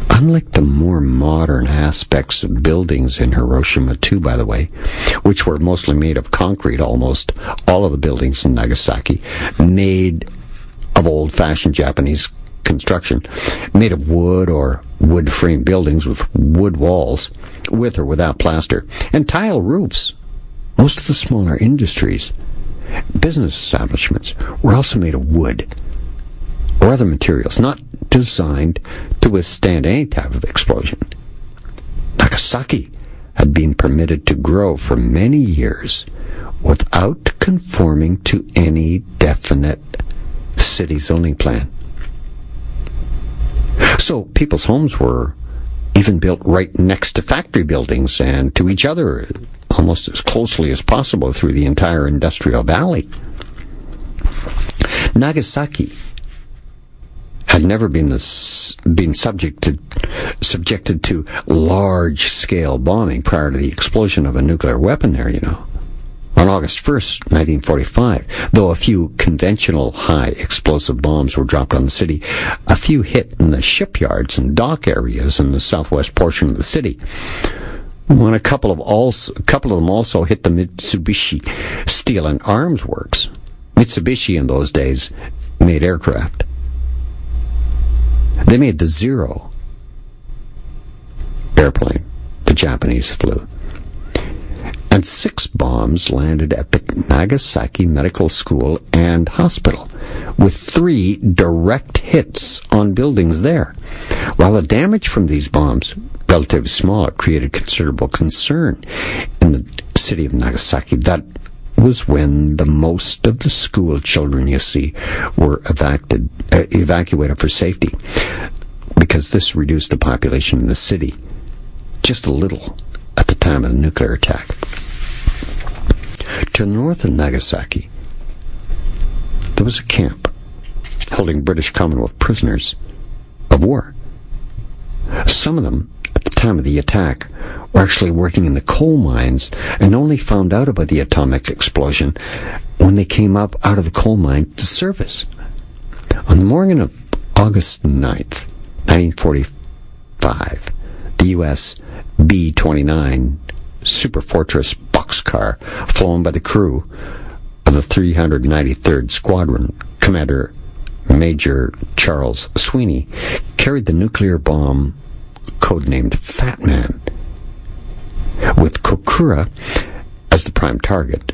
Unlike the more modern aspects of buildings in Hiroshima too, by the way, which were mostly made of concrete, almost all of the buildings in Nagasaki, made of old-fashioned Japanese construction, made of wood or wood-frame buildings with wood walls, with or without plaster, and tile roofs. Most of the smaller industries, business establishments, were also made of wood or other materials not designed to withstand any type of explosion. Nagasaki had been permitted to grow for many years without conforming to any definite city zoning plan. So people's homes were even built right next to factory buildings and to each other almost as closely as possible through the entire industrial valley. Nagasaki had never been subjected to large-scale bombing prior to the explosion of a nuclear weapon there, On August 1st, 1945, though a few conventional high-explosive bombs were dropped on the city, a few hit in the shipyards and dock areas in the southwest portion of the city. When a couple of them also hit the Mitsubishi Steel and Arms Works. Mitsubishi in those days made aircraft. They made the Zero airplane the Japanese flew. And 6 bombs landed at the Nagasaki Medical School and Hospital, with 3 direct hits on buildings there. While the damage from these bombs relatively small, it created considerable concern in the city of Nagasaki. That was when the most of the school children, you see, were evacuated for safety, because this reduced the population in the city just a little at the time of the nuclear attack. To the north of Nagasaki, there was a camp holding British Commonwealth prisoners of war. Some of them, at the time of the attack, were actually working in the coal mines and only found out about the atomic explosion when they came up out of the coal mine to service. On the morning of August 9th, 1945, the U.S. B-29 Superfortress boxcar, flown by the crew of the 393rd Squadron, Commander Major Charles Sweeney, carried the nuclear bomb codenamed Fat Man, with Kokura as the prime target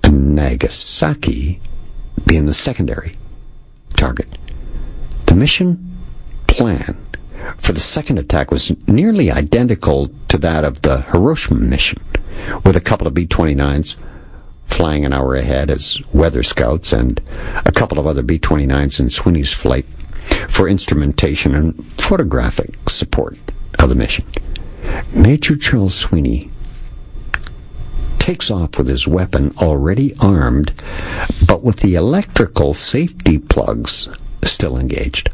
and Nagasaki being the secondary target. The mission plan for the second attack was nearly identical to that of the Hiroshima mission, with a couple of B-29s flying an hour ahead as weather scouts and a couple of other B-29s in Sweeney's flight for instrumentation and photographic support of the mission. Major Charles Sweeney takes off with his weapon already armed, but with the electrical safety plugs still engaged.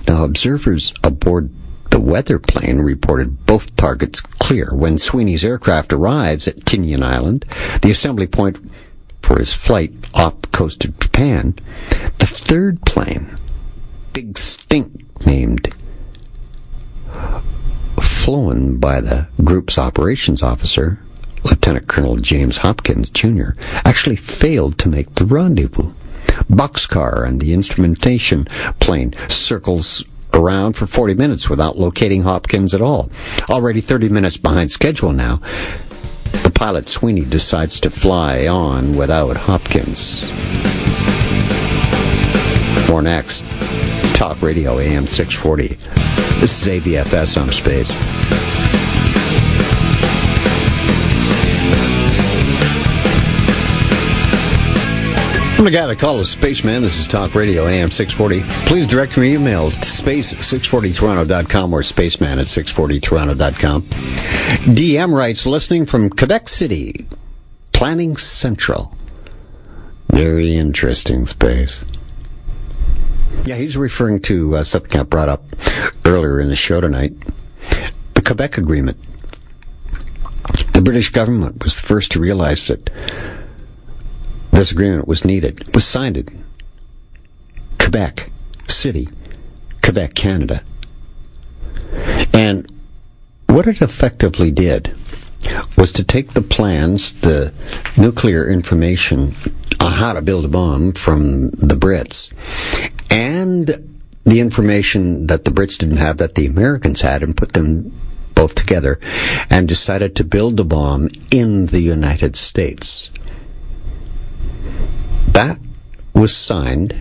Now, observers aboard the weather plane reported both targets clear. When Sweeney's aircraft arrives at Tinian Island, the assembly point for his flight off the coast of Japan, the third plane, Big Stink named, flown by the group's operations officer, Lieutenant Colonel James Hopkins, Jr., actually failed to make the rendezvous. Boxcar and the instrumentation plane circles around for 40 minutes without locating Hopkins at all. Already 30 minutes behind schedule now, the pilot Sweeney decides to fly on without Hopkins. More next. Talk Radio AM 640. This is AVFS on Space. I'm the guy they call a Spaceman. This is Talk Radio AM 640. Please direct your emails to space640toronto.com or spaceman at 640toronto.com. DM writes, listening from Quebec City, Planning Central. Very interesting space. Yeah, he's referring to something I brought up earlier in the show tonight. The Quebec Agreement. The British government was the first to realize that this agreement was needed. It was signed in Quebec City, Quebec, Canada. And what it effectively did was to take the plans, the nuclear information on how to build a bomb from the Brits, and the information that the Brits didn't have that the Americans had, and put them both together and decided to build the bomb in the United States. That was signed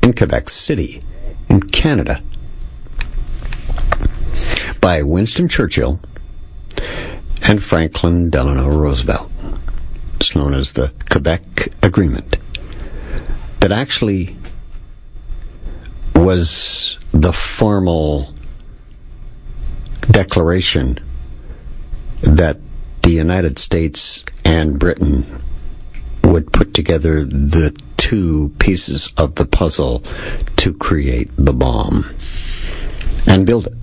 in Quebec City, in Canada, by Winston Churchill and Franklin Delano Roosevelt. It's known as the Quebec Agreement. That actually was the formal declaration that the United States and Britain would put together the two pieces of the puzzle to create the bomb and build it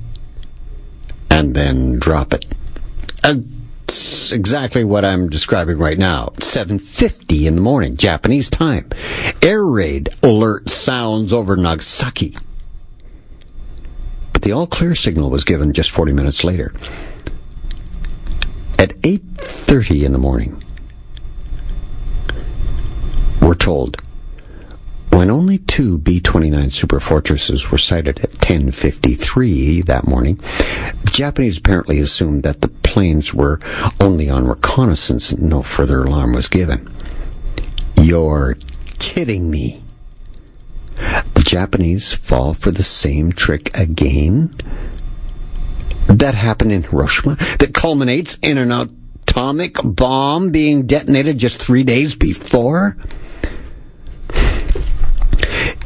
and then drop it. That's exactly what I'm describing right now. 7:50 in the morning, Japanese time. Air raid alert sounds over Nagasaki. But the all-clear signal was given just 40 minutes later. At 8:30 in the morning, we're told, when only two B-29 Superfortresses were sighted at 10:53 that morning, the Japanese apparently assumed that the planes were only on reconnaissance and no further alarm was given. You're kidding me. The Japanese fall for the same trick again that happened in Hiroshima that culminates in an atomic bomb being detonated just 3 days before?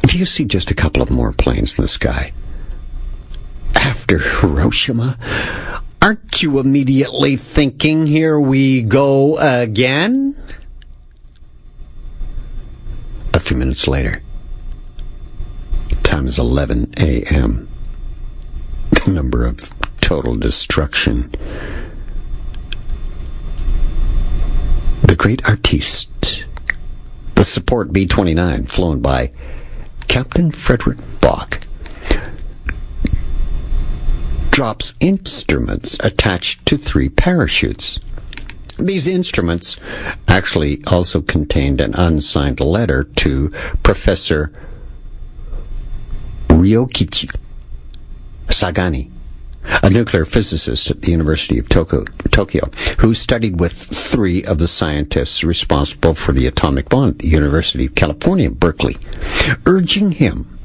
If you see just a couple of more planes in the sky after Hiroshima, aren't you immediately thinking, here we go again? A few minutes later, time is 11 a.m. The number of total destruction. The great artiste, the support B-29, flown by Captain Frederick Bach, drops instruments attached to 3 parachutes. These instruments actually also contained an unsigned letter to Professor Ryokichi Sagani, a nuclear physicist at the University of Tokyo, who studied with 3 of the scientists responsible for the atomic bomb at the University of California, Berkeley, urging him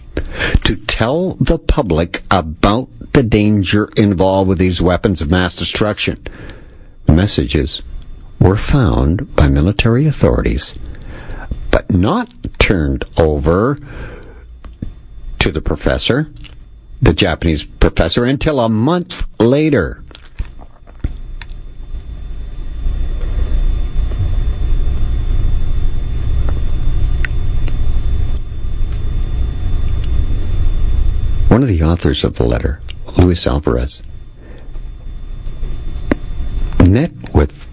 to tell the public about the danger involved with these weapons of mass destruction. The messages were found by military authorities, but not turned over to the professor, the Japanese professor, until a month later. One of the authors of the letter, Luis Alvarez, met with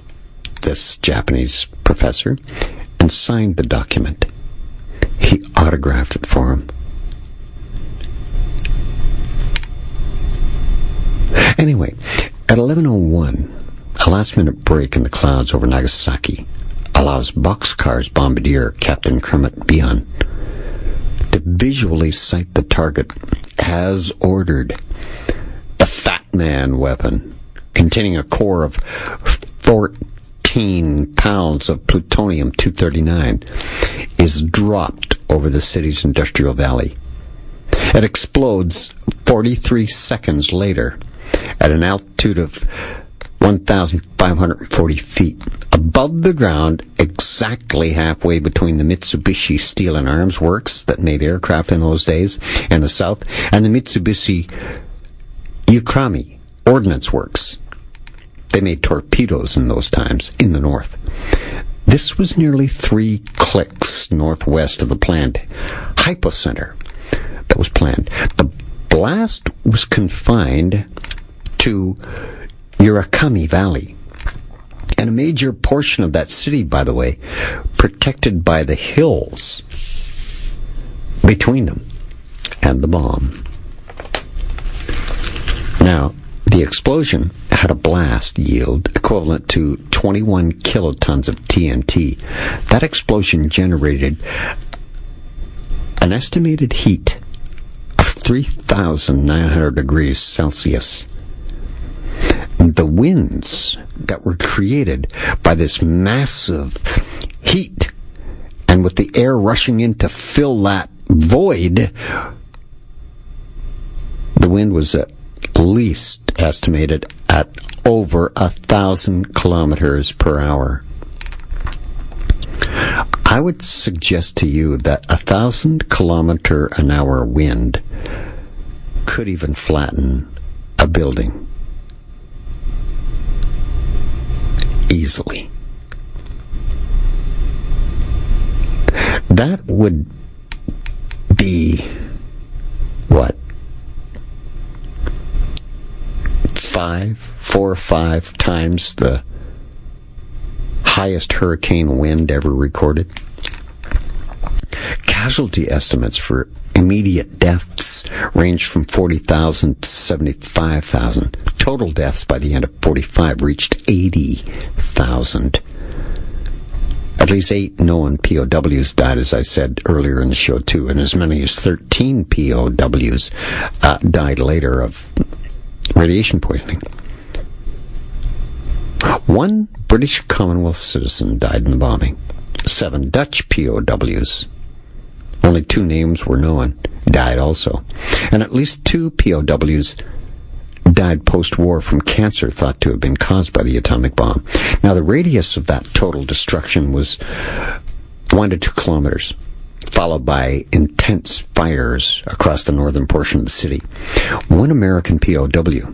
this Japanese professor and signed the document. He autographed it for him. Anyway, at 11:01, a last-minute break in the clouds over Nagasaki allows Boxcar's bombardier, Captain Kermit Bion, to visually sight the target as ordered. The Fat Man weapon, containing a core of 14 pounds of plutonium-239, is dropped over the city's industrial valley. It explodes 43 seconds later at an altitude of 1,540 feet above the ground, exactly halfway between the Mitsubishi Steel and Arms Works that made aircraft in those days in the south and the Mitsubishi Ukrami Ordnance Works. They made torpedoes in those times in the north. This was nearly 3 clicks northwest of the planned hypocenter that was planned. The blast was confined to Urakami Valley, and a major portion of that city, by the way, protected by the hills between them and the bomb. Now, the explosion had a blast yield equivalent to 21 kilotons of TNT. That explosion generated an estimated heat of 3,900 degrees Celsius. The winds that were created by this massive heat, and with the air rushing in to fill that void, the wind was at least estimated at over 1,000 kilometers per hour. I would suggest to you that 1,000 kilometer an hour wind could even flatten a building easily. That would be what? 4 or 5 times the highest hurricane wind ever recorded. Casualty estimates for immediate deaths ranged from 40,000 to 75,000. Total deaths by the end of 45 reached 80,000. At least 8 known POWs died, as I said earlier in the show, too, and as many as 13 POWs died later of radiation poisoning. 1 British Commonwealth citizen died in the bombing. 7 Dutch POWs, only 2 names were known, died also. And at least 2 POWs died post-war from cancer thought to have been caused by the atomic bomb. Now, the radius of that total destruction was 1 to 2 kilometers, followed by intense fires across the northern portion of the city. One American POW,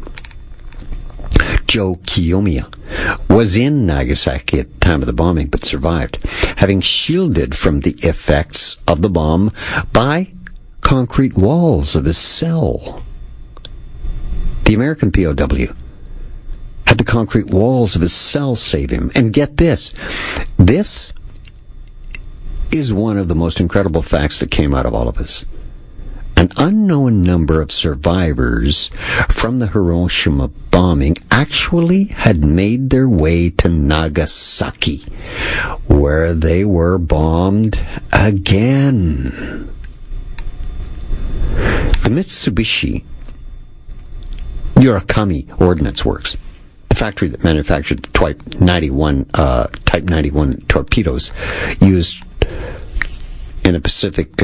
Joe Kiyomiya, was in Nagasaki at the time of the bombing, but survived, having shielded from the effects of the bomb by concrete walls of his cell. The American POW had the concrete walls of his cell save him. And get this. This is one of the most incredible facts that came out of all of this. An unknown number of survivors from the Hiroshima bombing actually had made their way to Nagasaki, where they were bombed again. The Mitsubishi Urakami Ordnance Works, the factory that manufactured the Type 91 torpedoes used in the Pacific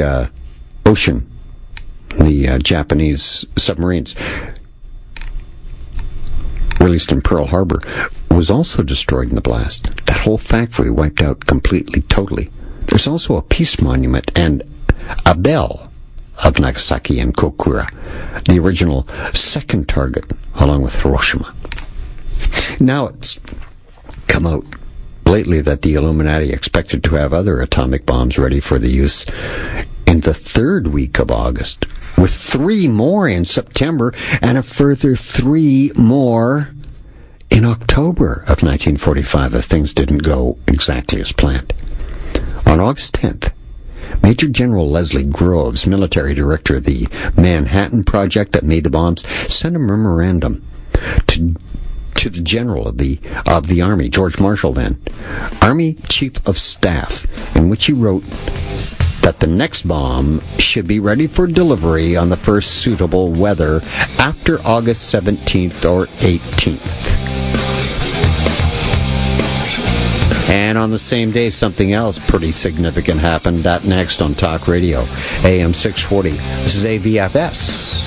Ocean, the Japanese submarines released in Pearl Harbor, was also destroyed in the blast. That whole factory wiped out completely, totally. There's also a peace monument and a bell of Nagasaki and Kokura, the original second target, along with Hiroshima. Now it's come out lately that the Illuminati expected to have other atomic bombs ready for the use in the third week of August, with 3 more in September and a further 3 more in October of 1945 if things didn't go exactly as planned. On August 10th, Major General Leslie Groves, military director of the Manhattan Project that made the bombs, sent a memorandum to the General of the Army, George Marshall then, Army Chief of Staff, in which he wrote that the next bomb should be ready for delivery on the first suitable weather after August 17th or 18th. And on the same day, something else pretty significant happened. That next on Talk Radio, AM 640. This is AVFS.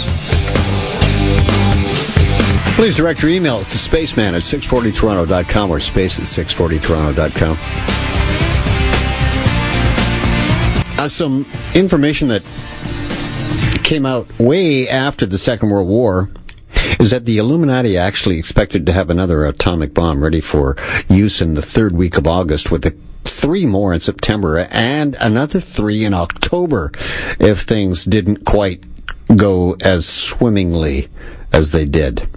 Please direct your emails to spaceman at 640toronto.com or space at 640toronto.com. Some information that came out way after the Second World War is that the Illuminati actually expected to have another atomic bomb ready for use in the third week of August, with 3 more in September and another 3 in October if things didn't quite go as swimmingly as they did.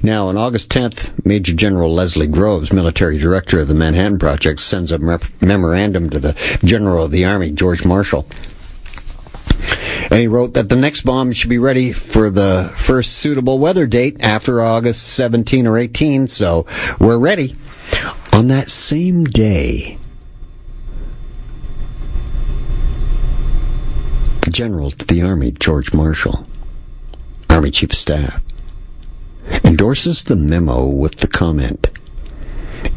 Now, on August 10th, Major General Leslie Groves, military director of the Manhattan Project, sends a memorandum to the General of the Army, George Marshall. And he wrote that the next bomb should be ready for the first suitable weather date after August 17 or 18, so we're ready. On that same day, the General to the Army, George Marshall, Army Chief of Staff, endorses the memo with the comment,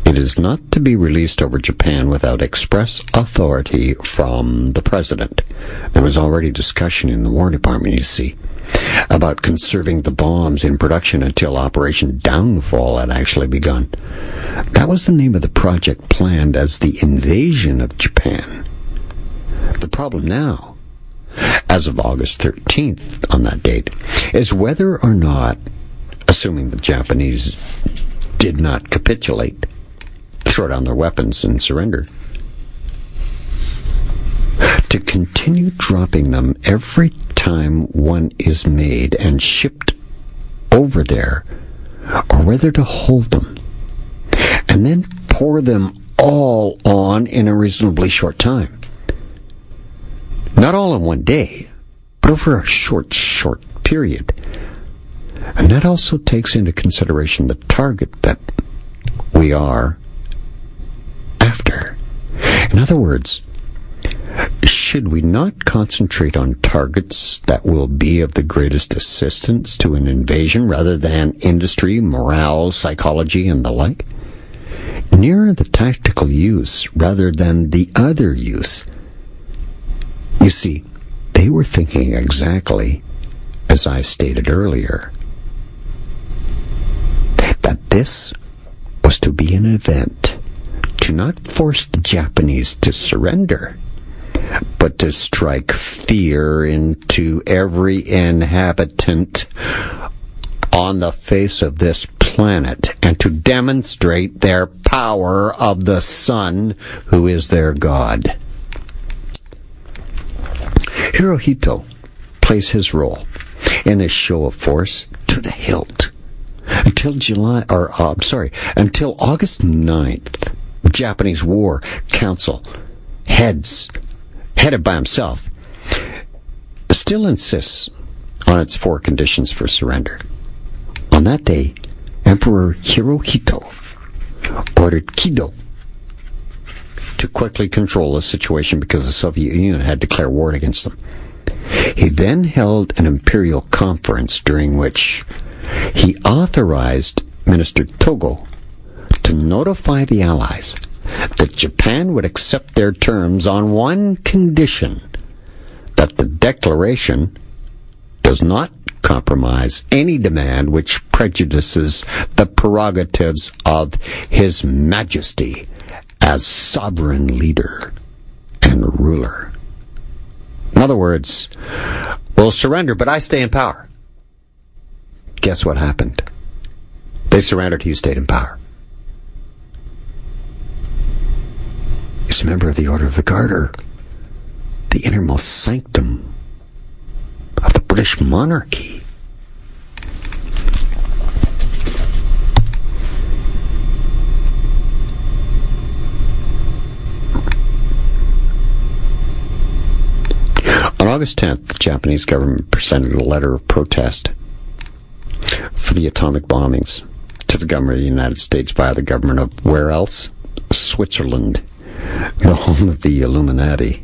"It is not to be released over Japan without express authority from the President." There was already discussion in the War Department, you see, about conserving the bombs in production until Operation Downfall had actually begun. That was the name of the project planned as the invasion of Japan. The problem now, as of August 13th on that date, is whether or not, assuming the Japanese did not capitulate, throw down their weapons and surrender, to continue dropping them every time one is made and shipped over there, or whether to hold them and then pour them all on in a reasonably short time. Not all in one day, but over a short period. And that also takes into consideration the target that we are after. In other words, should we not concentrate on targets that will be of the greatest assistance to an invasion rather than industry, morale, psychology, and the like? Nearer the tactical use rather than the other use. You see, they were thinking exactly as I stated earlier. This was to be an event to not force the Japanese to surrender, but to strike fear into every inhabitant on the face of this planet, and to demonstrate their power of the sun, who is their god. Hirohito plays his role in this show of force to the hilt. Until August 9th, the Japanese War Council, headed by himself, still insists on its 4 conditions for surrender. On that day, Emperor Hirohito ordered Kido to quickly control the situation because the Soviet Union had declared war against them. He then held an imperial conference during which he authorized Minister Togo to notify the Allies that Japan would accept their terms on one condition: that the declaration does not compromise any demand which prejudices the prerogatives of His Majesty as sovereign leader and ruler. In other words, we'll surrender, but I stay in power. Guess what happened? They surrendered, he stayed in power. He's a member of the Order of the Garter, the innermost sanctum of the British monarchy. On August 10th, the Japanese government presented a letter of protest for the atomic bombings to the government of the United States via the government of, where else? Switzerland, the home of the Illuminati.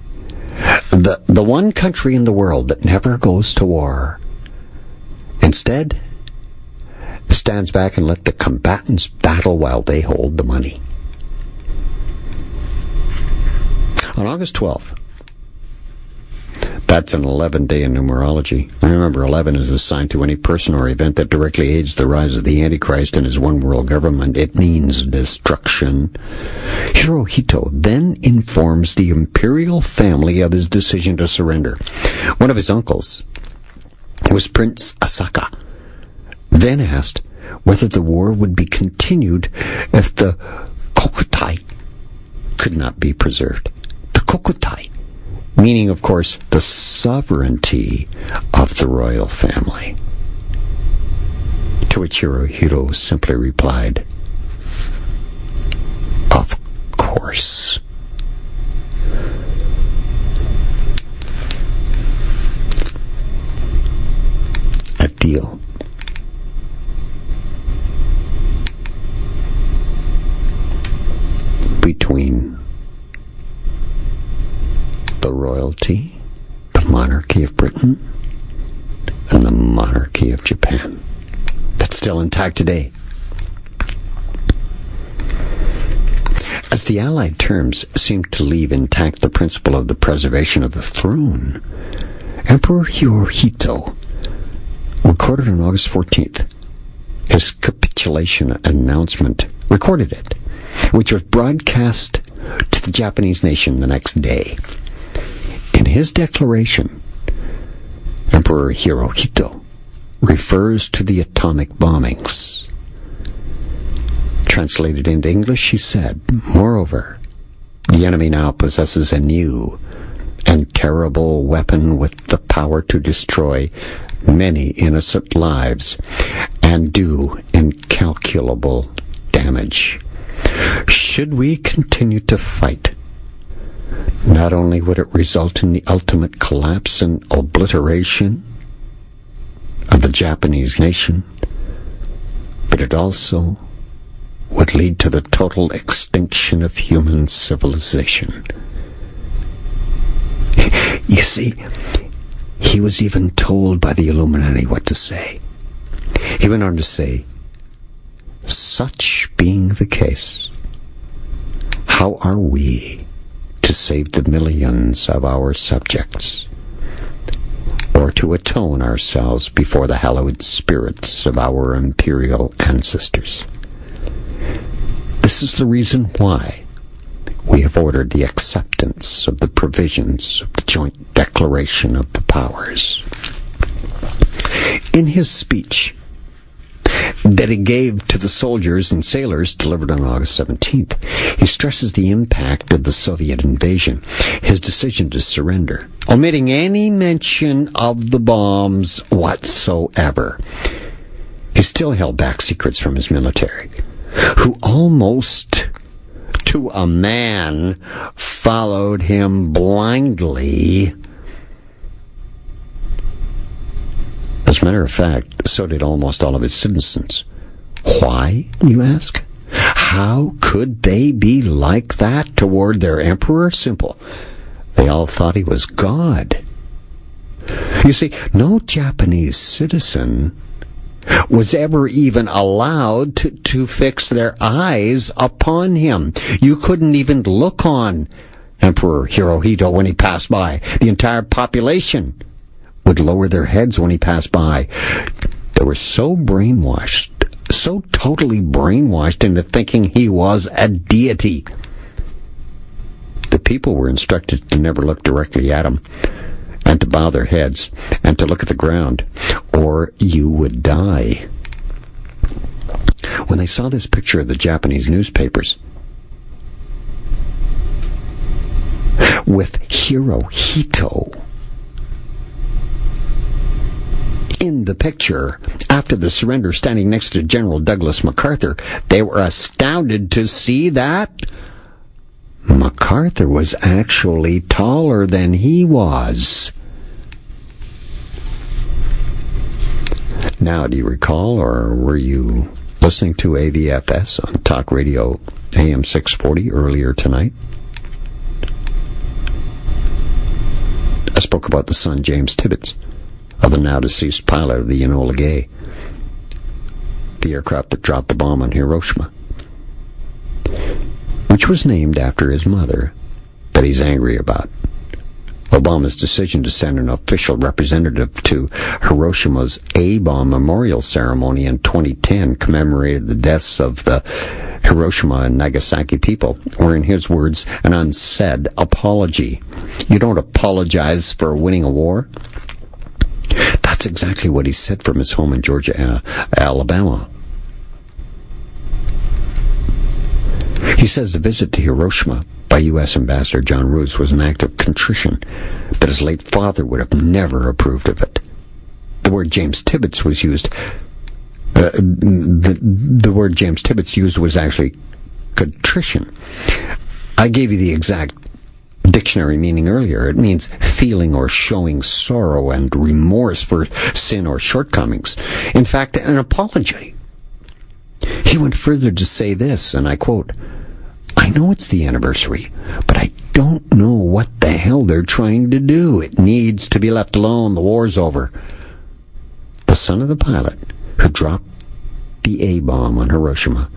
The one country in the world that never goes to war. Instead, stands back and let the combatants battle while they hold the money. On August 12th, that's an 11-day in numerology. Remember, 11 is assigned to any person or event that directly aids the rise of the Antichrist and his one-world government. It means destruction. Hirohito then informs the imperial family of his decision to surrender. One of his uncles, who was Prince Asaka, then asked whether the war would be continued if the Kokutai could not be preserved. The Kokutai, meaning, of course, the sovereignty of the royal family. To which Hirohito simply replied, "Of course." A deal. Between the royalty, the monarchy of Britain, and the monarchy of Japan. That's still intact today. As the Allied terms seemed to leave intact the principle of the preservation of the throne, Emperor Hirohito recorded on August 14th his capitulation announcement, recorded it, which was broadcast to the Japanese nation the next day. In his declaration, Emperor Hirohito refers to the atomic bombings. Translated into English, he said, "Moreover, the enemy now possesses a new and terrible weapon with the power to destroy many innocent lives and do incalculable damage. Should we continue to fight, not only would it result in the ultimate collapse and obliteration of the Japanese nation, but it also would lead to the total extinction of human civilization." You see, he was even told by the Illuminati what to say. He went on to say, "Such being the case, how are we to save the millions of our subjects, or to atone ourselves before the hallowed spirits of our imperial ancestors? This is the reason why we have ordered the acceptance of the provisions of the Joint Declaration of the Powers. In his speech that he gave to the soldiers and sailors delivered on August 17th, he stresses the impact of the Soviet invasion, his decision to surrender, omitting any mention of the bombs whatsoever. He still held back secrets from his military, who almost to a man followed him blindly. As a matter of fact, so did almost all of his citizens. Why, you ask? How could they be like that toward their emperor? Simple. They all thought he was God. You see, no Japanese citizen was ever even allowed to fix their eyes upon him. You couldn't even look on Emperor Hirohito when he passed by. The entire population would lower their heads when he passed by. They were so brainwashed, so totally brainwashed into thinking he was a deity. The people were instructed to never look directly at him, and to bow their heads, and to look at the ground, or you would die. When they saw this picture of the Japanese newspapers with Hirohito in the picture after the surrender standing next to General Douglas MacArthur, they were astounded to see that MacArthur was actually taller than he was. Now, do you recall, or were you listening to AVFS on Talk Radio AM 640 earlier tonight? I spoke about the son, James Tibbets, of the now-deceased pilot of the Enola Gay, the aircraft that dropped the bomb on Hiroshima, which was named after his mother, that he's angry about. Obama's decision to send an official representative to Hiroshima's A-bomb memorial ceremony in 2010 commemorated the deaths of the Hiroshima and Nagasaki people, or in his words, an unsaid apology. You don't apologize for winning a war? That's exactly what he said from his home in Georgia, Alabama. He says the visit to Hiroshima by U.S. Ambassador John Roos was an act of contrition, that his late father would have never approved of it. The word James Tibbets was used. The word James Tibbets used was actually contrition. I gave you the exact dictionary meaning earlier. It means feeling or showing sorrow and remorse for sin or shortcomings. In fact, an apology. He went further to say this, and I quote, "I know it's the anniversary, but I don't know what the hell they're trying to do. It needs to be left alone. The war's over." The son of the pilot who dropped the A-bomb on Hiroshima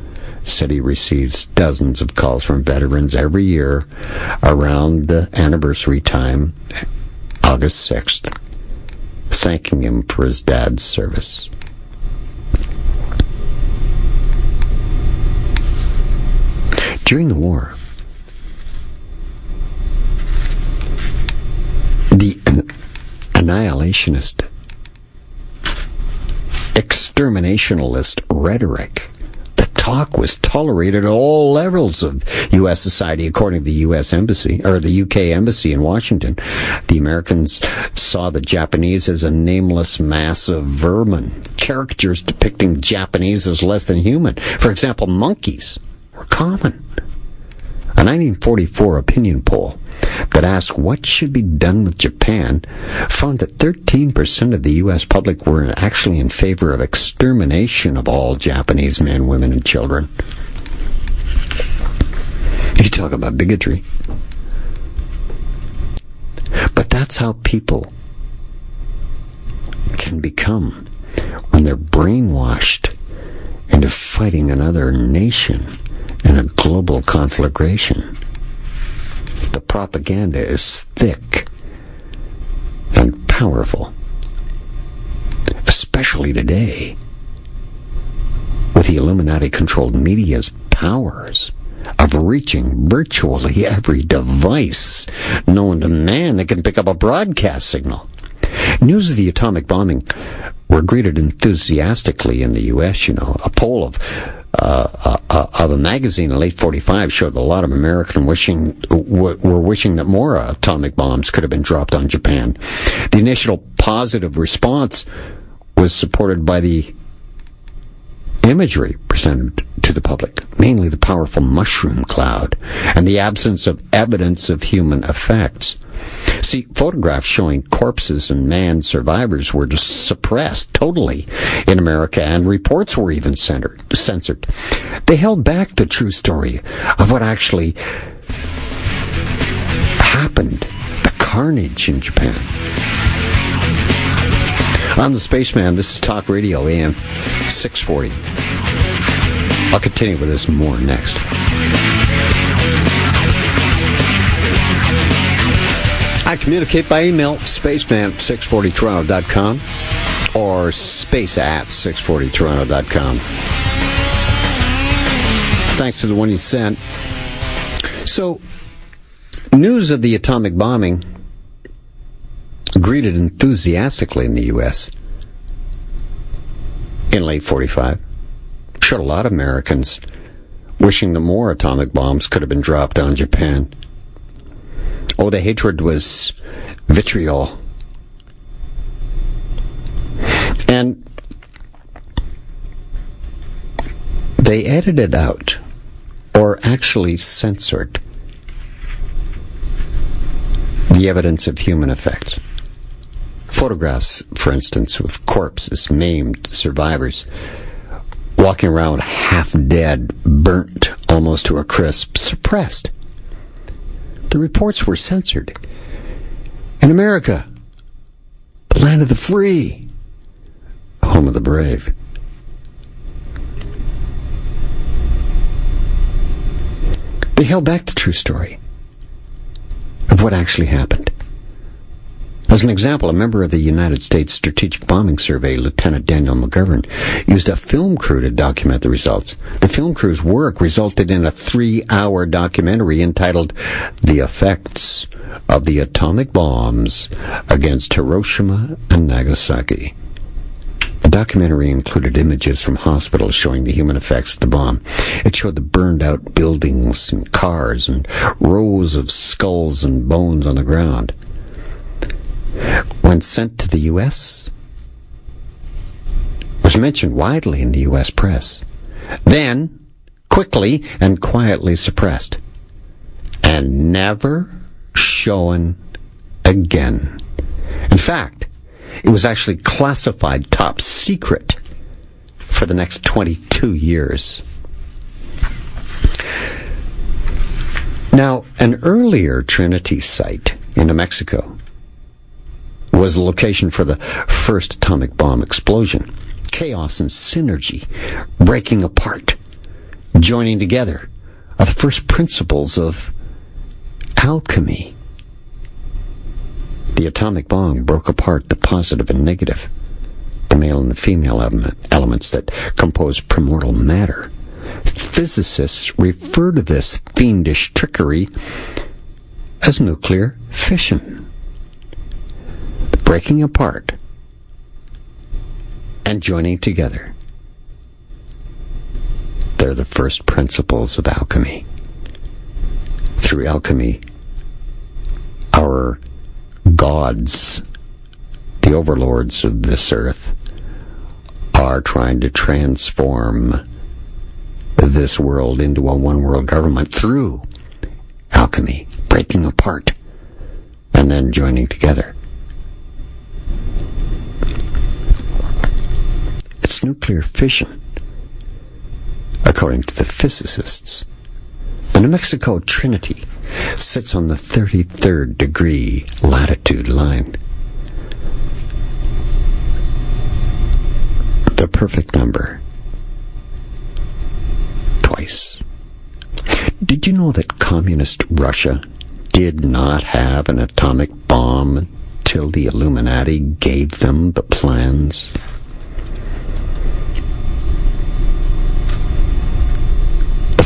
said he receives dozens of calls from veterans every year around the anniversary time, August 6th, thanking him for his dad's service. During the war, the annihilationist, exterminationalist rhetoric, the talk was tolerated at all levels of U.S. society, according to the U.S. Embassy, or the U.K. Embassy in Washington. The Americans saw the Japanese as a nameless mass of vermin, caricatures depicting Japanese as less than human. For example, monkeys were common. A 1944 opinion poll that asked what should be done with Japan found that 13% of the U.S. public were actually in favor of extermination of all Japanese men, women, and children. You talk about bigotry. But that's how people can become when they're brainwashed into fighting another nation in a global conflagration. The propaganda is thick and powerful, especially today, with the Illuminati-controlled media's powers of reaching virtually every device known to man that can pick up a broadcast signal. News of the atomic bombing were greeted enthusiastically in the U.S. A poll of a magazine in late 45 showed that a lot of Americans were wishing that more atomic bombs could have been dropped on Japan. The initial positive response was supported by the imagery presented to the public, mainly the powerful mushroom cloud and the absence of evidence of human effects. See, photographs showing corpses and manned survivors were just suppressed totally in America, and reports were even censored. They held back the true story of what actually happened, the carnage in Japan. I'm the Spaceman. This is Talk Radio AM 640. I'll continue with this more next. I communicate by email, spaceman640toronto.com or space@640toronto.com. Thanks to the one you sent. So, news of the atomic bombing greeted enthusiastically in the U.S. in late 45. Showed a lot of Americans wishing that more atomic bombs could have been dropped on Japan. Oh, the hatred was vitriol. And they edited out, or actually censored, the evidence of human effects. Photographs, for instance, with corpses, maimed survivors, walking around half dead, burnt almost to a crisp, suppressed. The reports were censored. In America, the land of the free, home of the brave. They held back the true story of what actually happened. As an example, a member of the United States Strategic Bombing Survey, Lieutenant Daniel McGovern, used a film crew to document the results. The film crew's work resulted in a 3-hour documentary entitled The Effects of the Atomic Bombs Against Hiroshima and Nagasaki. The documentary included images from hospitals showing the human effects of the bomb. It showed the burned-out buildings and cars and rows of skulls and bones on the ground. When sent to the U.S., was mentioned widely in the U.S. press, then quickly and quietly suppressed, and never shown again. In fact, it was actually classified top secret for the next 22 years. Now, an earlier Trinity site in New Mexico was the location for the first atomic bomb explosion. Chaos and synergy, breaking apart, joining together, are the first principles of alchemy. The atomic bomb broke apart the positive and negative, the male and the female elements that compose primordial matter. Physicists refer to this fiendish trickery as nuclear fission. Breaking apart and joining together. They're the first principles of alchemy. Through alchemy, our gods, the overlords of this earth, are trying to transform this world into a one-world government through alchemy, breaking apart and then joining together. It's nuclear fission, according to the physicists. The New Mexico Trinity sits on the 33rd degree latitude line. The perfect number. Twice. Did you know that communist Russia did not have an atomic bomb until the Illuminati gave them the plans?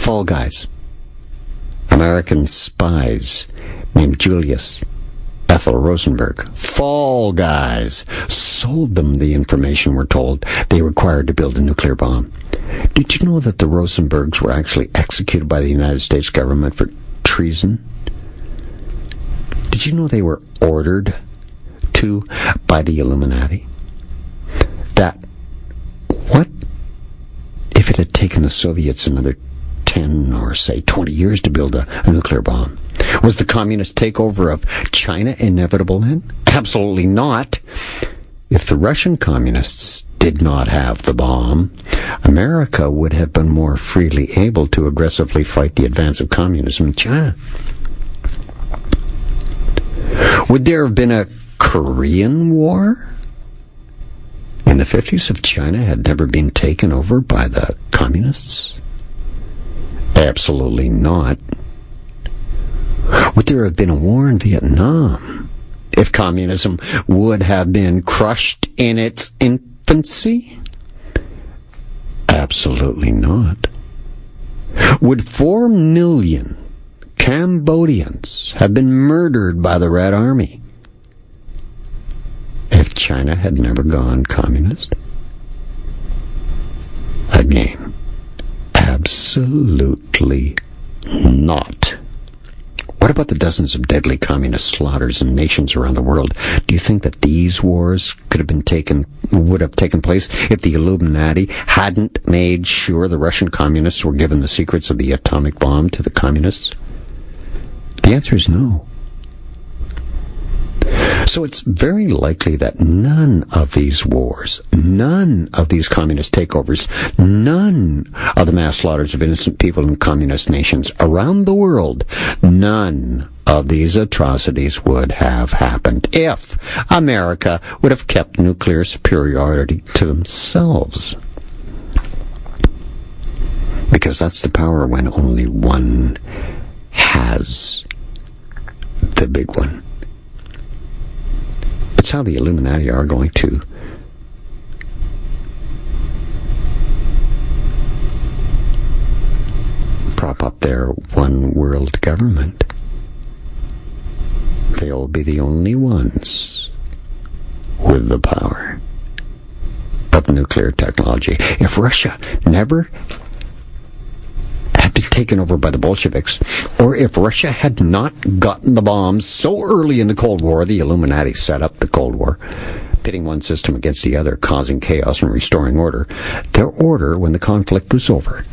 Fall Guys. American spies named Julius Ethel Rosenberg. Fall Guys sold them the information, we're told, they required to build a nuclear bomb. Did you know that the Rosenbergs were actually executed by the United States government for treason? Did you know they were ordered to by the Illuminati? That what if it had taken the Soviets another 10 or say 20 years to build a nuclear bomb? Was the communist takeover of China inevitable then? Absolutely not. If the Russian communists did not have the bomb, America would have been more freely able to aggressively fight the advance of communism in China. Would there have been a Korean War in the 50s if China had never been taken over by the communists? Absolutely not. Would there have been a war in Vietnam if communism would have been crushed in its infancy? Absolutely not. Would 4 million Cambodians have been murdered by the Red Army if China had never gone communist? Again, absolutely not. What about the dozens of deadly communist slaughters in nations around the world? Do you think that these wars would have taken place if the Illuminati hadn't made sure the Russian communists were given the secrets of the atomic bomb to the communists? The answer is no. So it's very likely that none of these wars, none of these communist takeovers, none of the mass slaughters of innocent people in communist nations around the world, none of these atrocities would have happened if America would have kept nuclear superiority to themselves. Because that's the power when only one has the big one. It's how the Illuminati are going to prop up their one world government. They'll be the only ones with the power of nuclear technology. If Russia never had been taken over by the Bolsheviks, or if Russia had not gotten the bombs so early in the Cold War, the Illuminati set up the Cold War, pitting one system against the other, causing chaos and restoring order. Their order when the conflict was over.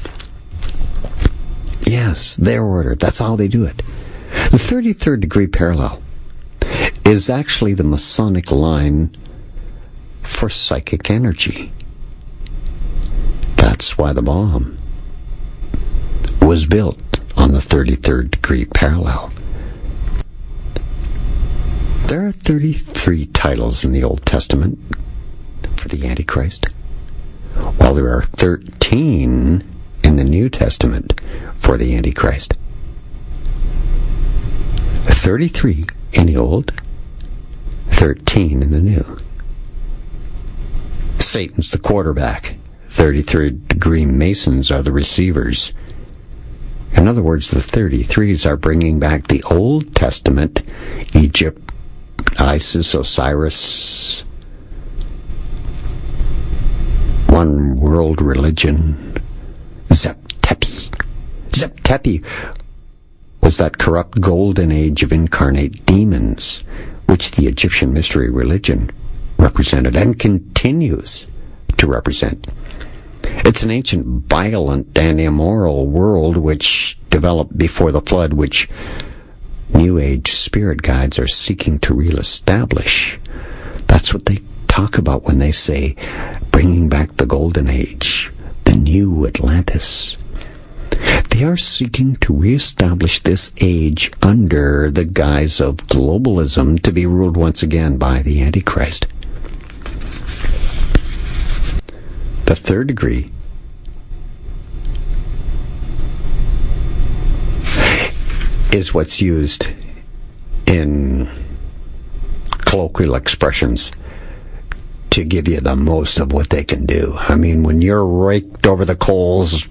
Yes, their order. That's how they do it. The 33rd degree parallel is actually the Masonic line for psychic energy. That's why the bomb was built on the 33rd degree parallel. There are 33 titles in the Old Testament for the Antichrist, while there are 13 in the New Testament for the Antichrist. 33 in the Old, 13 in the New. Satan's the quarterback. 33rd degree Masons are the receivers. In other words, the 33s are bringing back the Old Testament, Egypt, Isis, Osiris, one world religion, Zep-Tepi. Zep-Tepi was that corrupt golden age of incarnate demons, which the Egyptian mystery religion represented and continues to represent. It's an ancient, violent, and immoral world which developed before the flood, which New Age spirit guides are seeking to reestablish. That's what they talk about when they say bringing back the Golden Age, the new Atlantis. They are seeking to reestablish this age under the guise of globalism to be ruled once again by the Antichrist. The 3rd degree is what's used in colloquial expressions to give you the most of what they can do. I mean, when you're raked over the coals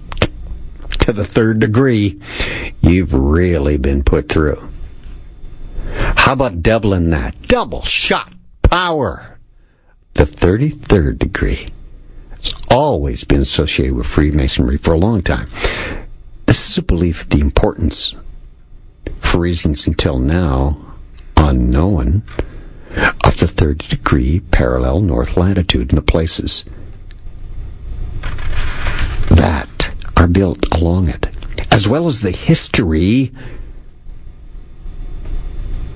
to to the third degree, you've really been put through. How about doubling that? Double shot power. The 33rd degree. It's always been associated with Freemasonry for a long time. This is a belief of the importance, for reasons until now unknown, of the 30 degree parallel north latitude and the places that are built along it, as well as the history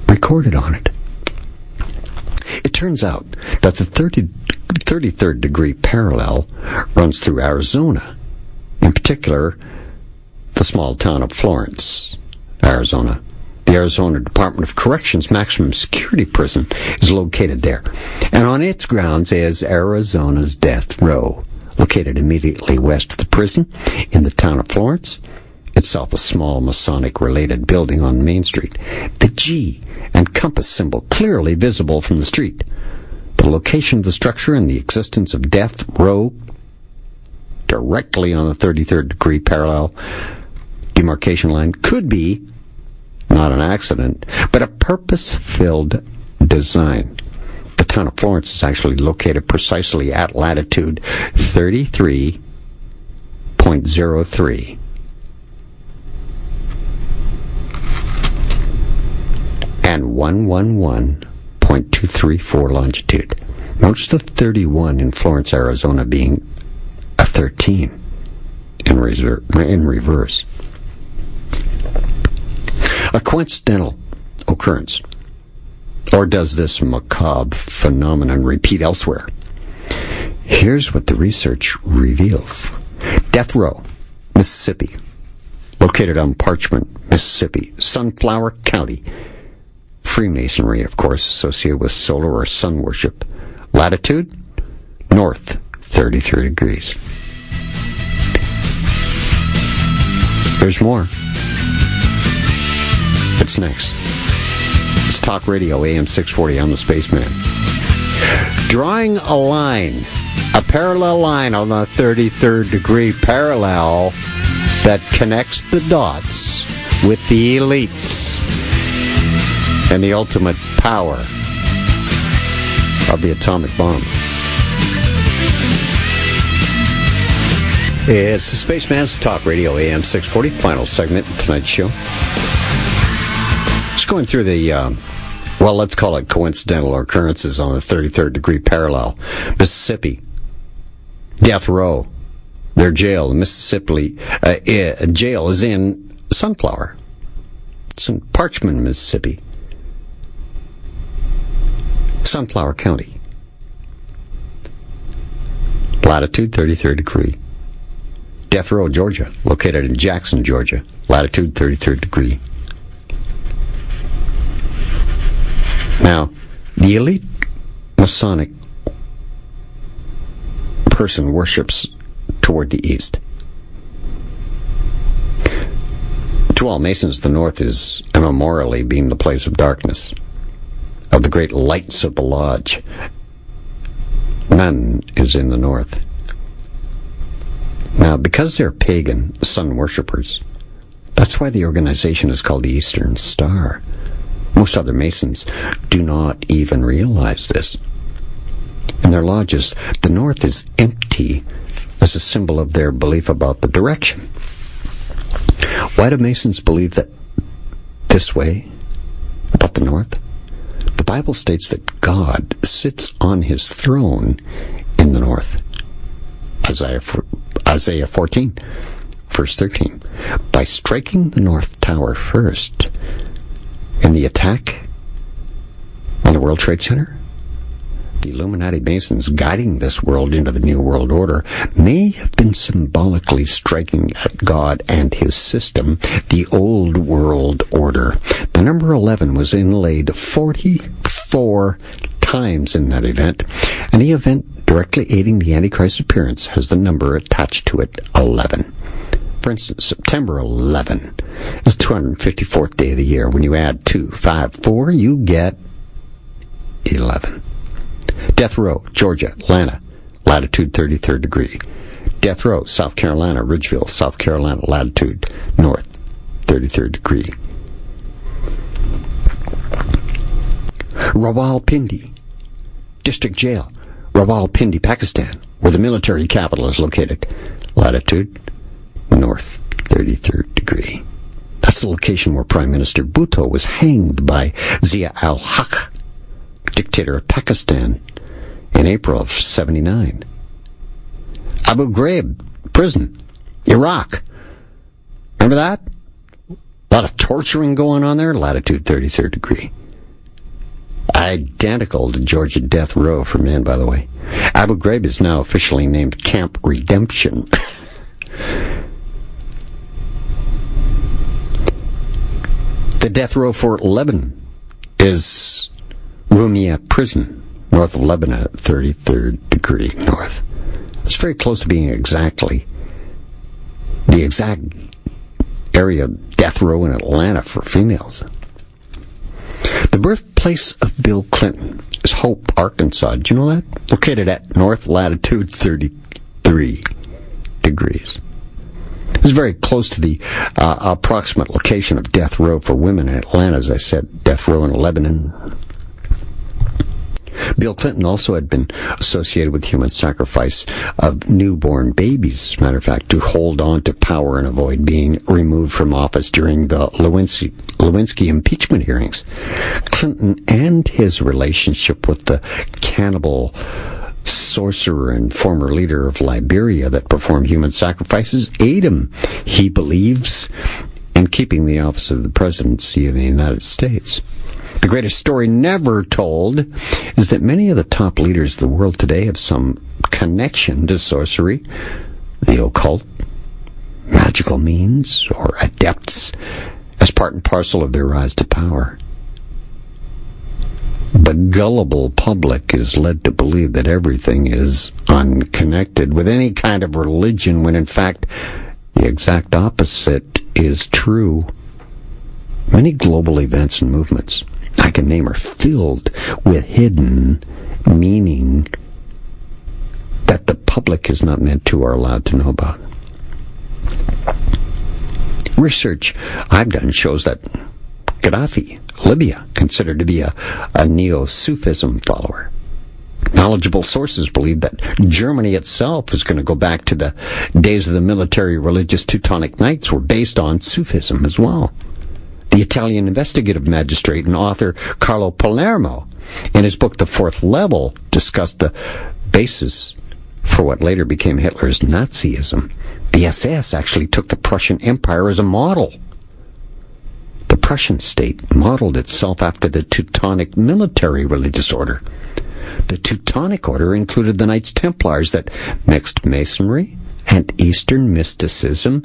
recorded on it. It turns out that the 33rd degree parallel runs through Arizona, in particular the small town of Florence, Arizona. The Arizona Department of Corrections maximum security prison is located there, and on its grounds is Arizona's death row, located immediately west of the prison in the town of Florence, itself a small Masonic-related building on Main Street. The G and compass symbol clearly visible from the street. The location of the structure and the existence of death row directly on the 33rd degree parallel demarcation line could be not an accident, but a purpose-filled design. The town of Florence is actually located precisely at latitude 33.03. And 111.234 longitude. Notice the 31 in Florence, Arizona being a 13 in reverse. A coincidental occurrence. Or does this macabre phenomenon repeat elsewhere? Here's what the research reveals. Death Row, Mississippi. Located on Parchment, Mississippi. Sunflower County. Freemasonry, of course, associated with solar or sun worship. Latitude, north, 33 degrees. There's more. It's next. It's Talk Radio, AM 640. I'm the Spaceman. Drawing a line, a parallel line on the 33rd degree parallel that connects the dots with the elites and the ultimate power of the atomic bomb. It's the Spaceman's Talk Radio, AM 640, final segment of tonight's show. Just going through the, let's call it coincidental occurrences on the 33rd degree parallel. Mississippi, death row, their jail. The Mississippi jail is in Sunflower. It's in Parchment, Mississippi. Sunflower County. Latitude 33rd degree. Death Row, Georgia, located in Jackson, Georgia. Latitude 33rd degree. Now, the elite Masonic person worships toward the east. To all Masons, the north is immemorially being the place of darkness, of the great lights of the lodge. None is in the north. Now, because they're pagan sun worshippers, that's why the organization is called the Eastern Star. Most other Masons do not even realize this. In their lodges, the north is empty as a symbol of their belief about the direction. Why do Masons believe that this way about the north? The Bible states that God sits on his throne in the north. Isaiah 14, verse 13. By striking the North Tower first in the attack on the World Trade Center, the Illuminati Masons guiding this world into the New World Order may have been symbolically striking at God and his system, the Old World Order. The number 11 was inlaid 44 times in that event. Any event directly aiding the Antichrist's appearance has the number attached to it, 11. For instance, September 11 is the 254th day of the year. When you add 2, 5, 4, you get 11. Death Row, Georgia, Atlanta, latitude 33rd degree. Death Row, South Carolina, Ridgeville, South Carolina, latitude north, 33rd degree. Rawalpindi, District Jail, Rawalpindi, Pakistan, where the military capital is located, latitude north, 33rd degree. That's the location where Prime Minister Bhutto was hanged by Zia al-Haq, dictator of Pakistan, in April of 79. Abu Ghraib prison, Iraq. Remember that? A lot of torturing going on there, latitude 33rd degree. Identical to Georgia death row for men, by the way. Abu Ghraib is now officially named Camp Redemption. The death row for Lebanon is Rumiyah Prison, north of Lebanon, 33rd degree north. It's very close to being exactly the exact area of death row in Atlanta for females. The birthplace of Bill Clinton is Hope, Arkansas. Do you know that? Located at north latitude 33 degrees. It's very close to the approximate location of death row for women in Atlanta, as I said, death row in Lebanon. Bill Clinton also had been associated with human sacrifice of newborn babies, as a matter of fact, to hold on to power and avoid being removed from office during the Lewinsky impeachment hearings. Clinton and his relationship with the cannibal sorcerer and former leader of Liberia that performed human sacrifices aid him, he believes, in keeping the office of the presidency of the United States. The greatest story never told is that many of the top leaders of the world today have some connection to sorcery, the occult, magical means, or adepts, as part and parcel of their rise to power. The gullible public is led to believe that everything is unconnected with any kind of religion, when in fact the exact opposite is true. Many global events and movements I can name are filled with hidden meaning that the public is not meant to or allowed to know about. Research I've done shows that Gaddafi, Libya, considered to be a neo-Sufism follower. Knowledgeable sources believe that Germany itself is going to go back to the days of the military religious Teutonic Knights, were based on Sufism as well. The Italian investigative magistrate and author Carlo Palermo, in his book The Fourth Level, discussed the basis for what later became Hitler's Nazism. The SS actually took the Prussian Empire as a model. The Prussian state modeled itself after the Teutonic military religious order. The Teutonic order included the Knights Templars that mixed Masonry and Eastern mysticism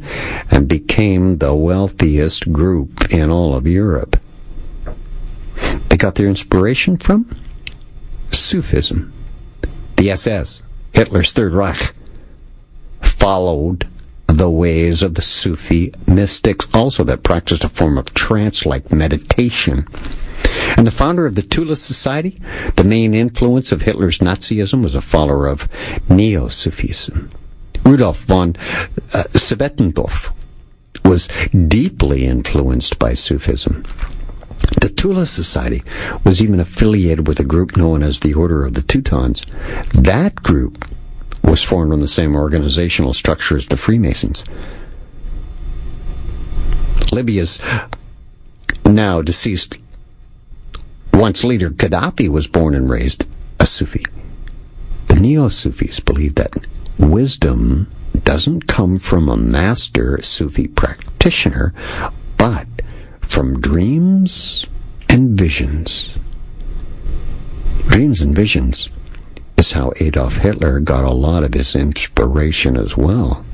and became the wealthiest group in all of Europe. They got their inspiration from Sufism. The SS, Hitler's Third Reich, followed the ways of the Sufi mystics, also that practiced a form of trance-like meditation. And the founder of the Tula Society, the main influence of Hitler's Nazism, was a follower of Neo-Sufism. Rudolf von Sebetendorf was deeply influenced by Sufism. The Tula Society was even affiliated with a group known as the Order of the Teutons. That group was formed on the same organizational structure as the Freemasons. Libya's now deceased once leader Gaddafi was born and raised a Sufi. The Neo-Sufis believe that wisdom doesn't come from a master Sufi practitioner, but from dreams and visions. Dreams and visions is how Adolf Hitler got a lot of his inspiration as well.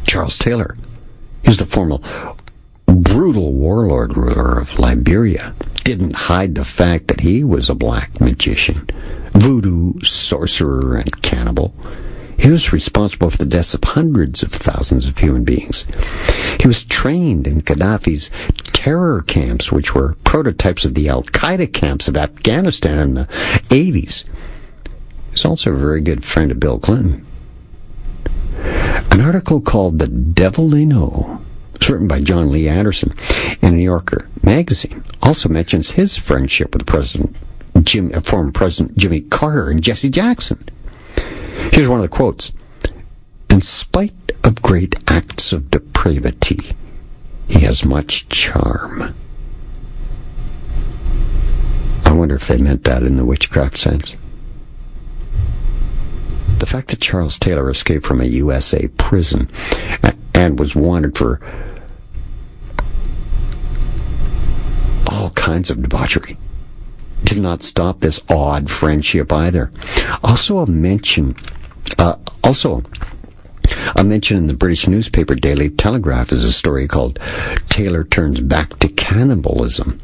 Charles Taylor, he's the former brutal warlord ruler of Liberia, didn't hide the fact that he was a black magician, voodoo, sorcerer, and cannibal. He was responsible for the deaths of hundreds of thousands of human beings. He was trained in Gaddafi's terror camps, which were prototypes of the Al-Qaeda camps of Afghanistan in the 80s. He's also a very good friend of Bill Clinton. An article called The Devil They Know, it's written by John Lee Anderson in New Yorker magazine, also mentions his friendship with former President Jimmy Carter and Jesse Jackson. Here's one of the quotes. In spite of great acts of depravity, he has much charm. I wonder if they meant that in the witchcraft sense. The fact that Charles Taylor escaped from a USA prison and was wanted for all kinds of debauchery did not stop this odd friendship either. Also a mention in the British newspaper Daily Telegraph is a story called Taylor Turns Back to Cannibalism.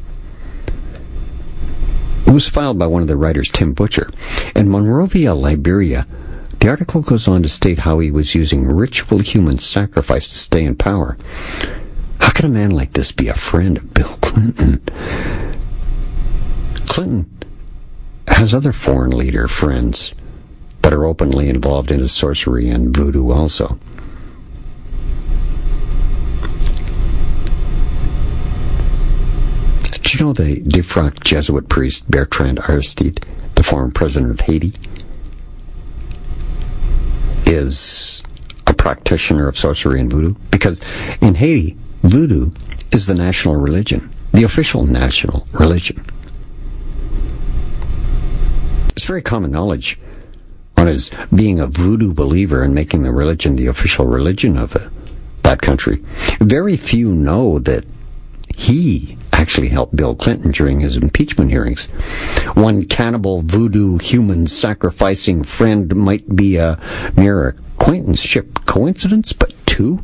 It was filed by one of the writers, Tim Butcher. In Monrovia, Liberia, the article goes on to state how he was using ritual human sacrifice to stay in power. How can a man like this be a friend of Bill Clinton? Clinton has other foreign leader friends that are openly involved in his sorcery and voodoo also. Did you know the defrocked Jesuit priest Bertrand Aristide, the former president of Haiti, is a practitioner of sorcery and voodoo? Because in Haiti, voodoo is the national religion, the official national religion. It's very common knowledge on his being a voodoo believer and making the religion the official religion of that country. Very few know that he actually helped Bill Clinton during his impeachment hearings. One cannibal voodoo human sacrificing friend might be a mere acquaintanceship coincidence, but two?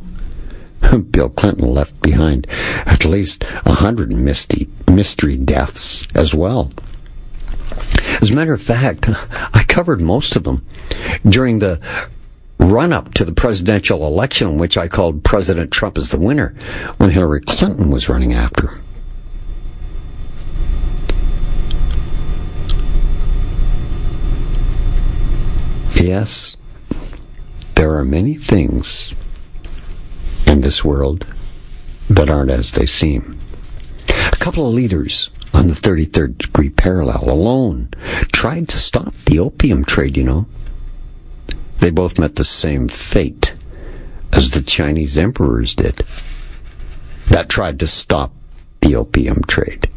Bill Clinton left behind at least 100 mystery deaths as well. As a matter of fact, I covered most of them during the run-up to the presidential election, which I called President Trump as the winner, when Hillary Clinton was running after him. Yes, there are many things in this world that aren't as they seem. A couple of leaders on the 33rd degree parallel alone tried to stop the opium trade, you know. They both met the same fate as the Chinese emperors did that tried to stop the opium trade.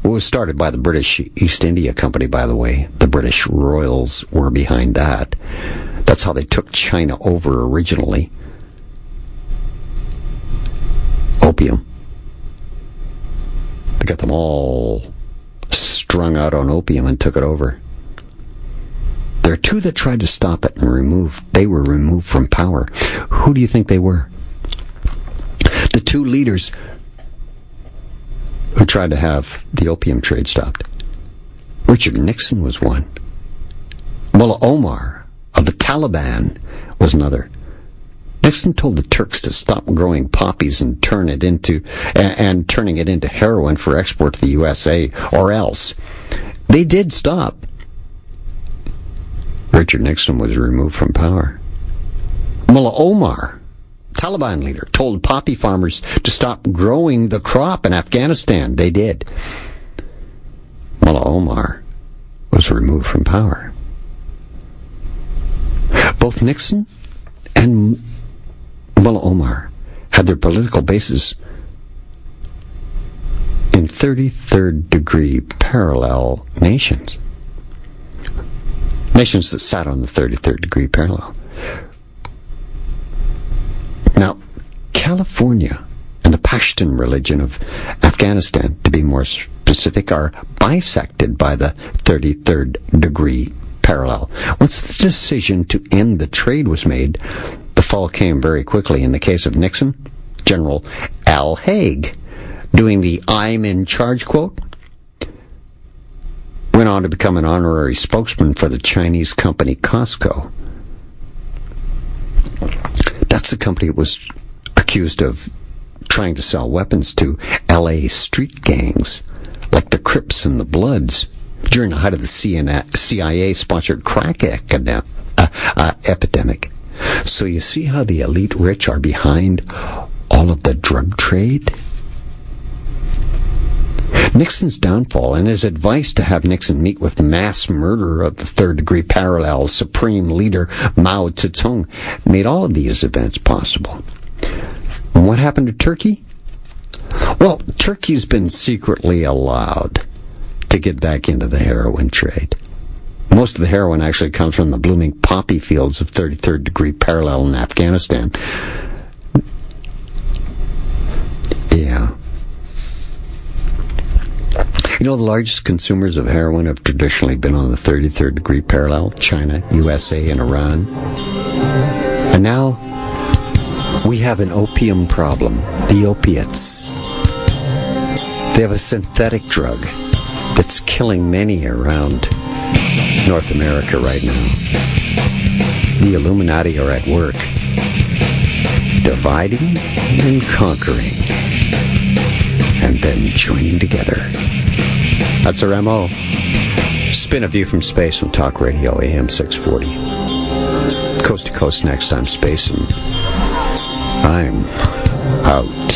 It was started by the British East India Company, by the way. The British royals were behind that. That's how they took China over originally. Opium. They got them all strung out on opium and took it over. There are two that tried to stop it and they were removed from power. Who do you think they were? The two leaders who tried to have the opium trade stopped. Richard Nixon was one. Mullah Omar of the Taliban was another. Nixon told the Turks to stop growing poppies and turning it into heroin for export to the USA, or else. They did stop. Richard Nixon was removed from power. Mullah Omar, Taliban leader, told poppy farmers to stop growing the crop in Afghanistan. They did. Mullah Omar was removed from power. Both Nixon and Mullah Omar had their political bases in 33rd degree parallel nations. Nations that sat on the 33rd degree parallel. Now, California and the Pashtun religion of Afghanistan, to be more specific, are bisected by the 33rd degree parallel. Once the decision to end the trade was made, the fall came very quickly. In the case of Nixon, General Al Haig, doing the "I'm in charge" quote, went on to become an honorary spokesman for the Chinese company Costco. That's the company that was accused of trying to sell weapons to L.A. street gangs, like the Crips and the Bloods during the height of the CIA-sponsored crack epidemic. So you see how the elite rich are behind all of the drug trade? Nixon's downfall and his advice to have Nixon meet with mass murderer of the third-degree parallel supreme leader Mao Zedong made all of these events possible. And what happened to Turkey? Well, Turkey's been secretly allowed to get back into the heroin trade. Most of the heroin actually comes from the blooming poppy fields of 33rd degree parallel in Afghanistan. Yeah. You know, the largest consumers of heroin have traditionally been on the 33rd degree parallel: China, USA, and Iran. And now we have an opium problem, the opiates. They have a synthetic drug that's killing many around North America right now. The Illuminati are at work, dividing and conquering, and then joining together. That's our M.O. Spin a view from space on Talk Radio AM 640. Coast to coast next time, Space, and I'm out.